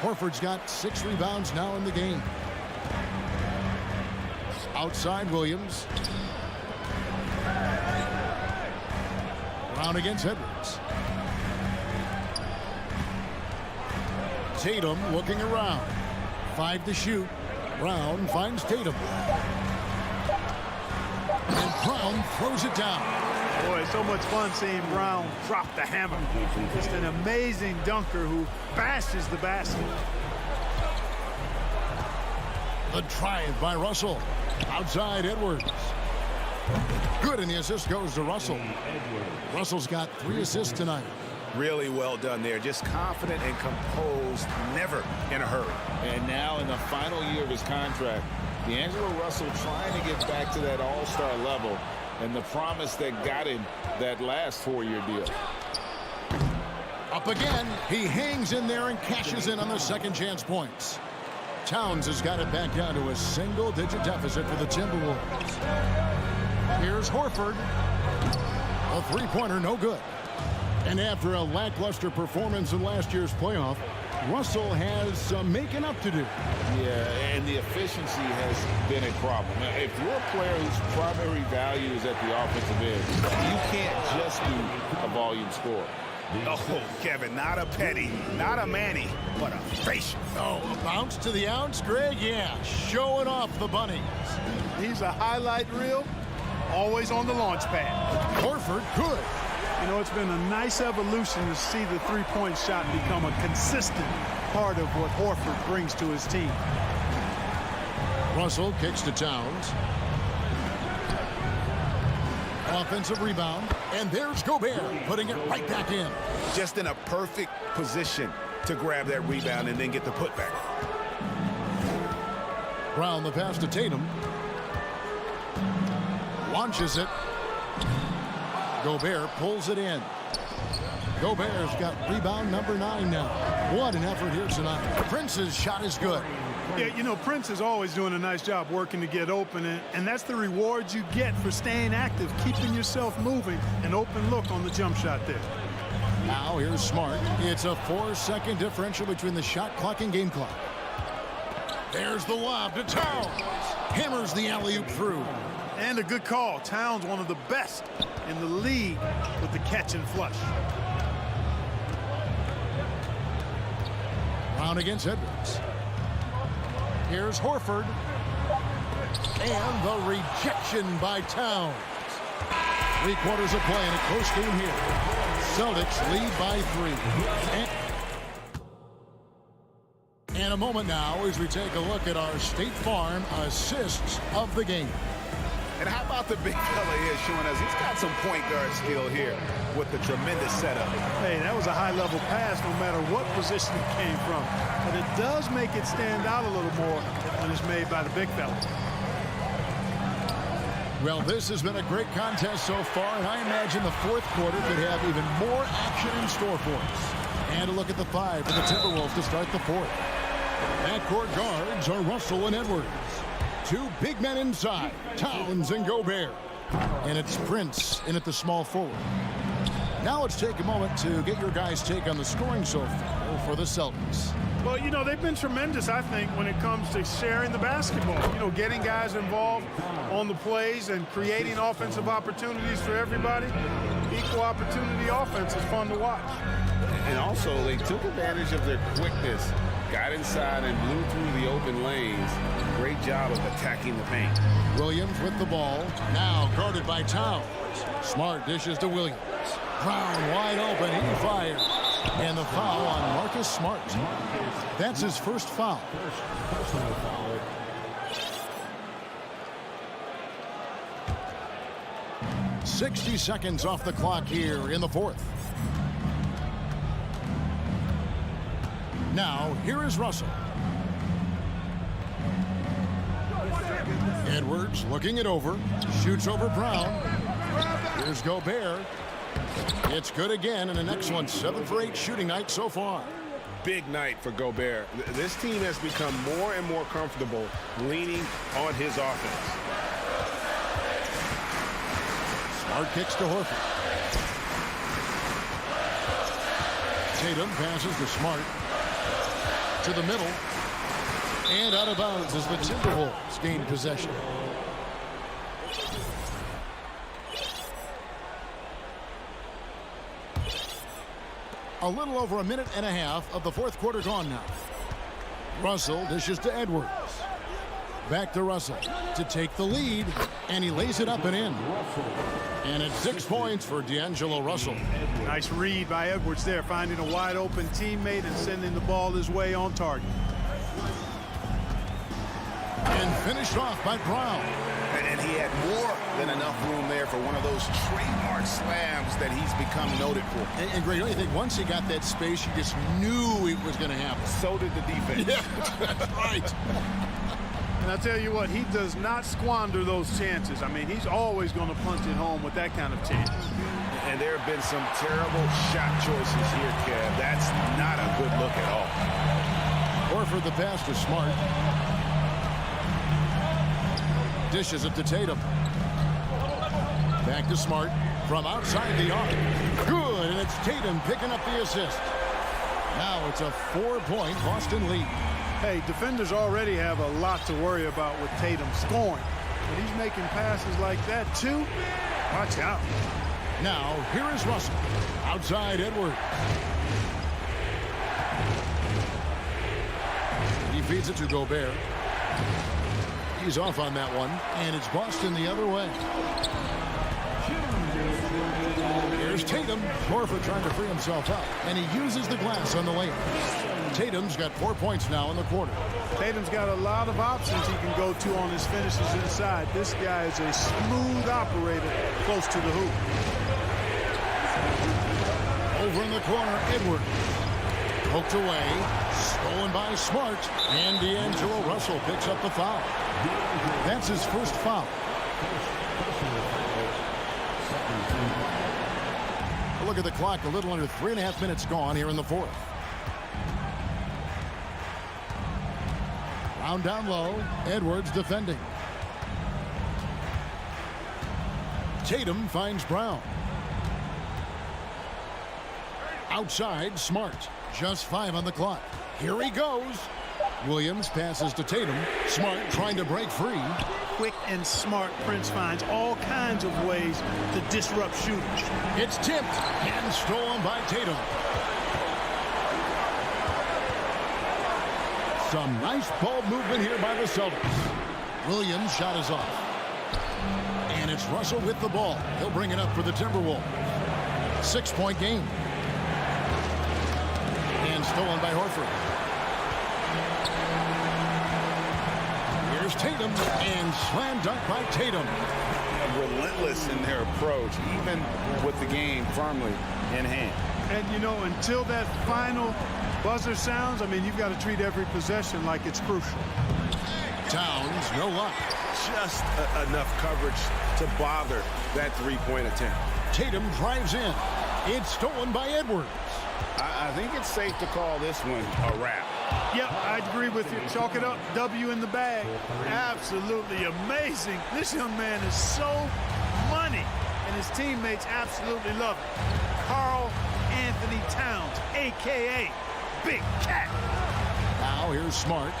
Horford's got 6 rebounds now in the game. Outside Williams. Brown against Edwards. Tatum looking around. 5 to shoot. Brown finds Tatum. And Brown throws it down. Boy, so much fun seeing Brown drop the hammer. Just an amazing dunker who bashes the basket. The drive by Russell. Outside Edwards. Good, and the assist goes to Russell. Russell's got 3 assists tonight. Really well done there. Just confident and composed, never in a hurry. And now in the final year of his contract, D'Angelo Russell trying to get back to that all-star level and the promise that got him that last 4-year deal. Up again. He hangs in there and cashes in on the second chance points. Towns has got it back down to a single-digit deficit for the Timberwolves. Here's Horford. A three-pointer, no good. And after a lackluster performance in last year's playoff, Russell has some making up to do. Yeah, and the efficiency has been a problem. Now, if you're a player whose primary value is at the offensive end, you can't just be a volume scorer. Oh, Kevin, not a petty, not a Manny, but a facial. Oh, a bounce to the ounce, Greg? Yeah, showing off the bunnies. He's a highlight reel, always on the launch pad. Horford, good. You know, it's been a nice evolution to see the three-point shot become a consistent part of what Horford brings to his team. Russell kicks to Towns. Offensive rebound, and there's Gobert putting it right back in. Just in a perfect position to grab that rebound and then get the putback. Brown the pass to Tatum. Launches it. Gobert pulls it in. Gobert's got rebound number 9 now. What an effort here tonight. Prince's shot is good. Yeah, you know, Prince is always doing a nice job working to get open, and that's the reward you get for staying active, keeping yourself moving, an open look on the jump shot there. Now here's Smart. It's a 4-second differential between the shot clock and game clock. There's the lob to Towns. Hammers the alley-oop through. And a good call. Towns, one of the best in the league with the catch and flush. Brown against Edwards. Here's Horford. And the rejection by Towns. 3 quarters of play in a close game here. Celtics lead by 3. And a moment now as we take a look at our State Farm assists of the game. And how about the big fella here showing us he's got some point guard skill here with the tremendous setup. Hey, that was a high-level pass no matter what position it came from. But it does make it stand out a little more when it's made by the big fella. Well, this has been a great contest so far, and I imagine the fourth quarter could have even more action in store for us. And a look at the 5 for the Timberwolves to start the fourth. Backcourt guards are Russell and Edwards. 2 big men inside, Towns and Gobert. And it's Prince in at the small forward. Now let's take a moment to get your guys' take on the scoring so far for the Celtics. Well, you know, they've been tremendous, I think, when it comes to sharing the basketball. You know, getting guys involved on the plays and creating offensive opportunities for everybody. Equal opportunity offense is fun to watch. And also, they took advantage of their quickness, got inside and blew through the open lanes. Great job of attacking the paint. Williams with the ball, now guarded by Towns. Smart dishes to Williams. Brown wide open, he fires. And the foul on Marcus Smart. That's his first foul. Personal foul. 60 seconds off the clock here in the fourth. Now, here is Russell. Edwards looking it over. Shoots over Brown. Here's Gobert. It's good again, and an excellent 7 for 8 shooting night so far. Big night for Gobert. This team has become more and more comfortable leaning on his offense. Smart kicks to Horford. Tatum passes to Smart. To the middle. And out of bounds as the Timberwolves gain possession. A little over a minute and a half of the fourth quarter gone now. Russell dishes to Edwards. Back to Russell to take the lead, and he lays it up and in. And it's 6 points for D'Angelo Russell. Nice read by Edwards there, finding a wide open teammate and sending the ball his way on target. And finished off by Brown. And he had had more than enough room there for one of those trademark slams that he's become noted for. And Greg, don't you think once he got that space, you just knew it was going to happen? So did the defense. Yeah, that's right. And I tell you what, he does not squander those chances. I mean, he's always going to punch it home with that kind of chance. And there have been some terrible shot choices here, Kev. That's not a good look at all. Horford the pass to Smart. Dishes it to Tatum. Back to Smart from outside the arc. Good, and it's Tatum picking up the assist. Now it's a 4-point Boston lead. Hey, defenders already have a lot to worry about with Tatum scoring. But he's making passes like that, too. Watch out. Now, here is Russell. Outside Edwards. He feeds it to Gobert. He's off on that one, and it's Boston the other way. Here's Tatum. Horford trying to free himself up, and he uses the glass on the lane. Tatum's got 4 points now in the quarter. Tatum's got a lot of options he can go to on his finishes inside. This guy is a smooth operator close to the hoop. Over in the corner, Edwards. Poked away, stolen by Smart, and D'Angelo Russell picks up the foul. That's his first foul. Look at the clock, a little under 3.5 minutes gone here in the fourth. Round down low, Edwards defending. Tatum finds Brown. Outside, Smart. Just 5 on the clock. Here he goes. Williams passes to Tatum. Smart trying to break free. Quick and smart, Prince finds all kinds of ways to disrupt shooters. It's tipped and stolen by Tatum. Some nice ball movement here by the Celtics. Williams' shot is off. And it's Russell with the ball. He'll bring it up for the Timberwolves. 6-point game. And stolen by Horford. Here's Tatum, and slam dunk by Tatum. Relentless in their approach, even with the game firmly in hand. And, you know, until that final buzzer sounds, I mean, you've got to treat every possession like it's crucial. Towns, no luck. Just enough coverage to bother that three-point attempt. Tatum drives in. It's stolen by Edwards. I think it's safe to call this one a wrap. Yep, I agree with you. Chalk it up. W in the bag. Absolutely amazing. This young man is so money, and his teammates absolutely love it. Karl Anthony Towns, a.k.a. Big Cat. Now here's Smart.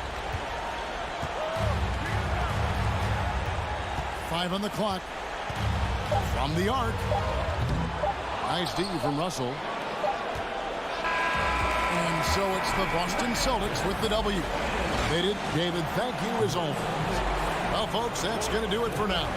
5 on the clock. From the arc. Nice D from Russell. And so it's the Boston Celtics with the W. David, thank you as always. Well, folks, that's going to do it for now.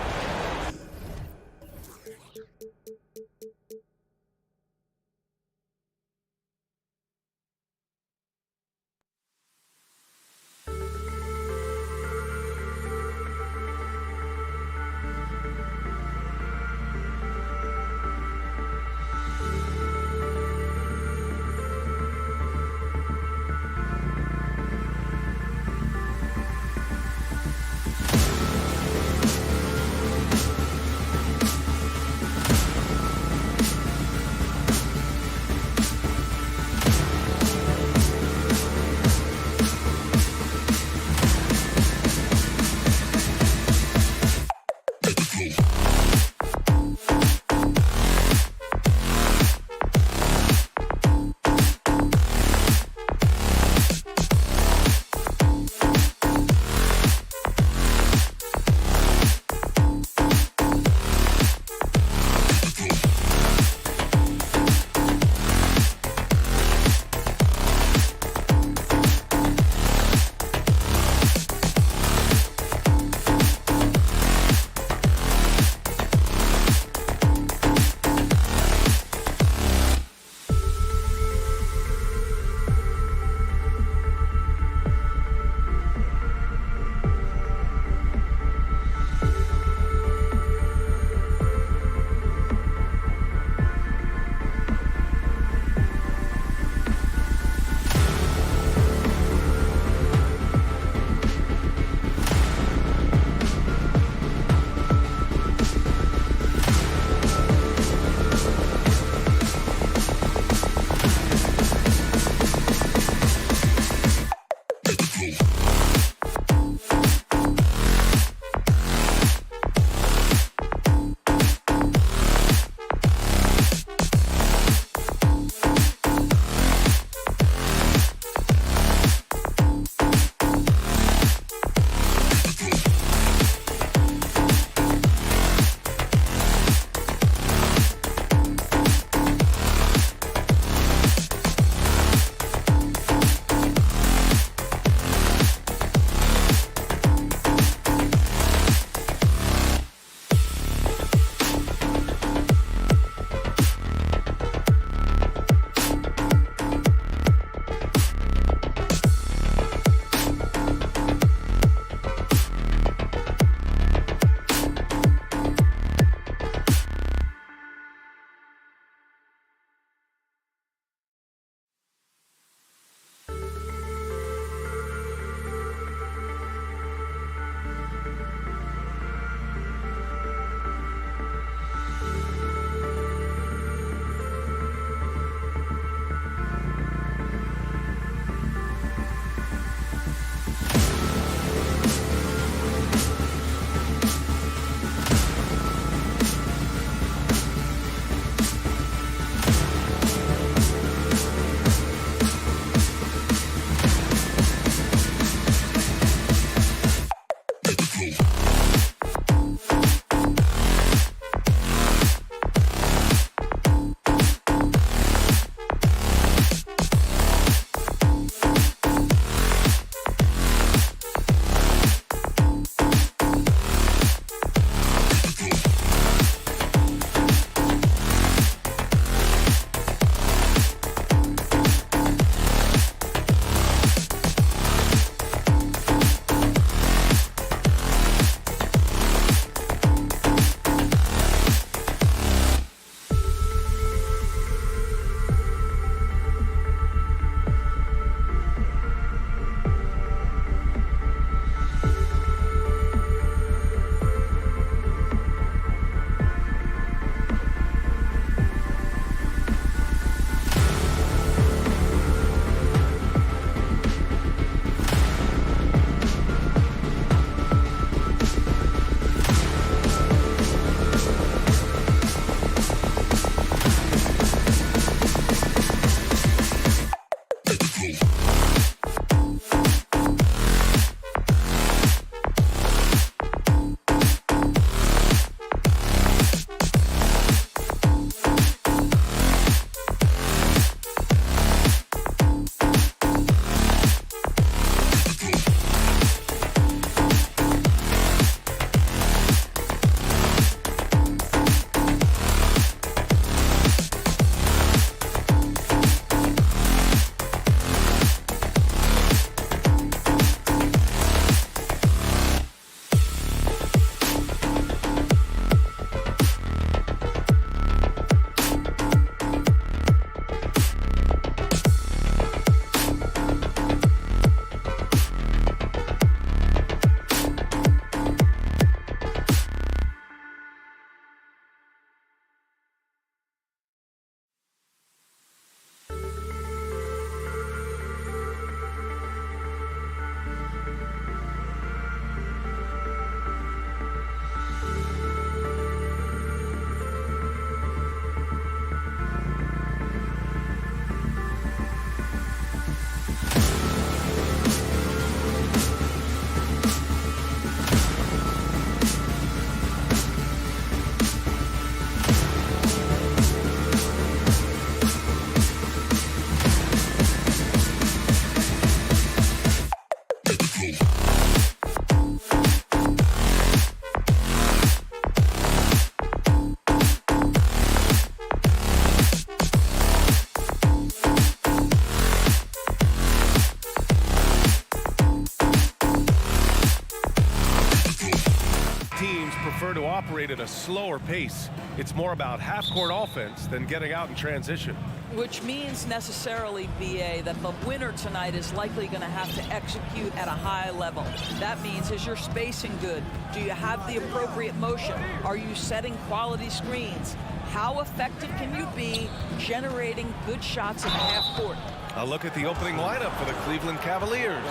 operate at a slower pace. It's more about half-court offense than getting out in transition. Which means necessarily, BA, that the winner tonight is likely going to have to execute at a high level. That means, is your spacing good? Do you have the appropriate motion? Are you setting quality screens? How effective can you be generating good shots in the half court? A look at the opening lineup for the Cleveland Cavaliers.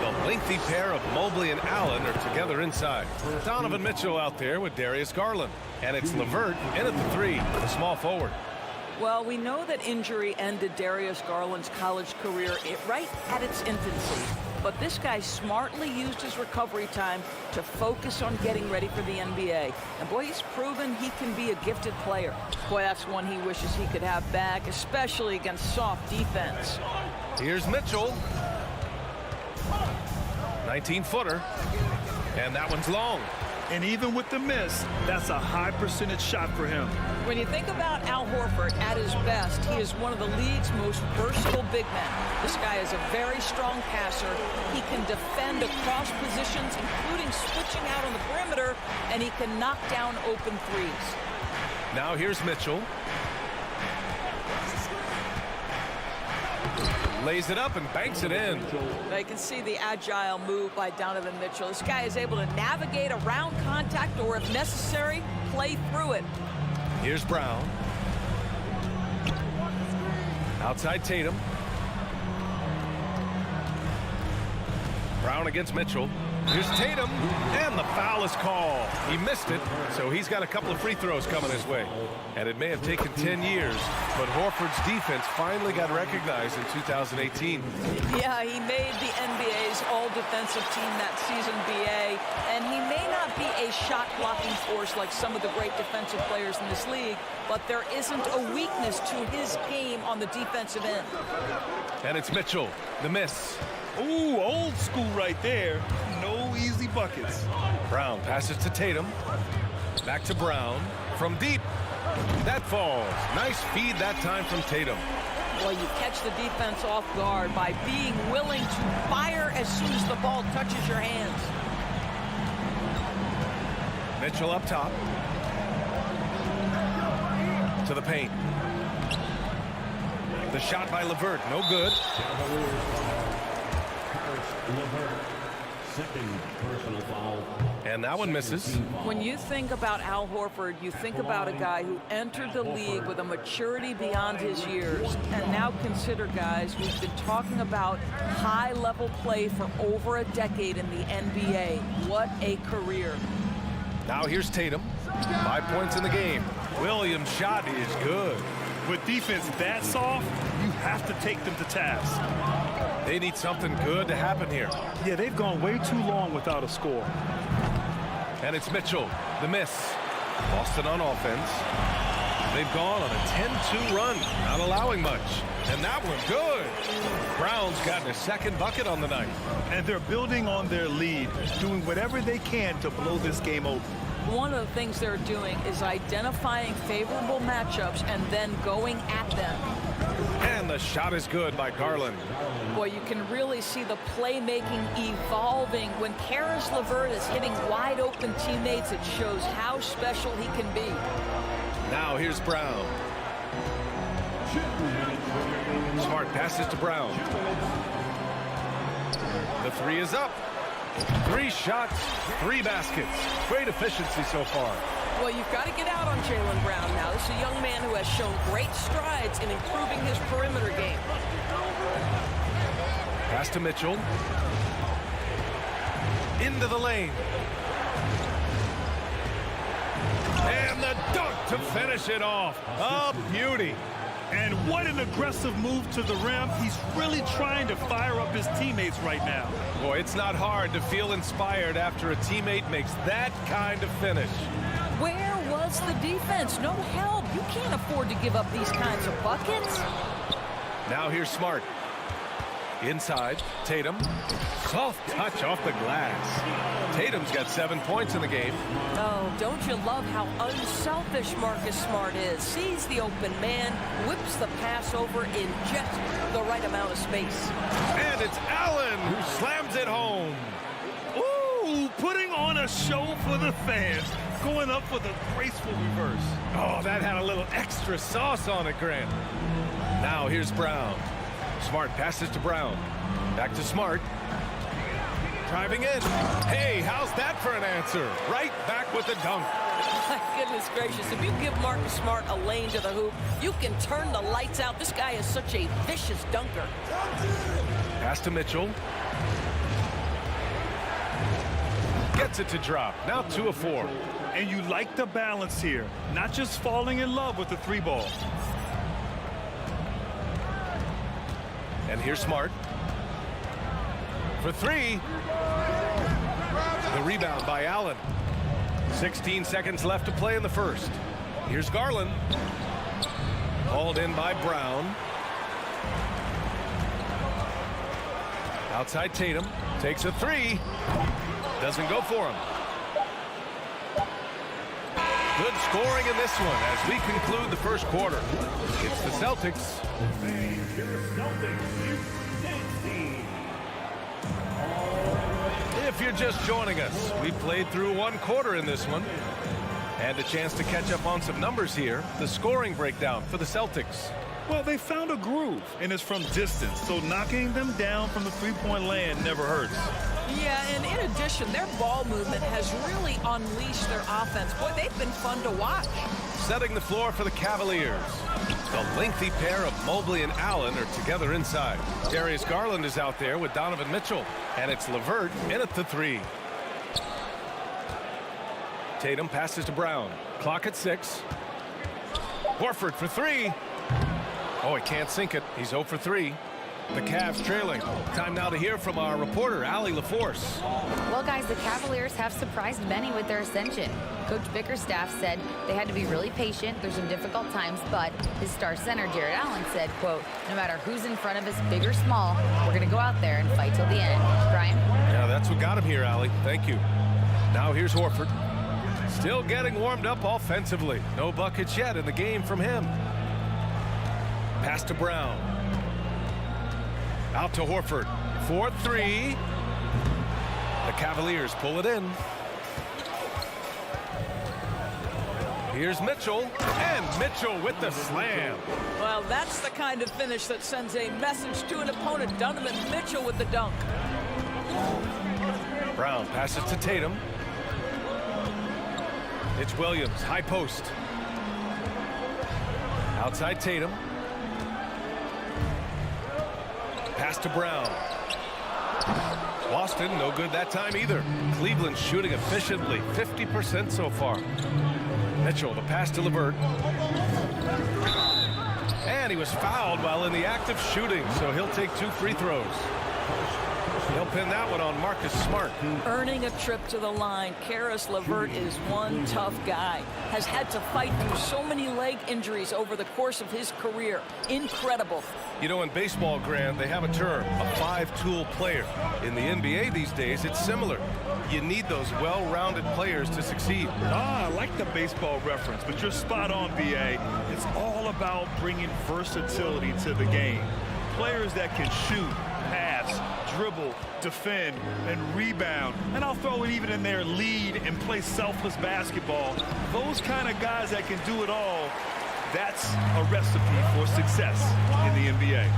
The lengthy pair of Mobley and Allen are together inside. Donovan Mitchell out there with Darius Garland. And it's LeVert in at the 3, the small forward. Well, we know that injury ended Darius Garland's college career right at its infancy. But this guy smartly used his recovery time to focus on getting ready for the NBA. And boy, he's proven he can be a gifted player. Boy, that's one he wishes he could have back, especially against soft defense. Here's Mitchell. 19-footer. And that one's long. And even with the miss, that's a high percentage shot for him. When you think about Al Horford at his best, he is one of the league's most versatile big men. This guy is a very strong passer. He can defend across positions, including switching out on the perimeter, and he can knock down open threes. Now here's Mitchell. Lays it up and banks it in. Now you can see the agile move by Donovan Mitchell. This guy is able to navigate around contact or, if necessary, play through it. Here's Brown. Outside Tatum. Brown against Mitchell. Here's Tatum, and the foul is called. He missed it, so he's got a couple of free throws coming his way. And it may have taken 10 years, but Horford's defense finally got recognized in 2018. Yeah, he made the NBA's all-defensive team that season, BA, and he may not be a shot-blocking force like some of the great defensive players in this league, but there isn't a weakness to his game on the defensive end. And it's Mitchell, the miss. Ooh, old school right there. No easy buckets. Brown passes to Tatum. Back to Brown. From deep. That falls. Nice feed that time from Tatum. Well, you catch the defense off guard by being willing to fire as soon as the ball touches your hands. Mitchell up top. To the paint. The shot by LeVert. No good. Second personal foul. And that one misses. When you think about Al Horford, you think about a guy who entered the league with a maturity beyond his years. And now consider, guys, we've been talking about high-level play for over a decade in the NBA. What a career. Now here's Tatum. 5 points in the game. Williams' shot is good. With defense that soft, you have to take them to task. They need something good to happen here. Yeah, they've gone way too long without a score. And it's Mitchell, the miss. Boston on offense. They've gone on a 10-2 run, not allowing much. And that one's good. Brown's gotten a second bucket on the night. And they're building on their lead, doing whatever they can to blow this game open. One of the things they're doing is identifying favorable matchups and then going at them. And the shot is good by Garland. Boy, you can really see the playmaking evolving. When Karis LeVert is hitting wide open teammates, it shows how special he can be. Now here's Brown. Smart passes to Brown. The 3 is up. 3 shots, 3 baskets. Great efficiency so far. Well, you've got to get out on Jaylen Brown now. This is a young man who has shown great strides in improving his perimeter game. Pass to Mitchell. Into the lane. And the dunk to finish it off. A beauty. And what an aggressive move to the rim. He's really trying to fire up his teammates right now. Boy, it's not hard to feel inspired after a teammate makes that kind of finish. Where was the defense? No help. You can't afford to give up these kinds of buckets. Now here's Smart. Inside, Tatum. Soft touch off the glass. Tatum's got 7 points in the game. Oh, don't you love how unselfish Marcus Smart is? Sees the open man, whips the pass over in just the right amount of space. And it's Allen who slams it home. Ooh, Ooh, putting on a show for the fans. Going up for the graceful reverse. Oh, that had a little extra sauce on it, Grant. Now here's Brown. Smart passes to Brown. Back to Smart. Driving in. Hey, how's that for an answer? Right back with the dunk. My goodness gracious, if you give Marcus Smart a lane to the hoop, you can turn the lights out. This guy is such a vicious dunker. Pass to Mitchell. Gets it to drop. Now 2 of 4. And you like the balance here. Not just falling in love with the 3 ball. And here's Smart. For 3. The rebound by Allen. 16 seconds left to play in the first. Here's Garland. Hauled in by Brown. Outside Tatum. Takes a 3. Doesn't go for him. Good scoring in this one as we conclude the first quarter. It's the Celtics. If you're just joining us, we played through 1 quarter in this one. And a chance to catch up on some numbers here. The scoring breakdown for the Celtics. Well, they found a groove, and it's from distance, so knocking them down from the 3-point land never hurts. Yeah, and in addition, their ball movement has really unleashed their offense. Boy, they've been fun to watch. Setting the floor for the Cavaliers. The lengthy pair of Mobley and Allen are together inside. Darius Garland is out there with Donovan Mitchell. And it's LeVert in at the 3. Tatum passes to Brown. Clock at 6. Horford for 3. Oh, he can't sink it. He's 0 for 3. The Cavs trailing. Time now to hear from our reporter, Allie LaForce. Well, guys, the Cavaliers have surprised many with their ascension. Coach Bickerstaff said they had to be really patient through some difficult times, but his star center, Jared Allen, said, quote, no matter who's in front of us, big or small, we're going to go out there and fight till the end. Brian? Yeah, that's what got him here, Allie. Thank you. Now here's Horford. Still getting warmed up offensively. No buckets yet in the game from him. Pass to Brown. Out to Horford. 4-3. The Cavaliers pull it in. Here's Mitchell. And Mitchell with the slam. Well, that's the kind of finish that sends a message to an opponent. Donovan Mitchell with the dunk. Brown passes to Tatum. It's Williams. High post. Outside Tatum. Pass to Brown. Boston, no good that time either. Cleveland shooting efficiently, 50% so far. Mitchell, the pass to LeVert. And he was fouled while in the act of shooting, so he'll take 2 free throws. He'll pin that one on Marcus Smart. Earning a trip to the line, Karis LeVert is one tough guy. Has had to fight through so many leg injuries over the course of his career. Incredible. You know, in baseball, Grant, they have a term, a 5-tool player. In the NBA these days, it's similar. You need those well-rounded players to succeed. I like the baseball reference, but you're spot on, B.A. It's all about bringing versatility to the game. Players that can shoot, pass, dribble, defend, and rebound. And I'll throw it even in there, lead and play selfless basketball. Those kind of guys that can do it all, that's a recipe for success in the NBA.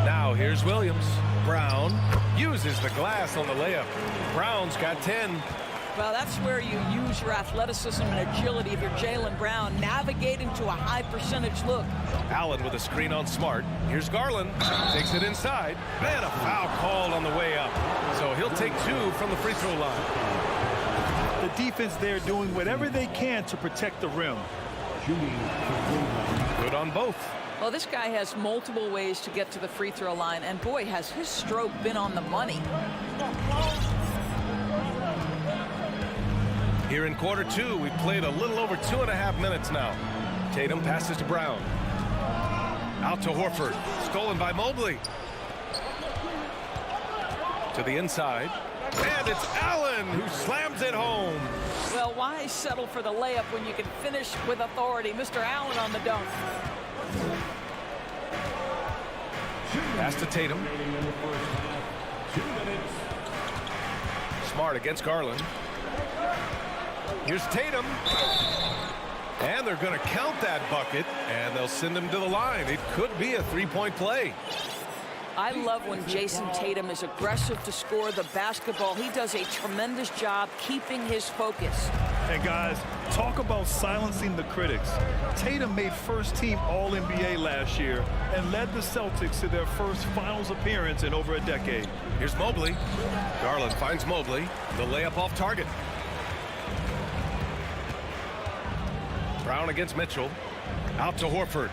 Now here's Williams. Brown uses the glass on the layup. Brown's got 10. Well, that's where you use your athleticism and agility if you're Jaylen Brown, navigating to a high percentage look. Allen with a screen on Smart. Here's Garland. Takes it inside. And a foul called on the way up. So he'll take 2 from the free throw line. The defense there doing whatever they can to protect the rim. Good on both. Well, this guy has multiple ways to get to the free throw line, and boy, has his stroke been on the money. Here in quarter 2, we've played a little over 2.5 minutes now. Tatum passes to Brown. Out to Horford. Stolen by Mobley. To the inside. And it's Allen who slams it home. Well, why settle for the layup when you can finish with authority? Mr. Allen on the dunk. Pass to Tatum. Smart against Garland. Here's Tatum. And they're going to count that bucket, and they'll send him to the line. It could be a three-point play. I love when Jason Tatum is aggressive to score the basketball. He does a tremendous job keeping his focus. And guys, talk about silencing the critics. Tatum made first-team All-NBA last year and led the Celtics to their first finals appearance in over a decade. Here's Mobley. Garland finds Mobley. The layup off target. Brown against Mitchell. Out to Horford.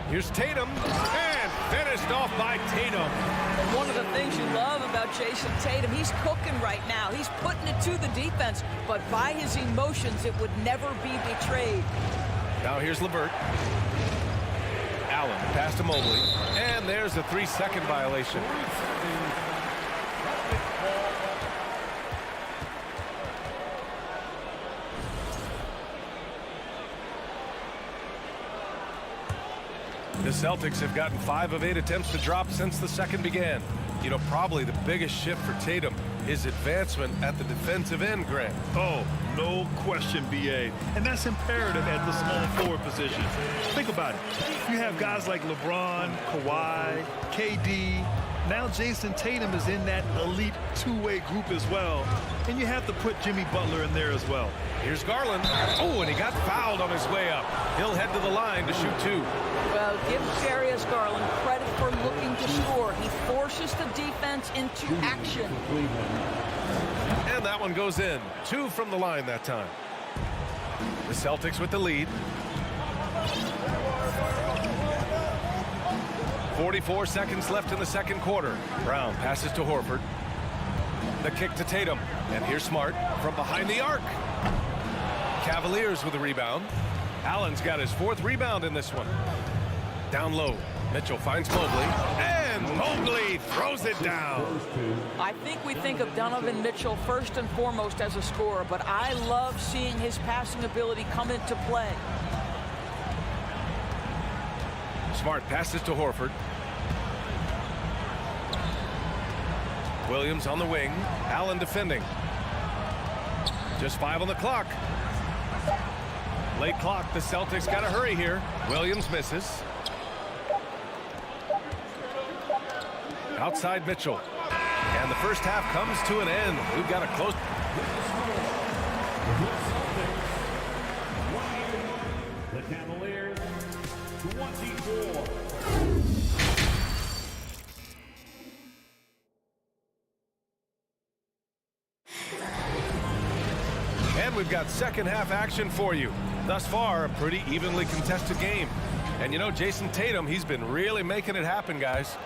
Here's Tatum. And finished off by Tatum. One of the things you love about Jason Tatum, he's cooking right now. He's putting it to the defense, but by his emotions, it would never be betrayed. Now here's LeVert. Allen pass to Mobley. And there's a 3-second violation. The Celtics have gotten 5 of 8 attempts to drop since the second began. You know, probably the biggest shift for Tatum is advancement at the defensive end, Grant. Oh, no question, B.A. And that's imperative at the small forward position. Think about it. You have guys like LeBron, Kawhi, KD. Now Jason Tatum is in that elite two-way group as well. And you have to put Jimmy Butler in there as well. Here's Garland. Oh, and he got fouled on his way up. He'll head to the line to shoot 2. Well, give Darius Garland credit for looking to score. He forces the defense into action. And that one goes in. 2 from the line that time. The Celtics with the lead. 44 seconds left in the second quarter. Brown passes to Horford. The kick to Tatum. And here's Smart from behind the arc. Cavaliers with a rebound. Allen's got his 4th rebound in this one. Down low. Mitchell finds Mobley. And Mobley throws it down. I think we think of Donovan Mitchell first and foremost as a scorer, but I love seeing his passing ability come into play. Smart passes to Horford. Williams on the wing. Allen defending. Just 5 on the clock. Late clock. The Celtics got to hurry here. Williams misses. Outside Mitchell. And the first half comes to an end. We've got a close. The Cavaliers, 24. And we've got second half action for you. Thus far, a pretty evenly contested game. And you know, Jason Tatum, he's been really making it happen, guys.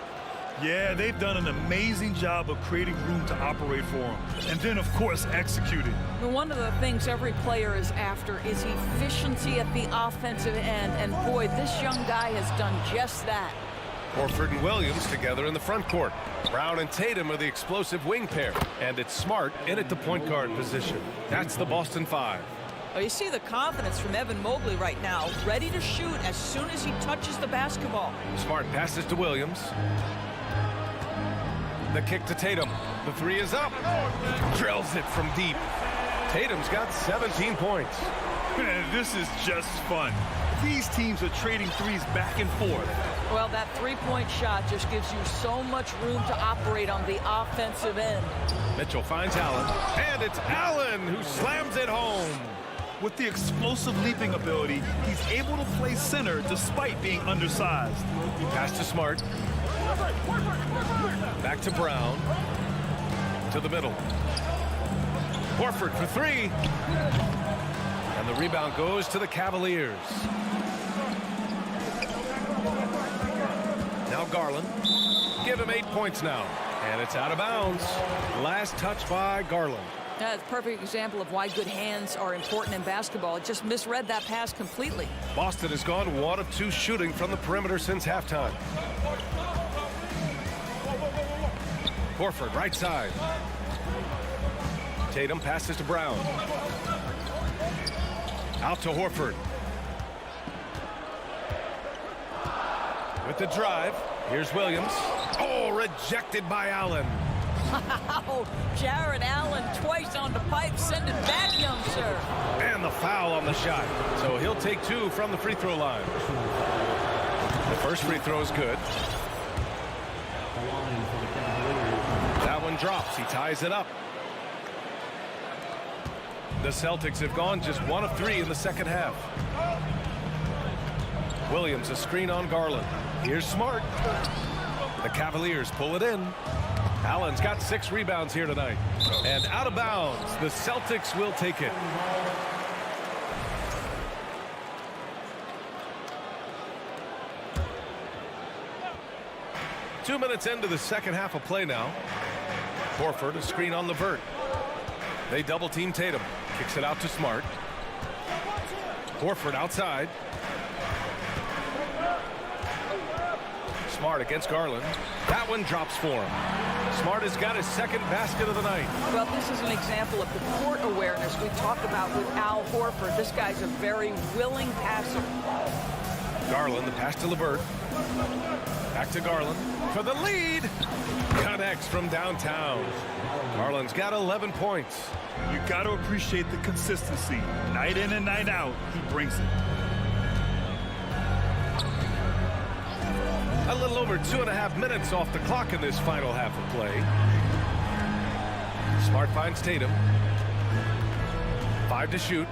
Yeah, they've done an amazing job of creating room to operate for him. And then, of course, executing. One of the things every player is after is efficiency at the offensive end. And boy, this young guy has done just that. Horford and Williams together in the front court. Brown and Tatum are the explosive wing pair. And it's Smart in at the point guard position. That's the Boston 5. Oh, you see the confidence from Evan Mobley right now, ready to shoot as soon as he touches the basketball. Smart passes to Williams. The kick to Tatum. The 3 is up. Drills it from deep. Tatum's got 17 points. Man, this is just fun. These teams are trading threes back and forth. Well, that three-point shot just gives you so much room to operate on the offensive end. Mitchell finds Allen. And it's Allen who slams it home. With the explosive leaping ability, he's able to play center despite being undersized. Pass to Smart. Back to Brown. To the middle. Horford for 3. And the rebound goes to the Cavaliers. Now Garland. Give him 8 points now. And it's out of bounds. Last touch by Garland. That's a perfect example of why good hands are important in basketball. It just misread that pass completely. Boston has gone 1 of 2 shooting from the perimeter since halftime. Horford, right side. Tatum passes to Brown. Out to Horford. With the drive. Here's Williams. Oh, rejected by Allen. Wow, Jared Allen twice on the pipe. Send it back, young sir. And the foul on the shot. So he'll take 2 from the free throw line. The first free throw is good. That one drops. He ties it up. The Celtics have gone just 1 of 3 in the second half. Williams, a screen on Garland. Here's Smart. The Cavaliers pull it in. Allen's got 6 rebounds here tonight. And out of bounds, the Celtics will take it. Two minutes into the second half of play now. Horford, a screen on LeVert. They double team Tatum. Kicks it out to Smart. Horford outside. Smart against Garland. That one drops for him. Smart has got his second basket of the night. Well, this is an example of the court awareness we talk about with Al Horford. This guy's a very willing passer. Garland, the pass to LeVert. Back to Garland for the lead. Connects from downtown. Garland's got 11 points. You got to appreciate the consistency. Night in and night out, he brings it. A little over 2.5 minutes off the clock in this final half of play. Smart finds Tatum. 5 to shoot.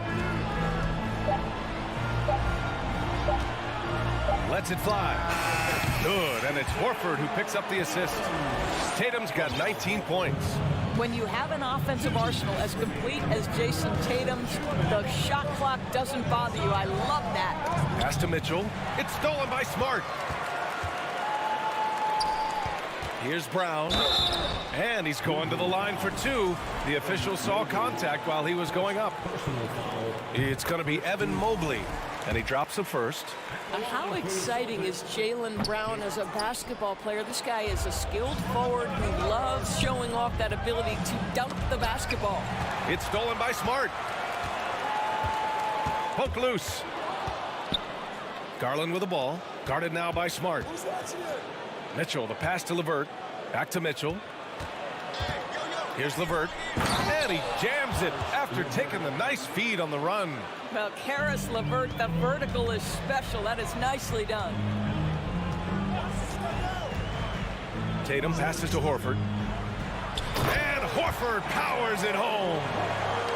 Lets it fly. Good, and it's Horford who picks up the assist. Tatum's got 19 points. When you have an offensive arsenal as complete as Jason Tatum's, the shot clock doesn't bother you. I love that. Pass to Mitchell. It's stolen by Smart. Here's Brown. And he's going to the line for 2. The official saw contact while he was going up. It's going to be Evan Mobley. And he drops the first. How exciting is Jaylen Brown as a basketball player? This guy is a skilled forward who loves showing off that ability to dunk the basketball. It's stolen by Smart. Poke loose. Garland with the ball. Guarded now by Smart. Mitchell, the pass to LeVert. Back to Mitchell. Here's LeVert. And he jams it after taking the nice feed on the run. Well, Karis LeVert, the vertical is special. That is nicely done. Tatum passes to Horford. And Horford powers it home.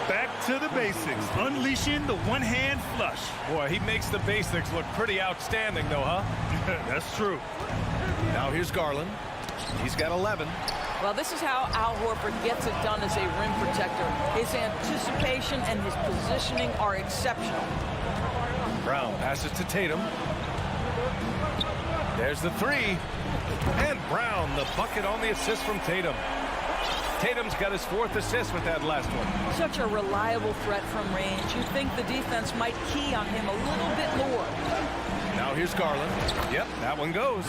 Back to the basics, unleashing the one-hand flush. Boy, he makes the basics look pretty outstanding, though, huh? That's true. Now here's Garland. He's got 11. Well, this is how Al Horford gets it done as a rim protector. His anticipation and his positioning are exceptional. Brown passes to Tatum. There's the 3. And Brown, the bucket on the assist from Tatum. Tatum's got his 4th assist with that last one. Such a reliable threat from range. You'd think the defense might key on him a little bit more. Now here's Garland. Yep, that one goes.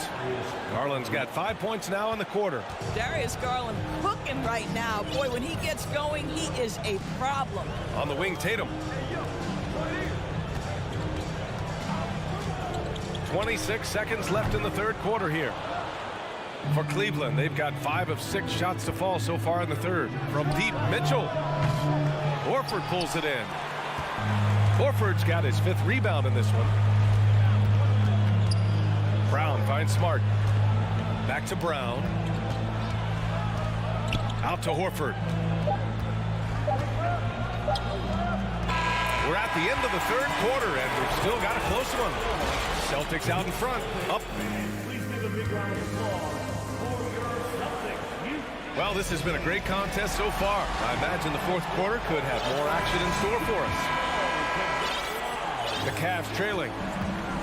Garland's got 5 points now in the quarter. Darius Garland cooking right now. Boy, when he gets going, he is a problem. On the wing, Tatum. 26 seconds left in the third quarter here. For Cleveland, they've got 5 of 6 shots to fall so far in the third. From deep, Mitchell. Horford pulls it in. Horford's got his 5th rebound in this one. Brown finds Smart. Back to Brown. Out to Horford. We're at the end of the third quarter, and we've still got a close one. Celtics out in front. Up. Well, this has been a great contest so far. I imagine the fourth quarter could have more action in store for us. The Cavs trailing.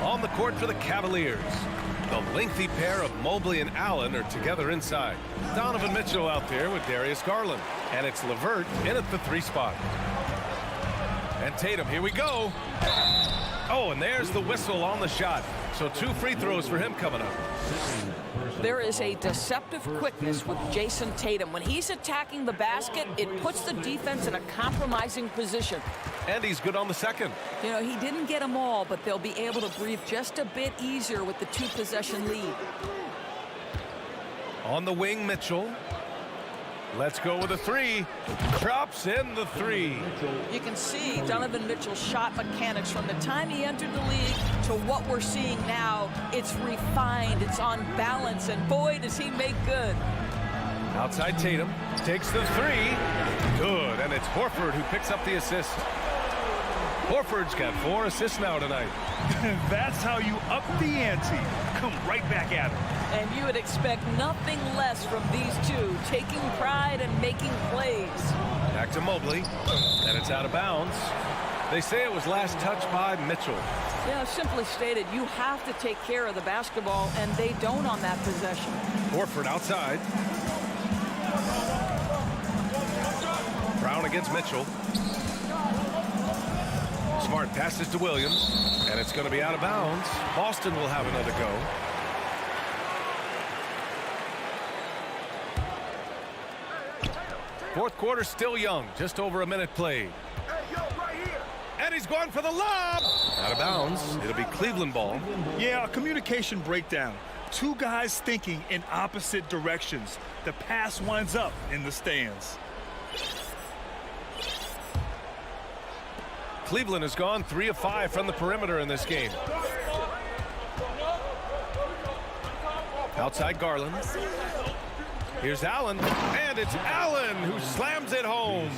On the court for the Cavaliers. The lengthy pair of Mobley and Allen are together inside. Donovan Mitchell out there with Darius Garland. And it's LeVert in at the 3 spot. And Tatum, here we go. Oh, and there's the whistle on the shot. So 2 free throws for him coming up. There is a deceptive quickness with Jason Tatum. When he's attacking the basket, it puts the defense in a compromising position. And he's good on the second. You know, he didn't get them all, but they'll be able to breathe just a bit easier with the 2-possession lead. On the wing, Mitchell. Let's go with a three. Drops in the three. You can see Donovan Mitchell's shot mechanics from the time he entered the league to what we're seeing now. It's refined, it's on balance, and boy, does he make good. Outside Tatum, takes the three. Good, and it's Horford who picks up the assist. Horford's got 4 assists now tonight. That's how you up the ante. Come right back at him. And you would expect nothing less from these two, taking pride and making plays. Back to Mobley, and it's out of bounds. They say it was last touched by Mitchell. Yeah, simply stated, you have to take care of the basketball, and they don't on that possession. Horford outside. Brown against Mitchell. Smart passes to Williams, and it's going to be out of bounds. Boston will have another go. Fourth quarter still young, just over a minute played. And he's going for the lob. Out of bounds. It'll be Cleveland ball. Yeah, a communication breakdown. Two guys thinking in opposite directions. The pass winds up in the stands. Cleveland has gone 3 of 5 from the perimeter in this game. Outside Garland. Here's Allen, and it's Allen who slams it home.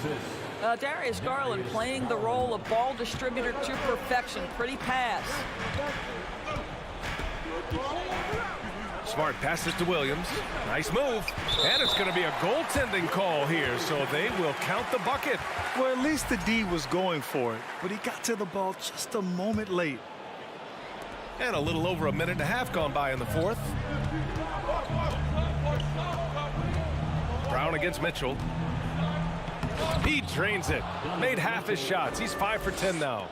Darius Garland playing the role of ball distributor to perfection. Pretty pass. Smart passes to Williams. Nice move. And it's going to be a goaltending call here, so they will count the bucket. Well, at least the D was going for it, but he got to the ball just a moment late. And a little over a minute and a half gone by in the fourth. Brown against Mitchell. He drains it. Made half his shots. He's 5 for 10 now.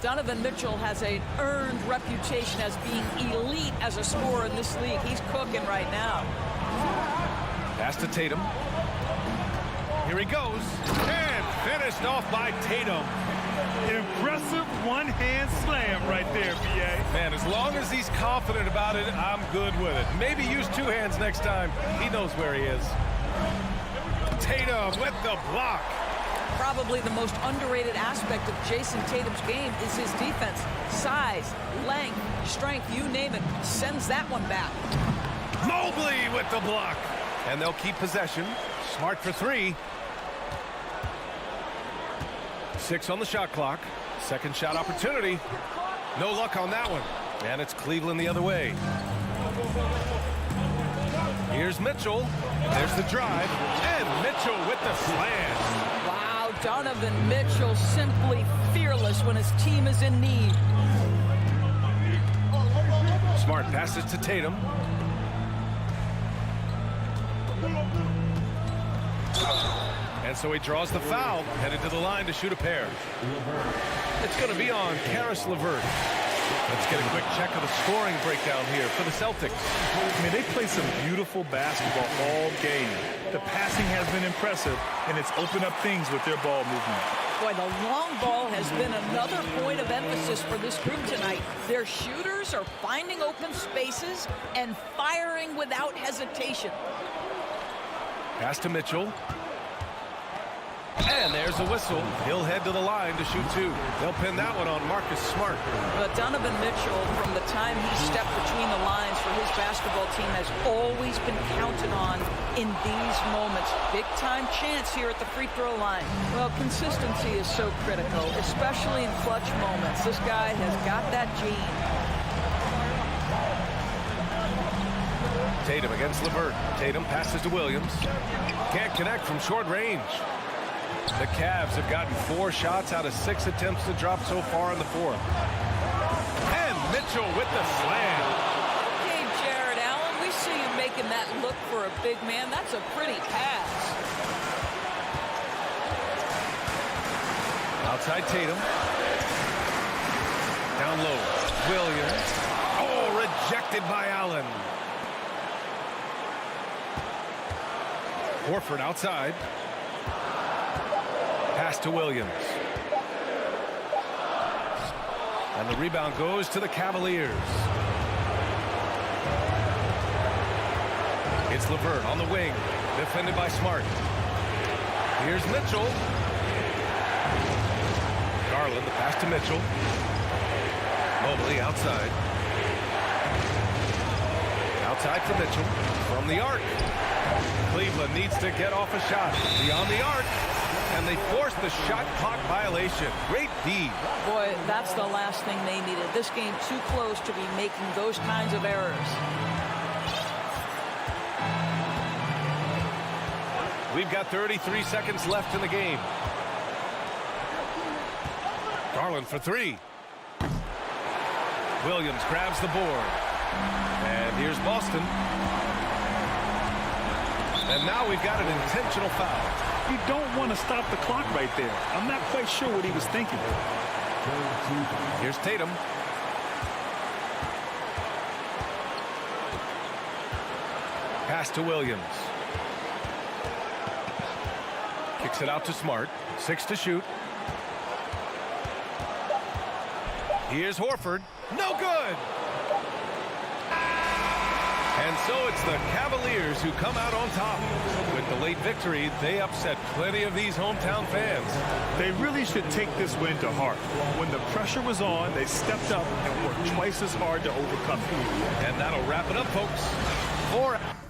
Donovan Mitchell has an earned reputation as being elite as a scorer in this league. He's cooking right now. Pass to Tatum. Here he goes. And finished off by Tatum. Impressive one-hand slam right there, B.A. Man, as long as he's confident about it, I'm good with it. Maybe use 2 hands next time. He knows where he is. Tatum with the block. Probably the most underrated aspect of Jason Tatum's game is his defense. Size, length, strength, you name it, sends that one back. Mobley with the block. And they'll keep possession. Smart for 3. 6 on the shot clock. Second shot opportunity. No luck on that one. And it's Cleveland the other way. Here's Mitchell. There's the drive. And Mitchell with the slam. Wow, Donovan Mitchell simply fearless when his team is in need. Smart passes to Tatum. And so he draws the foul, headed to the line to shoot a pair. It's going to be on Karis LeVert. Let's get a quick check of the scoring breakdown here for the Celtics. I mean, they play some beautiful basketball all game. The passing has been impressive, and it's opened up things with their ball movement. Boy, the long ball has been another point of emphasis for this group tonight. Their shooters are finding open spaces and firing without hesitation. Pass to Mitchell. And there's a whistle. He'll head to the line to shoot 2. They'll pin that one on Marcus Smart. But Donovan Mitchell, from the time he stepped between the lines for his basketball team, has always been counted on in these moments. Big-time chance here at the free throw line. Well, consistency is so critical, especially in clutch moments. This guy has got that gene. Tatum against LeVert. Tatum passes to Williams. Can't connect from short range. The Cavs have gotten 4 shots out of 6 attempts to drop so far in the fourth. And Mitchell with the slam. Okay, Jared Allen, we see you making that look for a big man. That's a pretty pass. Outside Tatum. Down low. Williams. Oh, rejected by Allen. Horford outside. Pass to Williams. And the rebound goes to the Cavaliers. It's LeVert on the wing, defended by Smart. Here's Mitchell. Garland, the pass to Mitchell. Mobley outside. Outside for Mitchell. From the arc. Cleveland needs to get off a shot. Beyond the arc. And they force the shot clock violation. Great D. Boy, that's the last thing they needed. This game too close to be making those kinds of errors. We've got 33 seconds left in the game. Garland for three. Williams grabs the board. And here's Boston. And now we've got an intentional foul. You don't want to stop the clock right there. I'm not quite sure what he was thinking. Here's Tatum. Pass to Williams. Kicks it out to Smart. 6 to shoot. Here's Horford. No good. And so it's the Cavaliers who come out on top. With the late victory, they upset plenty of these hometown fans. They really should take this win to heart. When the pressure was on, they stepped up and worked twice as hard to overcome it. And that'll wrap it up, folks.